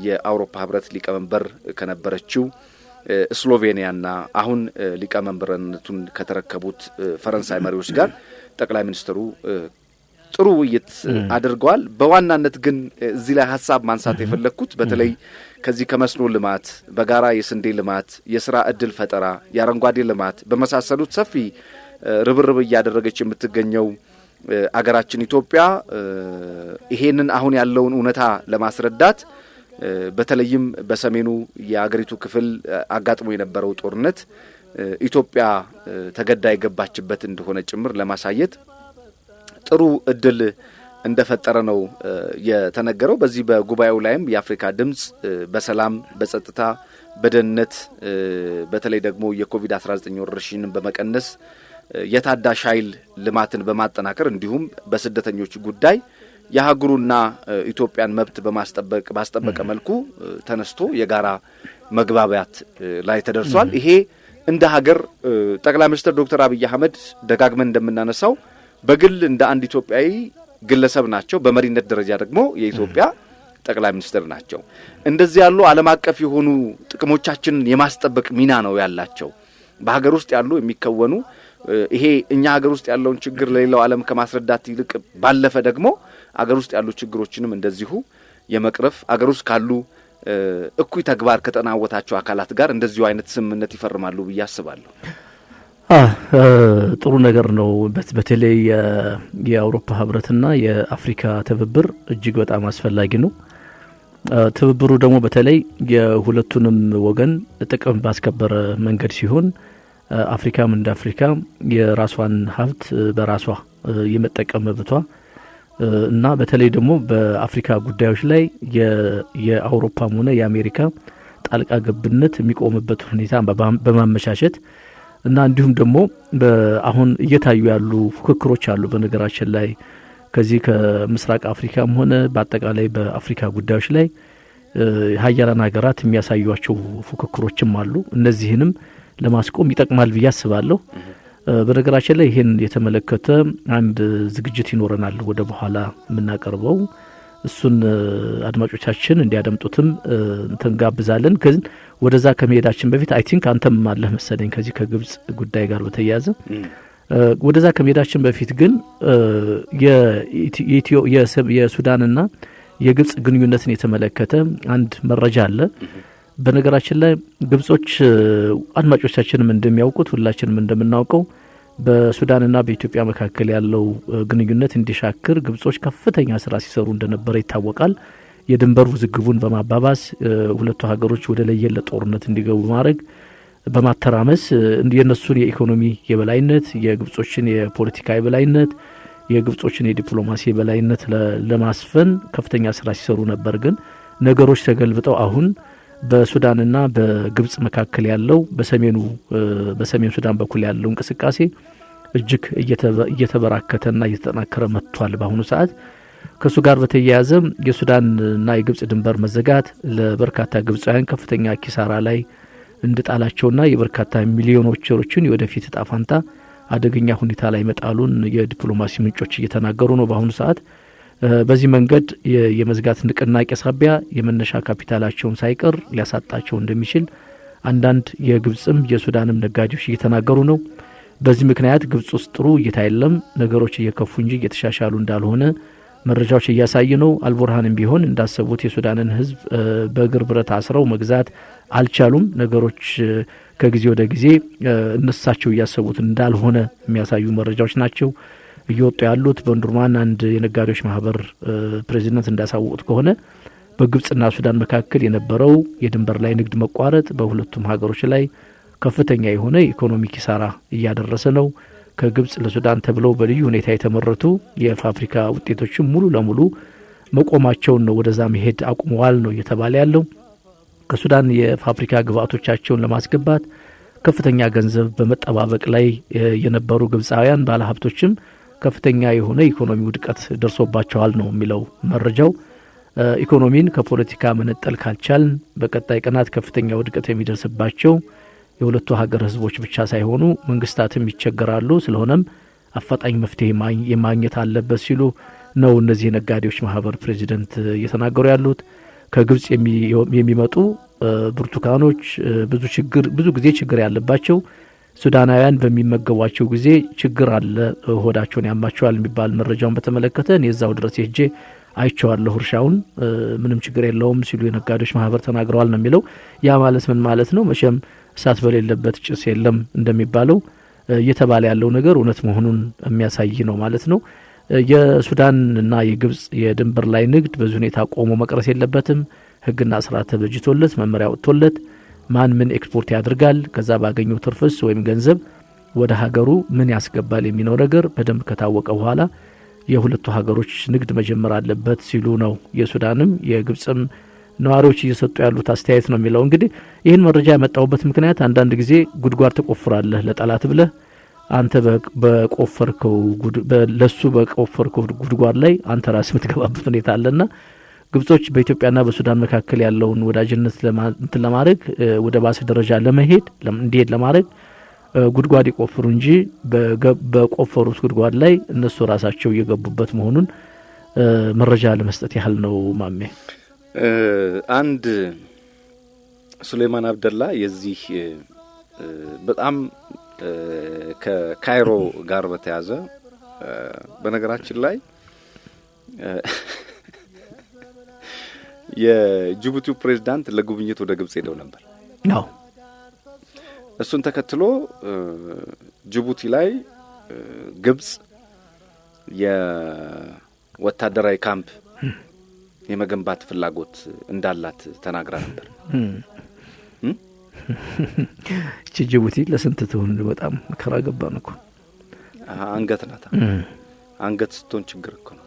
የአውሮፓ ህብረት ሊቀመንበር ከነበረችው ስሎቬኒያና አሁን ሊቀመንበርነቱን ከተረከቡት ፈረንሳይ መሪዎች ጋር ጠቅላይ ሚኒስትሩ ጥሩ ውይይት አድርገዋል። በዋናነት ግን እዚህ ላይ ሐሳብ ማንሳት የፈለኩት በተለይ ከዚህ ከመስኖ ልማት፣ በጋራ የስንዴ ልማት፣ የሥራ ዕድል ፈጠራ፣ የአረንጓዴ ልማት በመሳሰሉት ሰፊ ርብርብ እያደረገች የምትገኘው አገራችን ኢትዮጵያ ይሄንን አሁን ያለውን እውነታ ለማስረዳት በተለይም በሰሜኑ የአገሪቱ ክፍል አጋጥሞ የነበረው ጦርነት ኢትዮጵያ ተገዳ የገባችበት እንደሆነ ጭምር ለማሳየት ጥሩ እድል እንደፈጠረ ነው የተነገረው። በዚህ በጉባኤው ላይም የአፍሪካ ድምጽ በሰላም፣ በጸጥታ፣ በደህንነት በተለይ ደግሞ የኮቪድ-19 ወረርሽኝን በመቀነስ የታዳሽ ኃይል ልማትን በማጠናከር እንዲሁም በስደተኞች ጉዳይ የሀገሩና ኢትዮጵያን መብት ባስጠበቀ መልኩ ተነስቶ የጋራ መግባባት ላይ ተደርሷል። ይሄ እንደ ሀገር ጠቅላይ ሚኒስትር ዶክተር አብይ አህመድ ደጋግመን እንደምናነሳው በግል እንደ አንድ ኢትዮጵያዊ ግለሰብ ናቸው። በመሪነት ደረጃ ደግሞ የኢትዮጵያ ጠቅላይ ሚኒስትር ናቸው። እንደዚህ ያሉ ዓለም አቀፍ የሆኑ ጥቅሞቻችንን የማስጠበቅ ሚና ነው ያላቸው። በሀገር ውስጥ ያሉ የሚከወኑ ይሄ እኛ ሀገር ውስጥ ያለውን ችግር ለሌላው ዓለም ከማስረዳት ይልቅ ባለፈ ደግሞ ሀገር ውስጥ ያሉ ችግሮችንም እንደዚሁ የመቅረፍ ሀገር ውስጥ ካሉ እኩይ ተግባር ከተናወታቸው አካላት ጋር እንደዚሁ አይነት ስምምነት ይፈርማሉ ብዬ አስባለሁ። ጥሩ ነገር ነው። በተለይ የአውሮፓ ህብረትና የአፍሪካ ትብብር እጅግ በጣም አስፈላጊ ነው። ትብብሩ ደግሞ በተለይ የሁለቱንም ወገን ጥቅም ባስከበረ መንገድ ሲሆን አፍሪካም እንደ አፍሪካ የራሷን ሀብት በራሷ የመጠቀም መብቷ እና በተለይ ደግሞ በአፍሪካ ጉዳዮች ላይ የአውሮፓም ሆነ የአሜሪካ ጣልቃ ገብነት የሚቆምበት ሁኔታ በማመቻቸት እና እንዲሁም ደግሞ አሁን እየታዩ ያሉ ፉክክሮች አሉ። በነገራችን ላይ ከዚህ ከምስራቅ አፍሪካም ሆነ በአጠቃላይ በአፍሪካ ጉዳዮች ላይ ሀያላን ሀገራት የሚያሳዩቸው ፉክክሮችም አሉ። እነዚህንም ለማስቆም ይጠቅማል ብዬ አስባለሁ። በነገራችን ላይ ይሄን የተመለከተ አንድ ዝግጅት ይኖረናል ወደ በኋላ የምናቀርበው። እሱን አድማጮቻችን እንዲያደምጡትም እንጋብዛለን። ግን ወደዛ ከመሄዳችን በፊት አይ ቲንክ አንተም አለህ መሰለኝ ከዚህ ከግብጽ ጉዳይ ጋር በተያያዘ ወደዛ ከመሄዳችን በፊት ግን የሱዳንና የግብጽ ግንኙነትን የተመለከተ አንድ መረጃ አለ። በነገራችን ላይ ግብጾች አድማጮቻችንም እንደሚያውቁት ሁላችንም እንደምናውቀው በሱዳንና በኢትዮጵያ መካከል ያለው ግንኙነት እንዲሻክር ግብጾች ከፍተኛ ስራ ሲሰሩ እንደነበረ ይታወቃል። የድንበር ውዝግቡን በማባባስ ሁለቱ ሀገሮች ወደ ለየለት ጦርነት እንዲገቡ ማድረግ፣ በማተራመስ የነሱን የኢኮኖሚ የበላይነት፣ የግብጾችን የፖለቲካ የበላይነት፣ የግብጾችን የዲፕሎማሲ የበላይነት ለማስፈን ከፍተኛ ስራ ሲሰሩ ነበር። ግን ነገሮች ተገልብጠው አሁን በሱዳንና በግብጽ መካከል ያለው በሰሜን ሱዳን በኩል ያለው እንቅስቃሴ እጅግ እየተበራከተና እየተጠናከረ መጥቷል። በአሁኑ ሰዓት ከሱ ጋር በተያያዘ የሱዳንና የግብጽ ድንበር መዘጋት ለበርካታ ግብጻውያን ከፍተኛ ኪሳራ ላይ እንድጣላቸውና የበርካታ ሚሊዮኖችን የወደፊት ዕጣ ፈንታ አደገኛ ሁኔታ ላይ መጣሉን የዲፕሎማሲ ምንጮች እየተናገሩ ነው። በአሁኑ ሰዓት በዚህ መንገድ የመዝጋት ንቅናቄ ሳቢያ የመነሻ ካፒታላቸውን ሳይቀር ሊያሳጣቸው እንደሚችል አንዳንድ የግብጽም የሱዳንም ነጋዴዎች እየተናገሩ ነው። በዚህ ምክንያት ግብጽ ውስጥ ጥሩ እይታ የለም፣ ነገሮች እየከፉ እንጂ እየተሻሻሉ እንዳልሆነ መረጃዎች እያሳዩ ነው። አልቡርሃንም ቢሆን እንዳሰቡት የሱዳንን ሕዝብ በእግር ብረት አስረው መግዛት አልቻሉም። ነገሮች ከጊዜ ወደ ጊዜ እነሳቸው እያሰቡት እንዳልሆነ የሚያሳዩ መረጃዎች ናቸው እየወጡ ያሉት። በእንዱርማን አንድ የነጋዴዎች ማህበር ፕሬዚደንት እንዳሳወቁት ከሆነ በግብጽና ሱዳን መካከል የነበረው የድንበር ላይ ንግድ መቋረጥ በሁለቱም ሀገሮች ላይ ከፍተኛ የሆነ ኢኮኖሚ ኪሳራ እያደረሰ ነው። ከግብጽ ለሱዳን ተብለው በልዩ ሁኔታ የተመረቱ የፋብሪካ ውጤቶችም ሙሉ ለሙሉ መቆማቸውን ነው፣ ወደዛ መሄድ አቁመዋል ነው እየተባለ ያለው። ከሱዳን የፋብሪካ ግብአቶቻቸውን ለማስገባት ከፍተኛ ገንዘብ በመጠባበቅ ላይ የነበሩ ግብጻውያን ባለሀብቶችም ከፍተኛ የሆነ ኢኮኖሚ ውድቀት ደርሶባቸዋል ነው የሚለው መረጃው። ኢኮኖሚን ከፖለቲካ መነጠል ካልቻልን በቀጣይ ቀናት ከፍተኛ ውድቀት የሚደርስባቸው የሁለቱ ሀገር ህዝቦች ብቻ ሳይሆኑ መንግስታትም ይቸገራሉ። ስለሆነም አፋጣኝ መፍትሄ የማግኘት አለበት ሲሉ ነው እነዚህ ነጋዴዎች ማህበር ፕሬዚደንት እየተናገሩ ያሉት። ከግብጽ የሚመጡ ብርቱካኖች ብዙ ጊዜ ችግር ያለባቸው ሱዳናውያን በሚመገቧቸው ጊዜ ችግር አለ፣ ሆዳቸውን ያማቸዋል የሚባል መረጃውን በተመለከተ እኔ እዛው ድረስ ሄጄ አይቼዋለሁ። እርሻውን ምንም ችግር የለውም ሲሉ የነጋዴዎች ማህበር ተናግረዋል ነው የሚለው። ያ ማለት ምን ማለት ነው? መቼም እሳት በሌለበት ጭስ የለም እንደሚባለው እየተባለ ያለው ነገር እውነት መሆኑን የሚያሳይ ነው ማለት ነው። የሱዳንና የግብጽ የድንበር ላይ ንግድ በዚህ ሁኔታ ቆሞ መቅረት የለበትም። ህግና ስርዓት ተበጅቶለት መመሪያ ወጥቶለት ማን ምን ኤክስፖርት ያደርጋል፣ ከዛ ባገኘው ትርፍስ ወይም ገንዘብ ወደ ሀገሩ ምን ያስገባል የሚለው ነገር በደንብ ከታወቀ በኋላ የሁለቱ ሀገሮች ንግድ መጀመር አለበት ሲሉ ነው የሱዳንም የግብጽም ነዋሪዎች እየሰጡ ያሉት አስተያየት ነው የሚለው። እንግዲህ ይህን መረጃ ያመጣውበት ምክንያት አንዳንድ ጊዜ ጉድጓድ ተቆፍራለህ ለጠላት ብለህ አንተ በቆፈርከው ለሱ በቆፈርከው ጉድጓድ ላይ አንተ ራስህ የምትገባበት ሁኔታ አለና ግብጾች በኢትዮጵያና በሱዳን መካከል ያለውን ወዳጅነት ለማድረግ ወደ ባሰ ደረጃ እንዲሄድ ለማድረግ ጉድጓድ ይቆፍሩ እንጂ በቆፈሩት ጉድጓድ ላይ እነሱ ራሳቸው እየገቡበት መሆኑን መረጃ ለመስጠት ያህል ነው። ማሜ አንድ ሱሌማን አብደላ የዚህ በጣም ከካይሮ ጋር በተያዘ በነገራችን ላይ የጅቡቲው ፕሬዝዳንት ለጉብኝት ወደ ግብጽ ሄደው ነበር ነው። እሱን ተከትሎ ጅቡቲ ላይ ግብጽ የወታደራዊ ካምፕ የመገንባት ፍላጎት እንዳላት ተናግራ ነበር። እቺ ጅቡቲ ለስንት ትሁን በጣም ከራ ገባን እኮ አንገት ናታ። አንገት ስትሆን ችግር እኮ ነው።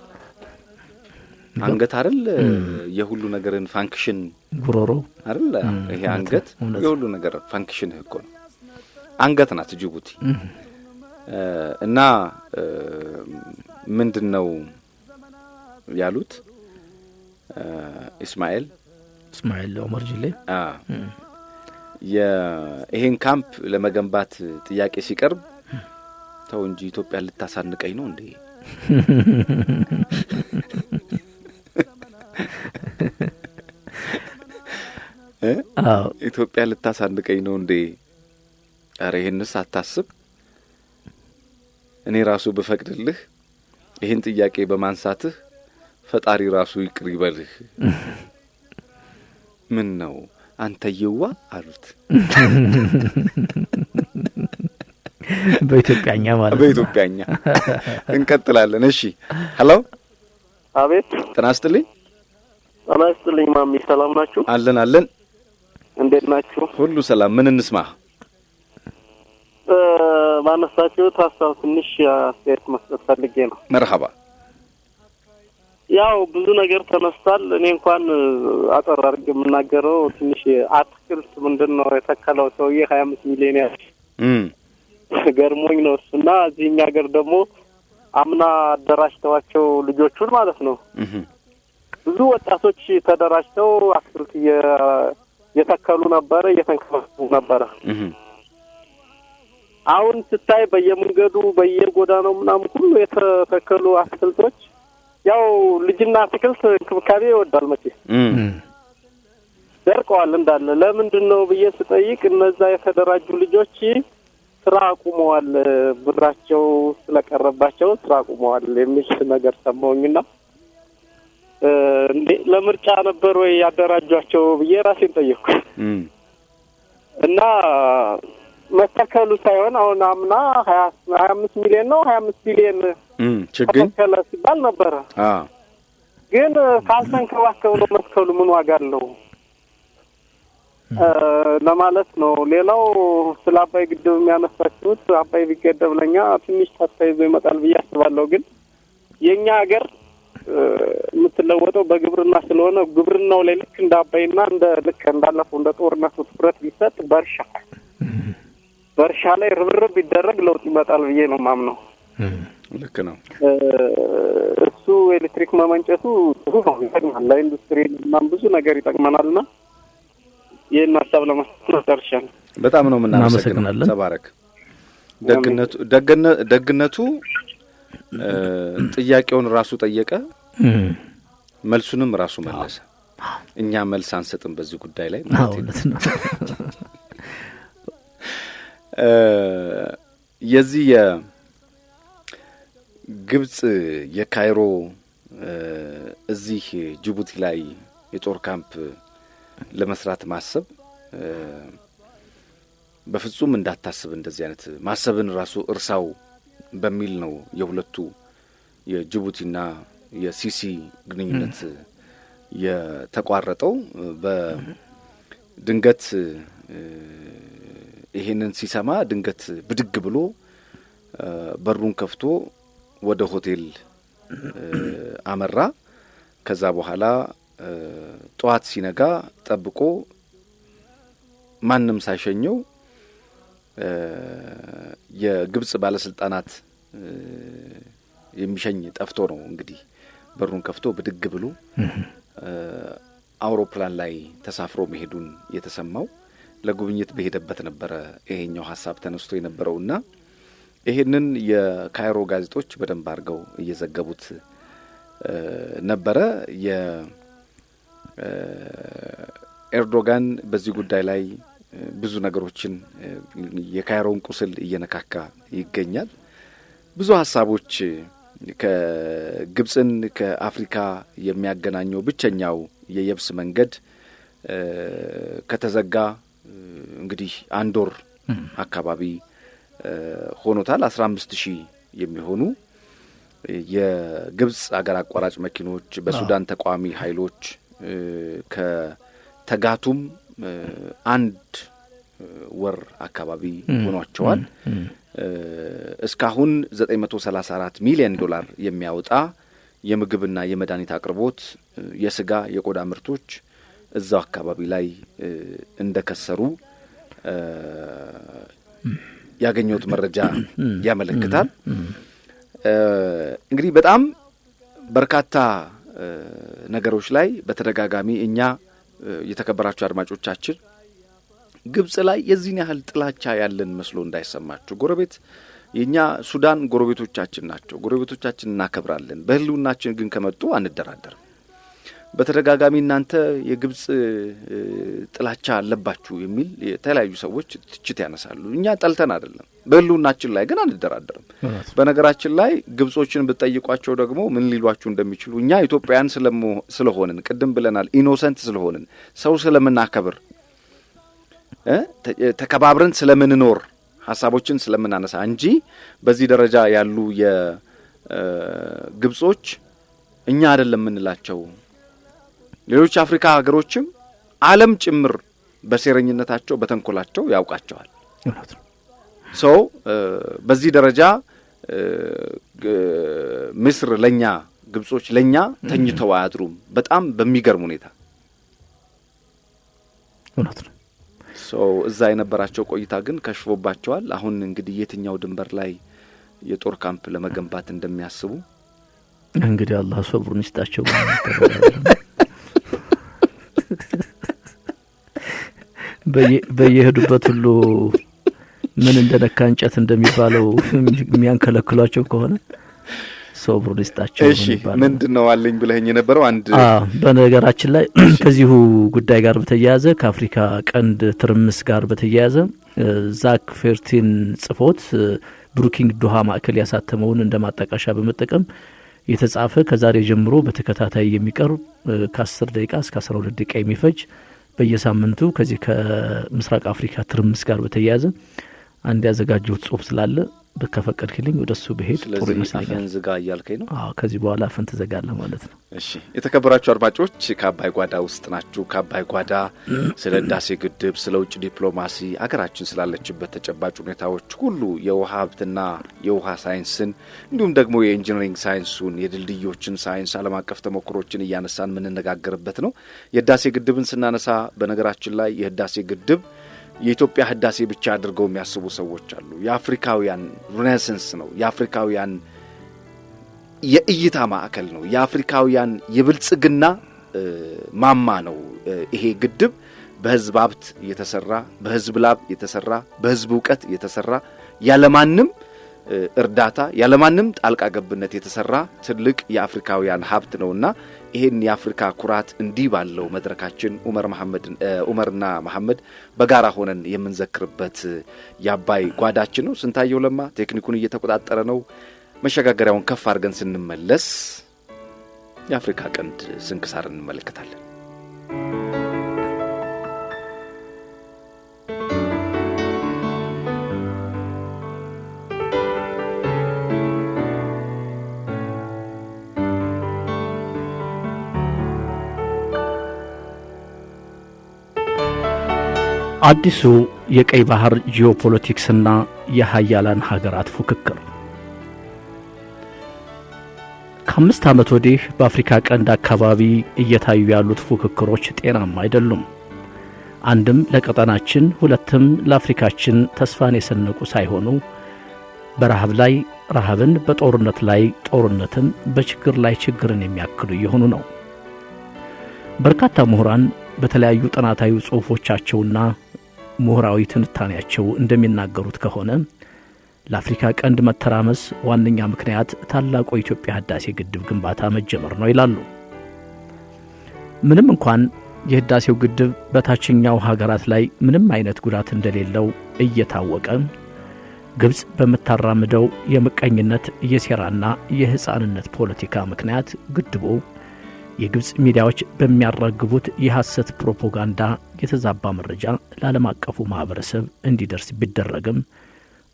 አንገት አይደል የሁሉ ነገርን ፋንክሽን ጉሮሮ አይደል ይሄ አንገት የሁሉ ነገር ፋንክሽን እኮ ነው። አንገት ናት ጅቡቲ። እና ምንድነው ያሉት ኢስማኤል ኦመር ጅሌ ይሄን ካምፕ ለመገንባት ጥያቄ ሲቀርብ ተው እንጂ ኢትዮጵያ ልታሳንቀኝ ነው እንዴ? ኢትዮጵያ ልታሳንቀኝ ነው እንዴ? አረ ይሄንስ አታስብ። እኔ ራሱ በፈቅድልህ ይሄን ጥያቄ በማንሳትህ ፈጣሪ ራሱ ይቅር ይበልህ። ምን ነው አንተ ይዋ አሉት። በኢትዮጵያኛ ማለት በኢትዮጵያኛ እንቀጥላለን። እሺ ሄሎ። አቤት። ጤና ይስጥልኝ። ጤና ይስጥልኝ ማሚ፣ ሰላም ናችሁ? አለን። እንዴት ናችሁ? ሁሉ ሰላም። ምን እንስማ? ባነሳችሁ ሀሳብ ትንሽ አስተያየት መስጠት ፈልጌ ነው። መርሐባ። ያው ብዙ ነገር ተነስቷል። እኔ እንኳን አጠር አድርጌ የምናገረው ትንሽ አትክልት ምንድነው የተከለው ሰውዬ 25 ሚሊዮን ያህል ገርሞኝ ነው እሱና እዚህኛ ሀገር ደግሞ አምና አደራጅተዋቸው ልጆቹን ማለት ነው ብዙ ወጣቶች ተደራጅተው አትክልት የተከሉ ነበር እየተንከባከቡ ነበር። አሁን ስታይ በየመንገዱ በየጎዳናው ምናምን ሁሉ የተተከሉ አትክልቶች ያው ልጅና አትክልት እንክብካቤ ይወዳል መቼ ደርቀዋል እንዳለ ለምንድነው ብዬ ስጠይቅ እነዛ የተደራጁ ልጆች ስራ አቁመዋል፣ ብራቸው ስለቀረባቸው ስራ አቁመዋል የሚል ነገር ሰማሁኝና እንዴ ለምርጫ ነበር ወይ ያደራጇቸው ብዬ ራሴን ጠየቅኩ። እና መተከሉ ሳይሆን አሁን አምና 25 ሚሊዮን ነው 25 ቢሊዮን ችግኝ ተከለ ሲባል ነበር። ግን ካልተንከባከቡ ነው መትከሉ ምን ዋጋ አለው ለማለት ነው። ሌላው ስለ አባይ ግድብ የሚያነሳችሁት አባይ ቢገደብ ለኛ ትንሽ ተሳይዞ ይመጣል ብዬ አስባለሁ። ግን የኛ ሀገር የምትለወጠው በግብርና ስለሆነ ግብርናው ላይ ልክ እንደ አባይና እንደ ልክ እንዳለፈው እንደ ጦርነቱ ትኩረት ቢሰጥ በእርሻ ላይ ርብርብ ቢደረግ ለውጥ ይመጣል ብዬ ነው ማምነው። ልክ ነው። እሱ ኤሌክትሪክ መመንጨቱ ጥሩ ነው፣ ይጠቅማል፣ ለኢንዱስትሪ ምናምን ብዙ ነገር ይጠቅመናልና ይሄን ሀሳብ ለማስተላለፍ ደርሻለሁ። በጣም ነው የምናመሰግነው። ተባረክ። ደግነቱ ጥያቄውን ራሱ ጠየቀ፣ መልሱንም ራሱ መለሰ። እኛ መልስ አንሰጥም በዚህ ጉዳይ ላይ ማለት ነው። የዚህ የግብጽ የካይሮ እዚህ ጅቡቲ ላይ የጦር ካምፕ ለመስራት ማሰብ በፍጹም እንዳታስብ እንደዚህ አይነት ማሰብን ራሱ እርሳው በሚል ነው የሁለቱ የጅቡቲና የሲሲ ግንኙነት የተቋረጠው። በድንገት ይሄንን ሲሰማ ድንገት ብድግ ብሎ በሩን ከፍቶ ወደ ሆቴል አመራ። ከዛ በኋላ ጠዋት ሲነጋ ጠብቆ ማንም ሳይሸኘው የግብጽ ባለስልጣናት የሚሸኝ ጠፍቶ ነው እንግዲህ በሩን ከፍቶ ብድግ ብሎ አውሮፕላን ላይ ተሳፍሮ መሄዱን የተሰማው። ለጉብኝት በሄደበት ነበረ ይሄኛው ሐሳብ ተነስቶ የነበረውና ይሄንን የካይሮ ጋዜጦች በደንብ አድርገው እየዘገቡት ነበረ። የኤርዶጋን በዚህ ጉዳይ ላይ ብዙ ነገሮችን የካይሮን ቁስል እየነካካ ይገኛል። ብዙ ሐሳቦች ከግብጽን ከአፍሪካ የሚያገናኘው ብቸኛው የየብስ መንገድ ከተዘጋ እንግዲህ አንድ ወር አካባቢ ሆኖታል። 15,000 የሚሆኑ የግብጽ አገር አቋራጭ መኪኖች በሱዳን ተቃዋሚ ኃይሎች ከተጋቱም አንድ ወር አካባቢ ሆኗቸዋል። እስካሁን $934 ሚሊዮን የሚያወጣ የምግብና የመድኃኒት አቅርቦት፣ የስጋ የቆዳ ምርቶች እዛው አካባቢ ላይ እንደከሰሩ ያገኘሁት መረጃ ያመለክታል። እንግዲህ በጣም በርካታ ነገሮች ላይ በተደጋጋሚ እኛ የተከበራችሁ አድማጮቻችን ግብጽ ላይ የዚህን ያህል ጥላቻ ያለን መስሎ እንዳይሰማችሁ። ጎረቤት የኛ ሱዳን ጎረቤቶቻችን ናቸው። ጎረቤቶቻችን እናከብራለን። በህልውናችን ግን ከመጡ አንደራደርም። በተደጋጋሚ እናንተ የግብጽ ጥላቻ አለባችሁ የሚል የተለያዩ ሰዎች ትችት ያነሳሉ። እኛ ጠልተን አይደለም፣ በህልውናችን ላይ ግን አንደራደርም። በነገራችን ላይ ግብጾችን ብትጠይቋቸው ደግሞ ምን ሊሏችሁ እንደሚችሉ እኛ ኢትዮጵያውያን ስለሆንን ቅድም ብለናል፣ ኢኖሰንት ስለሆንን ሰው ስለምናከብር ተከባብረን ስለምንኖር ሐሳቦችን ስለምናነሳ እንጂ በዚህ ደረጃ ያሉ የግብጾች እኛ አይደለም የምንላቸው። ሌሎች አፍሪካ ሀገሮችም ዓለም ጭምር በሴረኝነታቸው በተንኮላቸው ያውቃቸዋል። በዚህ ደረጃ ምስር ለኛ ግብጾች ለኛ ተኝተው አያድሩም በጣም በሚገርም ሁኔታ እውነት ነው እዛ የነበራቸው ቆይታ ግን ከሽፎባቸዋል አሁን እንግዲህ የትኛው ድንበር ላይ የጦር ካምፕ ለመገንባት እንደሚያስቡ እንግዲህ አላህ ሶብሩን ይስጣቸው በየሄዱበት ሁሉ ምን እንደነካ እንጨት እንደሚባለው የሚያንከለክሏቸው ከሆነ ሶብሩን ይስጣቸው እሺ ምንድነው አለኝ ብለኝ የነበረው አንድ በነገራችን ላይ ከዚሁ ጉዳይ ጋር በተያያዘ ከአፍሪካ ቀንድ ትርምስ ጋር በተያያዘ ዛክ ፌርቲን ጽፎት ብሩኪንግ ዶሃ ማዕከል ያሳተመውን እንደማጣቀሻ በመጠቀም የተጻፈ ከዛሬ ጀምሮ በተከታታይ የሚቀርብ ከ10 ደቂቃ እስከ 12 ደቂቃ የሚፈጅ በየሳምንቱ ከዚህ ከምስራቅ አፍሪካ ትርምስ ጋር በተያያዘ አንድ ያዘጋጀሁት ጽሁፍ ስላለ በከፈቀድክልኝ ወደሱ በሄድ ጥሩ ይመስላል ዝጋ ያልከኝ ነው ከዚህ በኋላ ፈንት ዘጋለ ማለት ነው እሺ የተከበራችሁ አድማጮች ከአባይ ጓዳ ውስጥ ናችሁ ከአባይ ጓዳ ስለ ህዳሴ ግድብ ስለ ውጭ ዲፕሎማሲ አገራችን ስላለችበት ተጨባጭ ሁኔታዎች ሁሉ የውሃ ሀብትና የውሃ ሳይንስን እንዲሁም ደግሞ የኢንጂነሪንግ ሳይንሱን የድልድዮችን ሳይንስ ዓለም አቀፍ ተሞክሮችን እያነሳን ምንነጋገርበት ነው የህዳሴ ግድብን ስናነሳ በነገራችን ላይ የህዳሴ ግድብ የኢትዮጵያ ህዳሴ ብቻ አድርገው የሚያስቡ ሰዎች አሉ የአፍሪካውያን ሬኔሳንስ ነው የአፍሪካውያን የእይታ ማዕከል ነው የአፍሪካውያን የብልጽግና ማማ ነው ይሄ ግድብ በህዝብ ሀብት የተሰራ በህዝብ ላብ የተሰራ በህዝብ ዕውቀት የተሰራ ያለማንም እርዳታ ያለማንም ጣልቃ ገብነት የተሰራ ትልቅ የአፍሪካውያን ሀብት ነውና ይሄን የአፍሪካ ኩራት እንዲህ ባለው መድረካችን ኡመርና መሐመድ በጋራ ሆነን የምንዘክርበት የአባይ ጓዳችን ነው ስንታየው ለማ ቴክኒኩን እየተቆጣጠረ ነው መሸጋገሪያውን ከፍ አድርገን ስንመለስ የአፍሪካ ቀንድ ስንክሳር እንመለከታለን አዲሱ የቀይ ባህር ጂኦፖለቲክስና የሃያላን ሀገራት ፉክክር ከ5 ዓመት ወዲህ በአፍሪካ ቀንድ አካባቢ እየታዩ ያሉት ፉክክሮች ጤናማ አይደሉም አንድም ለቀጠናችን ሁለትም ለአፍሪካችን ተስፋን የሰነቁ ሳይሆኑ በረሃብ ላይ ረሃብን በጦርነት ላይ ጦርነትን በችግር ላይ ችግርን የሚያክሉ ይሆኑ ነው በርካታ ምሁራን በተለያዩ ጥናታዊ ጽሑፎቻቸውና ምሁራዊ ትንታኔያቸው እንደሚናገሩት ከሆነ ለአፍሪካ ቀንድ መተራመስ ዋነኛ ምክንያት ታላቁ የኢትዮጵያ ህዳሴ ግድብ ግንባታ መጀመር ነው ይላሉ ምንም እንኳን የህዳሴው ግድብ በታችኛው ሀገራት ላይ ምንም አይነት ጉዳት እንደሌለው እየታወቀ ግብጽ በመታራምደው የምቀኝነት የሴራና የህፃንነት ፖለቲካ ምክንያት ግድቡ የግብጽ ሚዲያዎች በሚያራግቡት የሐሰት ፕሮፓጋንዳ የተዛባ መረጃ ለዓለም አቀፉ ማህበረሰብ እንዲደርስ ቢደረግም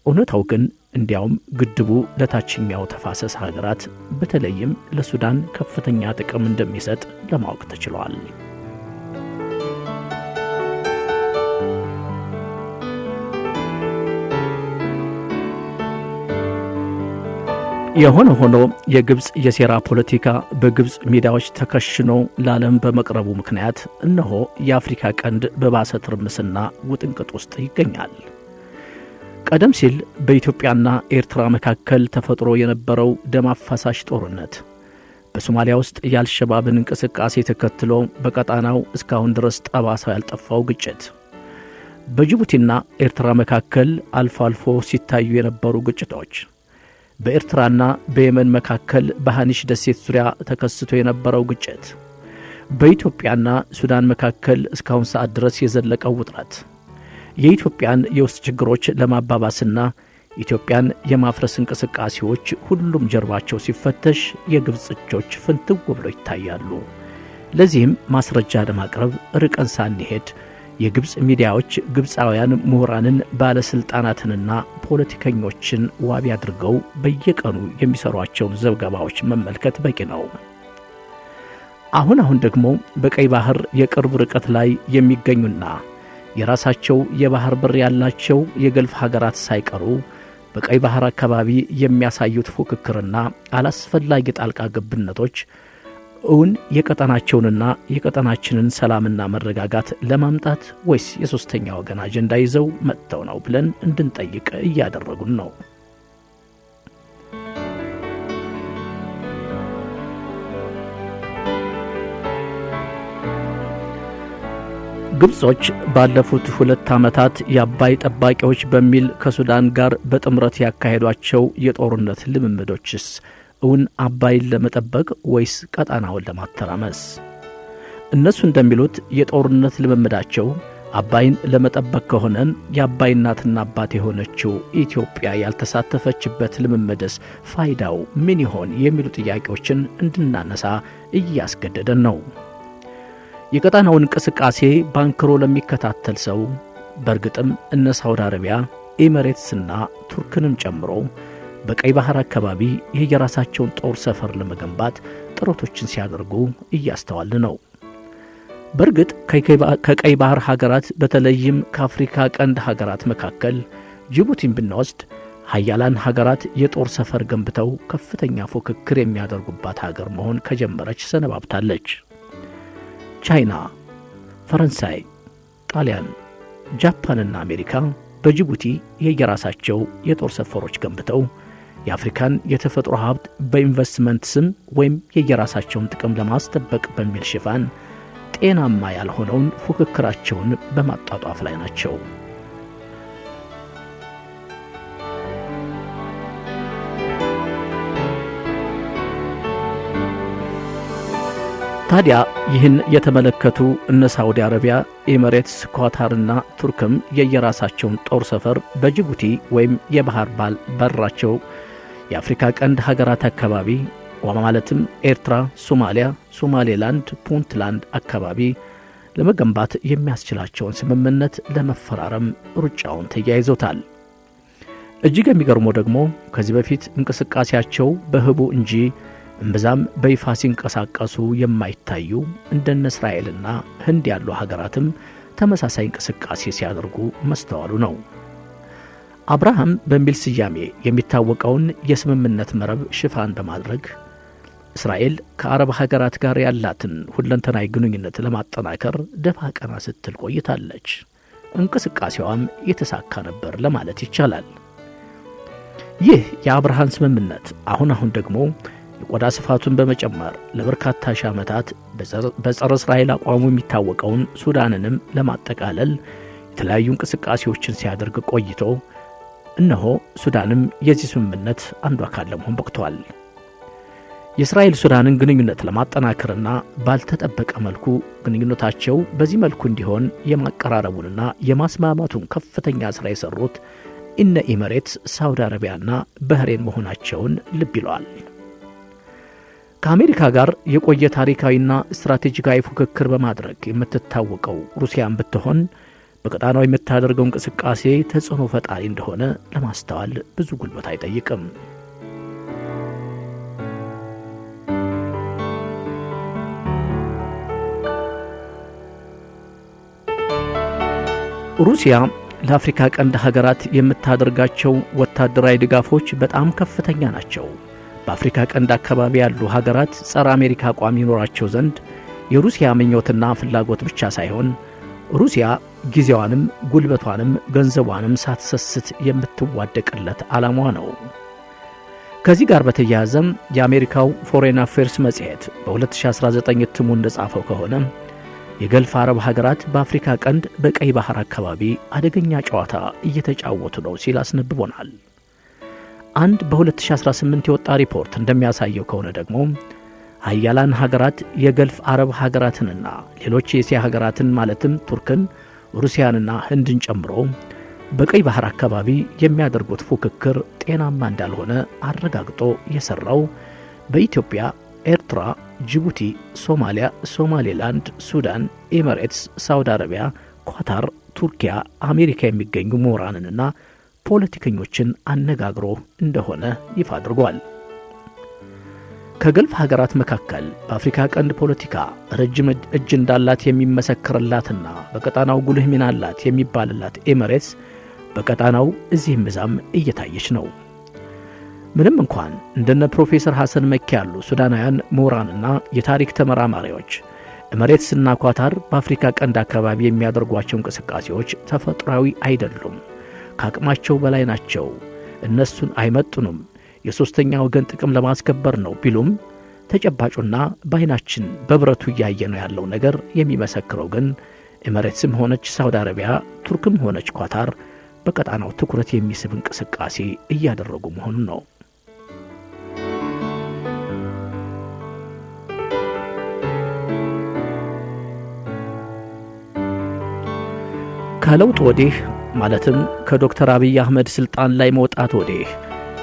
እውነታው ግን እንዲያውም ግድቡ ለታችኛው ተፋሰስ ሀገራት በተለይም ለሱዳን ከፍተኛ ጥቅም እንደሚሰጥ ለማወቅ ተችሏል የሆነ ሆኖ የግብጽ የሴራ ፖለቲካ በግብጽ ሚዲያዎች ተከሽኖ ለዓለም በመቅረቡ ምክንያት እነሆ የአፍሪካ ቀንድ በባሰ ትርምስና ውጥንቅጥ ውስጥ ይገኛል ቀደም ሲል በኢትዮጵያና ኤርትራ መካከል ተፈጥሮ የነበረው ደም አፋሳሽ ጦርነት በሶማሊያ ውስጥ የአልሸባብን እንቅስቃሴ ተከትሎ በቀጣናው እስካሁን ድረስ ጠባሳ ያልጠፋው ግጭት በጅቡቲና ኤርትራ መካከል አልፎ አልፎ ሲታዩ የነበሩ ግጭቶች በኤርትራና በየመን መካከል በሃኒሽ ደሴት ዙሪያ ተከስቶ የነበረው ግጭት በኢትዮጵያና ሱዳን መካከል እስካሁን ሰዓት ድረስ የዘለቀው ውጥረት የኢትዮጵያን የውስጥ ችግሮች ለማባባስና ኢትዮጵያን የማፍረስ እንቅስቃሴዎች ሁሉም ጀርባቸው ሲፈተሽ የግብጽ እጆች ፍንትው ብለው ይታያሉ ለዚህም ማስረጃ ለማቅረብ ርቀን ሳንሄድ የግብጽ ሚዲያዎች ግብጻውያን ምሁራንን ባለስልጣናትንና ፖለቲከኞችን ዋቢ አድርገው በየቀኑ የሚሰሯቸውን ዘገባዎች መመልከት በቂ ነው አሁን ደግሞ በቀይ ባህር የቅርብ ርቀት ላይ የሚገኙና የራሳቸው የባህር በር ያላቸው የገልፍ ሀገራት ሳይቀሩ በቀይ ባህር አካባቢ የሚያሳዩት ፉክክርና አላስፈላጊ ጣልቃ ገብነቶች እውን የቀጠናቸውንና የቀጠናችንን ሰላምና መረጋጋት ለማምጣት ወይስ የሶስተኛ ወገን አጀንዳ ይዘው መጥተው ነው ብለን እንድንጠይቅ እያደረጉን ነው። ግብጾች ባለፉት 2 ዓመታት የአባይ ጠባቂዎች በሚል ከሱዳን ጋር በጥምረት ያካሄዷቸው የጦርነት ልምምዶችስ እውን አባይን ለመጠበቅ ወይስ ቀጣናውን ለማተራመስ? እነሱ እንደሚሉት የጦርነት ልምምዳቸው አባይን ለመጠበቅ ከሆነ የአባይ እናትና አባት የሆነችው ኢትዮጵያ ያልተሳተፈችበት ልምምድስ ፋይዳው ምን ይሆን የሚሉ ጥያቄዎችን እንድናነሳ እያስገደደን ነው። የቀጣናውን እንቅስቃሴ ባንክሮ ለሚከታተል ሰው በእርግጥም እነ ሳውዲ አረቢያ፣ ኤሚሬትስና ቱርክንም ጨምሮ በቀይ ባህር አካባቢ የየራሳቸውን ጦር ሰፈር ለመገንባት ጥረቶችን ሲያደርጉ እያስተዋልን ነው። በእርግጥ ከቀይ ባህር ሀገራት በተለይም ከአፍሪካ ቀንድ ሀገራት መካከል ጅቡቲን ብንወስድ ሀያላን ሀገራት የጦር ሰፈር ገንብተው ከፍተኛ ፉክክር የሚያደርጉባት ሀገር መሆን ከጀመረች ሰነባብታለች። ቻይና፣ ፈረንሳይ፣ ጣሊያን፣ ጃፓንና አሜሪካ በጅቡቲ የየራሳቸው የጦር ሰፈሮች ገንብተው የአፍሪካን የተፈጥሮ ሀብት በኢንቨስትመንት ስም ወይም የየራሳቸውን ጥቅም ለማስጠበቅ በሚል ሽፋን ጤናማ ያልሆነውን ፉክክራቸውን በማጣጣፍ ላይ ናቸው። ታዲያ ይህን የተመለከቱ እነ ሳውዲ አረቢያ፣ ኤሚሬትስ፣ ኳታርና ቱርክም የየራሳቸውን ጦር ሰፈር በጅቡቲ ወይም የባህር በራቸው የአፍሪካ ቀንድ ሀገራት አካባቢ ማለትም ኤርትራ፣ ሶማሊያ፣ ሶማሌላንድ፣ ፑንትላንድ አካባቢ ለመገንባት የሚያስችላቸውን ስምምነት ለመፈራረም ሩጫውን ተያይዘውታል። እጅግ የሚገርመው ደግሞ ከዚህ በፊት እንቅስቃሴያቸው በህቡ እንጂ እምብዛም በይፋ ሲንቀሳቀሱ የማይታዩ እንደነ እስራኤልና ህንድ ያሉ ሀገራትም ተመሳሳይ እንቅስቃሴ ሲያደርጉ መስተዋሉ ነው። አብርሃም በሚል ስያሜ የሚታወቀውን የስምምነት መረብ ሽፋን በማድረግ እስራኤል ከአረብ ሀገራት ጋር ያላትን ሁለንተናዊ ግንኙነት ለማጠናከር ደፋ ቀና ስትል ቆይታለች። እንቅስቃሴዋም የተሳካ ነበር ለማለት ይቻላል። ይህ የአብርሃም ስምምነት አሁን ደግሞ የቆዳ ስፋቱን በመጨመር ለበርካታ ሺህ ዓመታት በጸረ እስራኤል አቋሙ የሚታወቀውን ሱዳንንም ለማጠቃለል የተለያዩ እንቅስቃሴዎችን ሲያደርግ ቆይቶ እነሆ ሱዳንም የዚህ ስምምነት አንዱ አካል ለመሆን በቅቷል። የእስራኤል ሱዳንን ግንኙነት ለማጠናከርና ባልተጠበቀ መልኩ ግንኙነታቸው በዚህ መልኩ እንዲሆን የማቀራረቡንና የማስማማቱን ከፍተኛ ሥራ የሠሩት እነ ኤሚሬትስ፣ ሳውዲ አረቢያና ባህሬን መሆናቸውን ልብ ይለዋል። ከአሜሪካ ጋር የቆየ ታሪካዊና ስትራቴጂካዊ ፉክክር በማድረግ የምትታወቀው ሩሲያን ብትሆን በቀጣናው የምታደርገው እንቅስቃሴ ተጽዕኖ ፈጣሪ እንደሆነ ለማስተዋል ብዙ ጉልበት አይጠይቅም። ሩሲያ ለአፍሪካ ቀንድ ሀገራት የምታደርጋቸው ወታደራዊ ድጋፎች በጣም ከፍተኛ ናቸው። በአፍሪካ ቀንድ አካባቢ ያሉ ሀገራት ጸረ አሜሪካ አቋም ይኖራቸው ዘንድ የሩሲያ ምኞትና ፍላጎት ብቻ ሳይሆን ሩሲያ ጊዜዋንም ጉልበቷንም ገንዘቧንም ሳትሰስት የምትዋደቅለት ዓላማዋ ነው። ከዚህ ጋር በተያያዘም የአሜሪካው ፎሬን አፌርስ መጽሔት በ2019 እትሙ እንደጻፈው ከሆነ የገልፍ አረብ ሀገራት በአፍሪካ ቀንድ በቀይ ባህር አካባቢ አደገኛ ጨዋታ እየተጫወቱ ነው ሲል አስነብቦናል። አንድ በ2018 የወጣ ሪፖርት እንደሚያሳየው ከሆነ ደግሞ ሀያላን ሀገራት የገልፍ አረብ ሀገራትንና ሌሎች የእስያ ሀገራትን ማለትም ቱርክን፣ ሩሲያንና ህንድን ጨምሮ በቀይ ባህር አካባቢ የሚያደርጉት ፉክክር ጤናማ እንዳልሆነ አረጋግጦ የሰራው በኢትዮጵያ፣ ኤርትራ፣ ጅቡቲ፣ ሶማሊያ፣ ሶማሌላንድ፣ ሱዳን፣ ኤሚሬትስ፣ ሳውዲ አረቢያ፣ ኳታር፣ ቱርኪያ፣ አሜሪካ የሚገኙ ምሁራንንና ፖለቲከኞችን አነጋግሮ እንደሆነ ይፋ አድርጓል። ከገልፍ ሀገራት መካከል በአፍሪካ ቀንድ ፖለቲካ ረጅም እጅ እንዳላት የሚመሰክርላትና በቀጣናው ጉልህ ሚና አላት የሚባልላት ኤሚሬትስ በቀጣናው እዚህም እዛም እየታየች ነው። ምንም እንኳን እንደነ ፕሮፌሰር ሐሰን መኪ ያሉ ሱዳናውያን ምሁራንና የታሪክ ተመራማሪዎች ኤሚሬትስና ኳታር በአፍሪካ ቀንድ አካባቢ የሚያደርጓቸው እንቅስቃሴዎች ተፈጥሯዊ አይደሉም፣ ከአቅማቸው በላይ ናቸው፣ እነሱን አይመጡንም፣ የሦስተኛ ወገን ጥቅም ለማስከበር ነው ቢሉም ተጨባጩና በዓይናችን በብረቱ እያየነው ያለው ነገር የሚመሰክረው ግን ኤሚሬትስም ሆነች ሳውዲ አረቢያ፣ ቱርክም ሆነች ኳታር በቀጣናው ትኩረት የሚስብ እንቅስቃሴ እያደረጉ መሆኑን ነው። ከለውጥ ወዲህ ማለትም ከዶክተር አብይ አህመድ ስልጣን ላይ መውጣት ወዲህ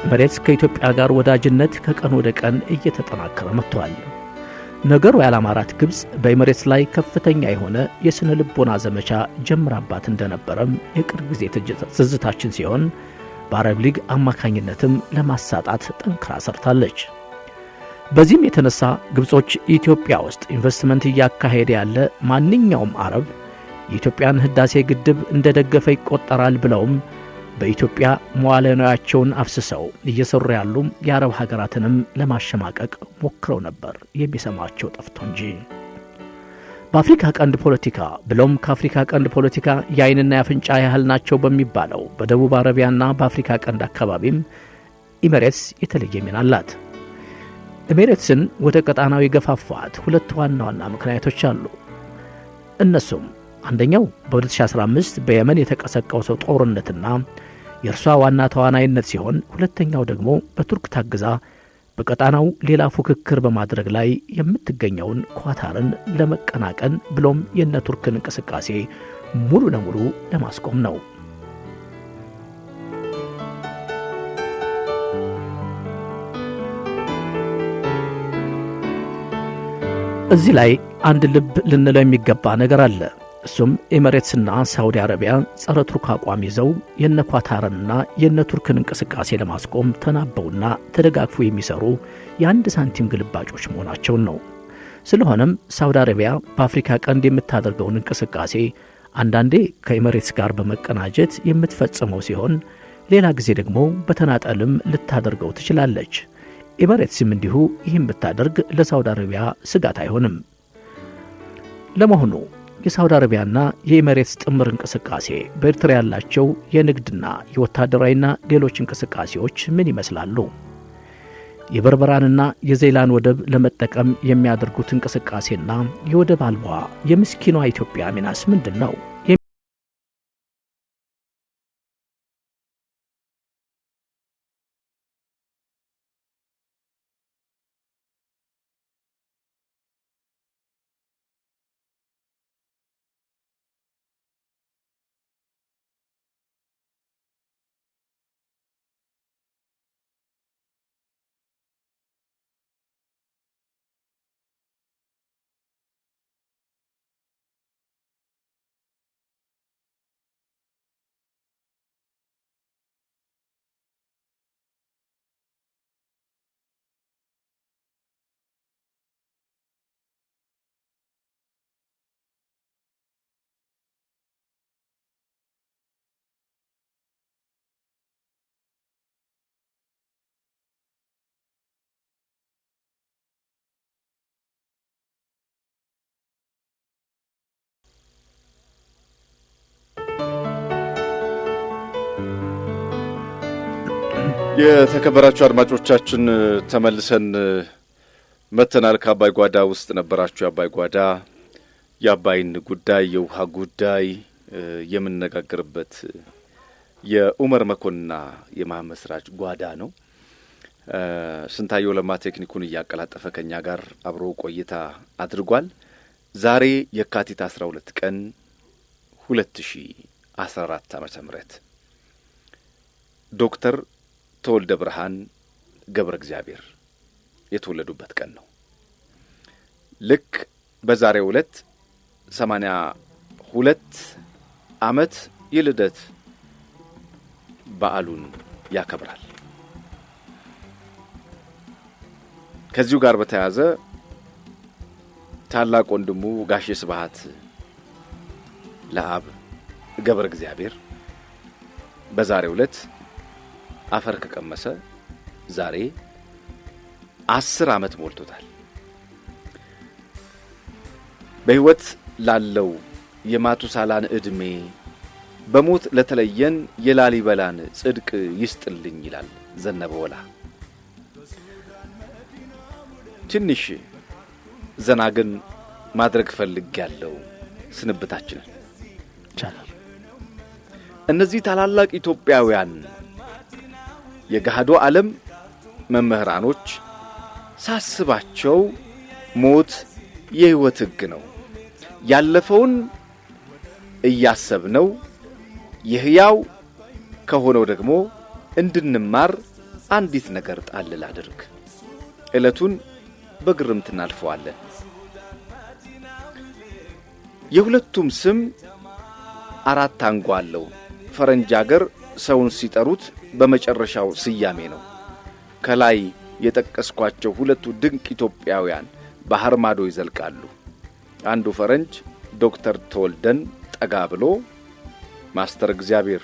ኤሚሬትስ ከኢትዮጵያ ጋር ወዳጅነት ከቀን ወደ ቀን እየተጠናከረ መጥቷል። ነገሩ ያላማራት ግብጽ በኤሚሬትስ ላይ ከፍተኛ የሆነ የስነ ልቦና ዘመቻ ጀምራባት እንደነበረም የቅርብ ጊዜ ትዝታችን ሲሆን በአረብ ሊግ አማካኝነትም ለማሳጣት ጠንክራ ሰርታለች። በዚህም የተነሳ ግብጾች ኢትዮጵያ ውስጥ ኢንቨስትመንት እያካሄደ ያለ ማንኛውም አረብ የኢትዮጵያን ህዳሴ ግድብ እንደደገፈ ይቆጠራል ብለውም በኢትዮጵያ መዋዕለ ንዋያቸውን አፍስሰው እየሰሩ ያሉ የአረብ ሀገራትንም ለማሸማቀቅ ሞክረው ነበር፣ የሚሰማቸው ጠፍቶ እንጂ። በአፍሪካ ቀንድ ፖለቲካ ብሎም ከአፍሪካ ቀንድ ፖለቲካ የአይንና የአፍንጫ ያህል ናቸው በሚባለው በደቡብ አረቢያና በአፍሪካ ቀንድ አካባቢም ኤሚሬትስ የተለየ ሚና አላት። ኤሚሬትስን ወደ ቀጣናው የገፋፏት ሁለት ዋና ዋና ምክንያቶች አሉ። እነሱም አንደኛው በ2015 በየመን የተቀሰቀሰው ጦርነትና የእርሷ ዋና ተዋናይነት ሲሆን፣ ሁለተኛው ደግሞ በቱርክ ታግዛ በቀጣናው ሌላ ፉክክር በማድረግ ላይ የምትገኘውን ኳታርን ለመቀናቀን ብሎም የነ ቱርክን እንቅስቃሴ ሙሉ ለሙሉ ለማስቆም ነው። እዚህ ላይ አንድ ልብ ልንለው የሚገባ ነገር አለ። እሱም ኤሚሬትስና ሳውዲ አረቢያ ጸረ ቱርክ አቋም ይዘው የነ ኳታርንና የነ ቱርክን እንቅስቃሴ ለማስቆም ተናበውና ተደጋግፎ የሚሰሩ የአንድ ሳንቲም ግልባጮች መሆናቸውን ነው። ስለሆነም ሳውዲ አረቢያ በአፍሪካ ቀንድ የምታደርገውን እንቅስቃሴ አንዳንዴ ከኤሚሬትስ ጋር በመቀናጀት የምትፈጽመው ሲሆን፣ ሌላ ጊዜ ደግሞ በተናጠልም ልታደርገው ትችላለች። ኤሚሬትስም እንዲሁ ይህን ብታደርግ ለሳውዲ አረቢያ ስጋት አይሆንም። ለመሆኑ የሳውዲ አረቢያና የኤሚሬትስ ጥምር እንቅስቃሴ በኤርትራ ያላቸው የንግድና የወታደራዊና ሌሎች እንቅስቃሴዎች ምን ይመስላሉ? የበርበራንና የዘይላን ወደብ ለመጠቀም የሚያደርጉት እንቅስቃሴና የወደብ አልባ የምስኪኗ ኢትዮጵያ ሚናስ ምንድን ነው? የተከበራችሁ አድማጮቻችን ተመልሰን መተናል። ከአባይ ጓዳ ውስጥ ነበራችሁ። የአባይ ጓዳ የአባይን ጉዳይ የውሃ ጉዳይ የምንነጋገርበት የኡመር መኮንና የማመስራች ጓዳ ነው። ስንታየው ለማ ቴክኒኩን እያቀላጠፈ ከኛ ጋር አብሮ ቆይታ አድርጓል። ዛሬ የካቲት 12 ቀን 2014 ዓ.ም ዶክተር ተወልደ ብርሃን ገብረ እግዚአብሔር የተወለዱበት ቀን ነው። ልክ በዛሬው ዕለት 82 ዓመት የልደት በዓሉን ያከብራል። ከዚሁ ጋር በተያያዘ ታላቅ ወንድሙ ጋሼ ስብሐት ለአብ ገብረ እግዚአብሔር በዛሬው ዕለት አፈር ከቀመሰ ዛሬ 10 ዓመት ሞልቶታል። በህይወት ላለው የማቱሳላን እድሜ በሞት ለተለየን የላሊበላን ጽድቅ ይስጥልኝ ይላል ዘነበ ወላ። ትንሽ ዘናግን ማድረግ ፈልጌያለሁ ስንብታችንን ይቻላል። እነዚህ ታላላቅ ኢትዮጵያውያን የገሃዱ ዓለም መምህራኖች ሳስባቸው ሞት የህይወት ህግ ነው። ያለፈውን እያሰብነው የህያው ከሆነው ደግሞ እንድንማር አንዲት ነገር ጣል አድርግ። ዕለቱን በግርምት እናልፈዋለን። የሁለቱም ስም አራት አንጓ አለው። ፈረንጅ ሀገር ሰውን ሲጠሩት በመጨረሻው ስያሜ ነው። ከላይ የጠቀስኳቸው ሁለቱ ድንቅ ኢትዮጵያውያን ባህር ማዶ ይዘልቃሉ። አንዱ ፈረንጅ ዶክተር ተወልደን ጠጋ ብሎ ማስተር እግዚአብሔር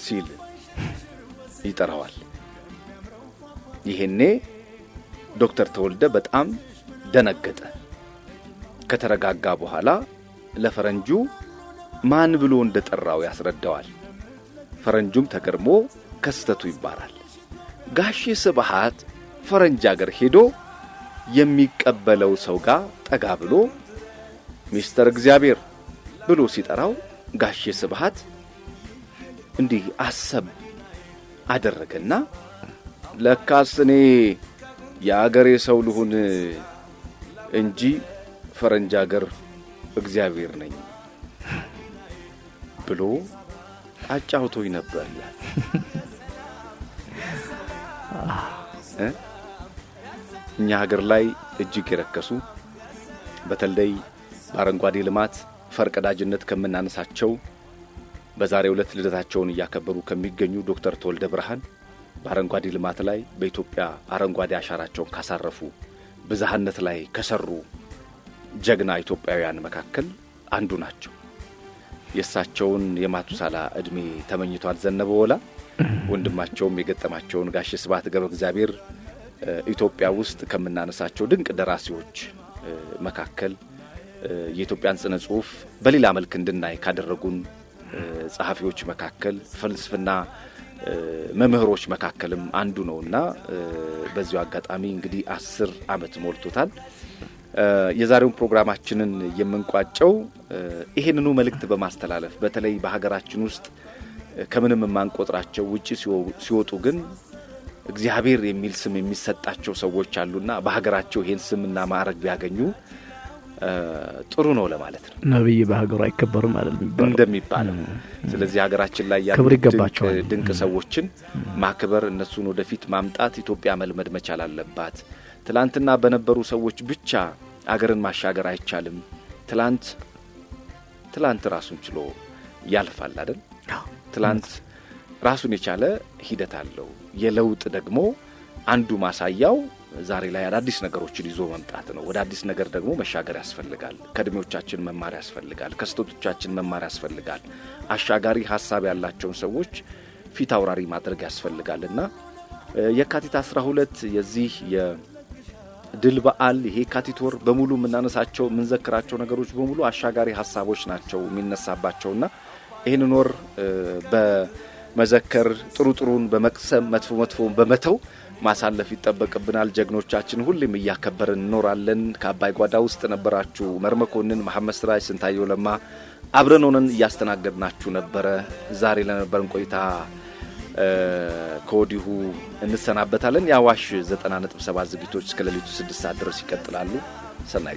ሲል ይጠራዋል። ይሄኔ ዶክተር ተወልደ በጣም ደነገጠ። ከተረጋጋ በኋላ ለፈረንጁ ማን ብሎ እንደጠራው ያስረዳዋል። ፈረንጁም ተገርሞ ከስተቱ ይባላል። ጋሼ ስብሃት ፈረንጅ ሀገር ሄዶ የሚቀበለው ሰው ጋር ጠጋ ብሎ ሚስተር እግዚአብሔር ብሎ ሲጠራው ጋሼ ስብሃት እንዲህ አሰብ አደረገና ለካስ እኔ የአገሬ ሰው ልሁን እንጂ ፈረንጅ ሀገር እግዚአብሔር ነኝ ብሎ አጫውቶኝ ነበር ይላል። እኛ ሀገር ላይ እጅግ የረከሱ በተለይ በአረንጓዴ ልማት ፈርቀዳጅነት ከምናነሳቸው በዛሬው ዕለት ልደታቸውን እያከበሩ ከሚገኙ ዶክተር ተወልደ ብርሃን በአረንጓዴ ልማት ላይ በኢትዮጵያ አረንጓዴ አሻራቸውን ካሳረፉ ብዝሃነት ላይ ከሰሩ ጀግና ኢትዮጵያውያን መካከል አንዱ ናቸው። የሳቸውን የማቱሳላ እድሜ ተመኝቷል ዘነበ ወላ። ወንድማቸውም የገጠማቸውን ጋሼ ስብሃት ገብረ እግዚአብሔር ኢትዮጵያ ውስጥ ከምናነሳቸው ድንቅ ደራሲዎች መካከል የኢትዮጵያን ጽነ ጽሑፍ በሌላ መልክ እንድናይ ካደረጉን ጸሐፊዎች መካከል ፍልስፍና መምህሮች መካከልም አንዱ ነውና በዚሁ አጋጣሚ እንግዲህ 10 ዓመት ሞልቶታል። የዛሬውን ፕሮግራማችንን የምንቋጨው ይሄንኑ መልእክት በማስተላለፍ በተለይ በሀገራችን ውስጥ ከምንም ማንቆጥራቸው ውጪ ሲወጡ ግን እግዚአብሔር የሚል ስም የሚሰጣቸው ሰዎች አሉና በሀገራቸው ይሄን ስምና ማዕረግ ቢያገኙ ጥሩ ነው ለማለት ነው። ነብይ በሀገሩ አይከበርም ማለት እንደሚባለው። ስለዚህ ሀገራችን ላይ ያሉ ድንቅ ሰዎችን ማክበር፣ እነሱን ወደፊት ማምጣት ኢትዮጵያ መልመድ መቻል አለባት። ትላንትና በነበሩ ሰዎች ብቻ አገርን ማሻገር አይቻልም። ትላንት ራሱን ችሎ ያልፋል አይደል? ትላንት ራሱን የቻለ ሂደት አለው። የለውጥ ደግሞ አንዱ ማሳያው ዛሬ ላይ አዳዲስ ነገሮችን ይዞ መምጣት ነው። ወደ አዲስ ነገር ደግሞ መሻገር ያስፈልጋል። ከእድሜዎቻችን መማር ያስፈልጋል። ከስተቶቻችን መማር ያስፈልጋል። አሻጋሪ ሐሳብ ያላቸውን ሰዎች ፊት አውራሪ ማድረግ ያስፈልጋልና የካቲት 12 የዚህ የድል በዓል ይሄ ካቲት ወር በሙሉ የምናነሳቸው የምንዘክራቸው ነገሮች በሙሉ አሻጋሪ ሐሳቦች ናቸው የሚነሳባቸውና ይህንን ወር በመዘከር ጥሩን በመቅሰም መጥፎን በመተው ማሳለፍ ይጠበቅብናል። ጀግኖቻችን ሁሌም እያከበርን እንኖራለን። ከአባይ ጓዳ ውስጥ ነበራችሁ። መርመኮንን፣ መሐመድ ስራጅ፣ ስንታየው ለማ አብረን ሆነን እያስተናገድናችሁ ነበረ። ዛሬ ለነበረን ቆይታ ከወዲሁ እንሰናበታለን። የአዋሽ 90.7 ዝግጅቶች እስከ ሌሊቱ 6 ሰዓት ድረስ ይቀጥላሉ። ሰናይ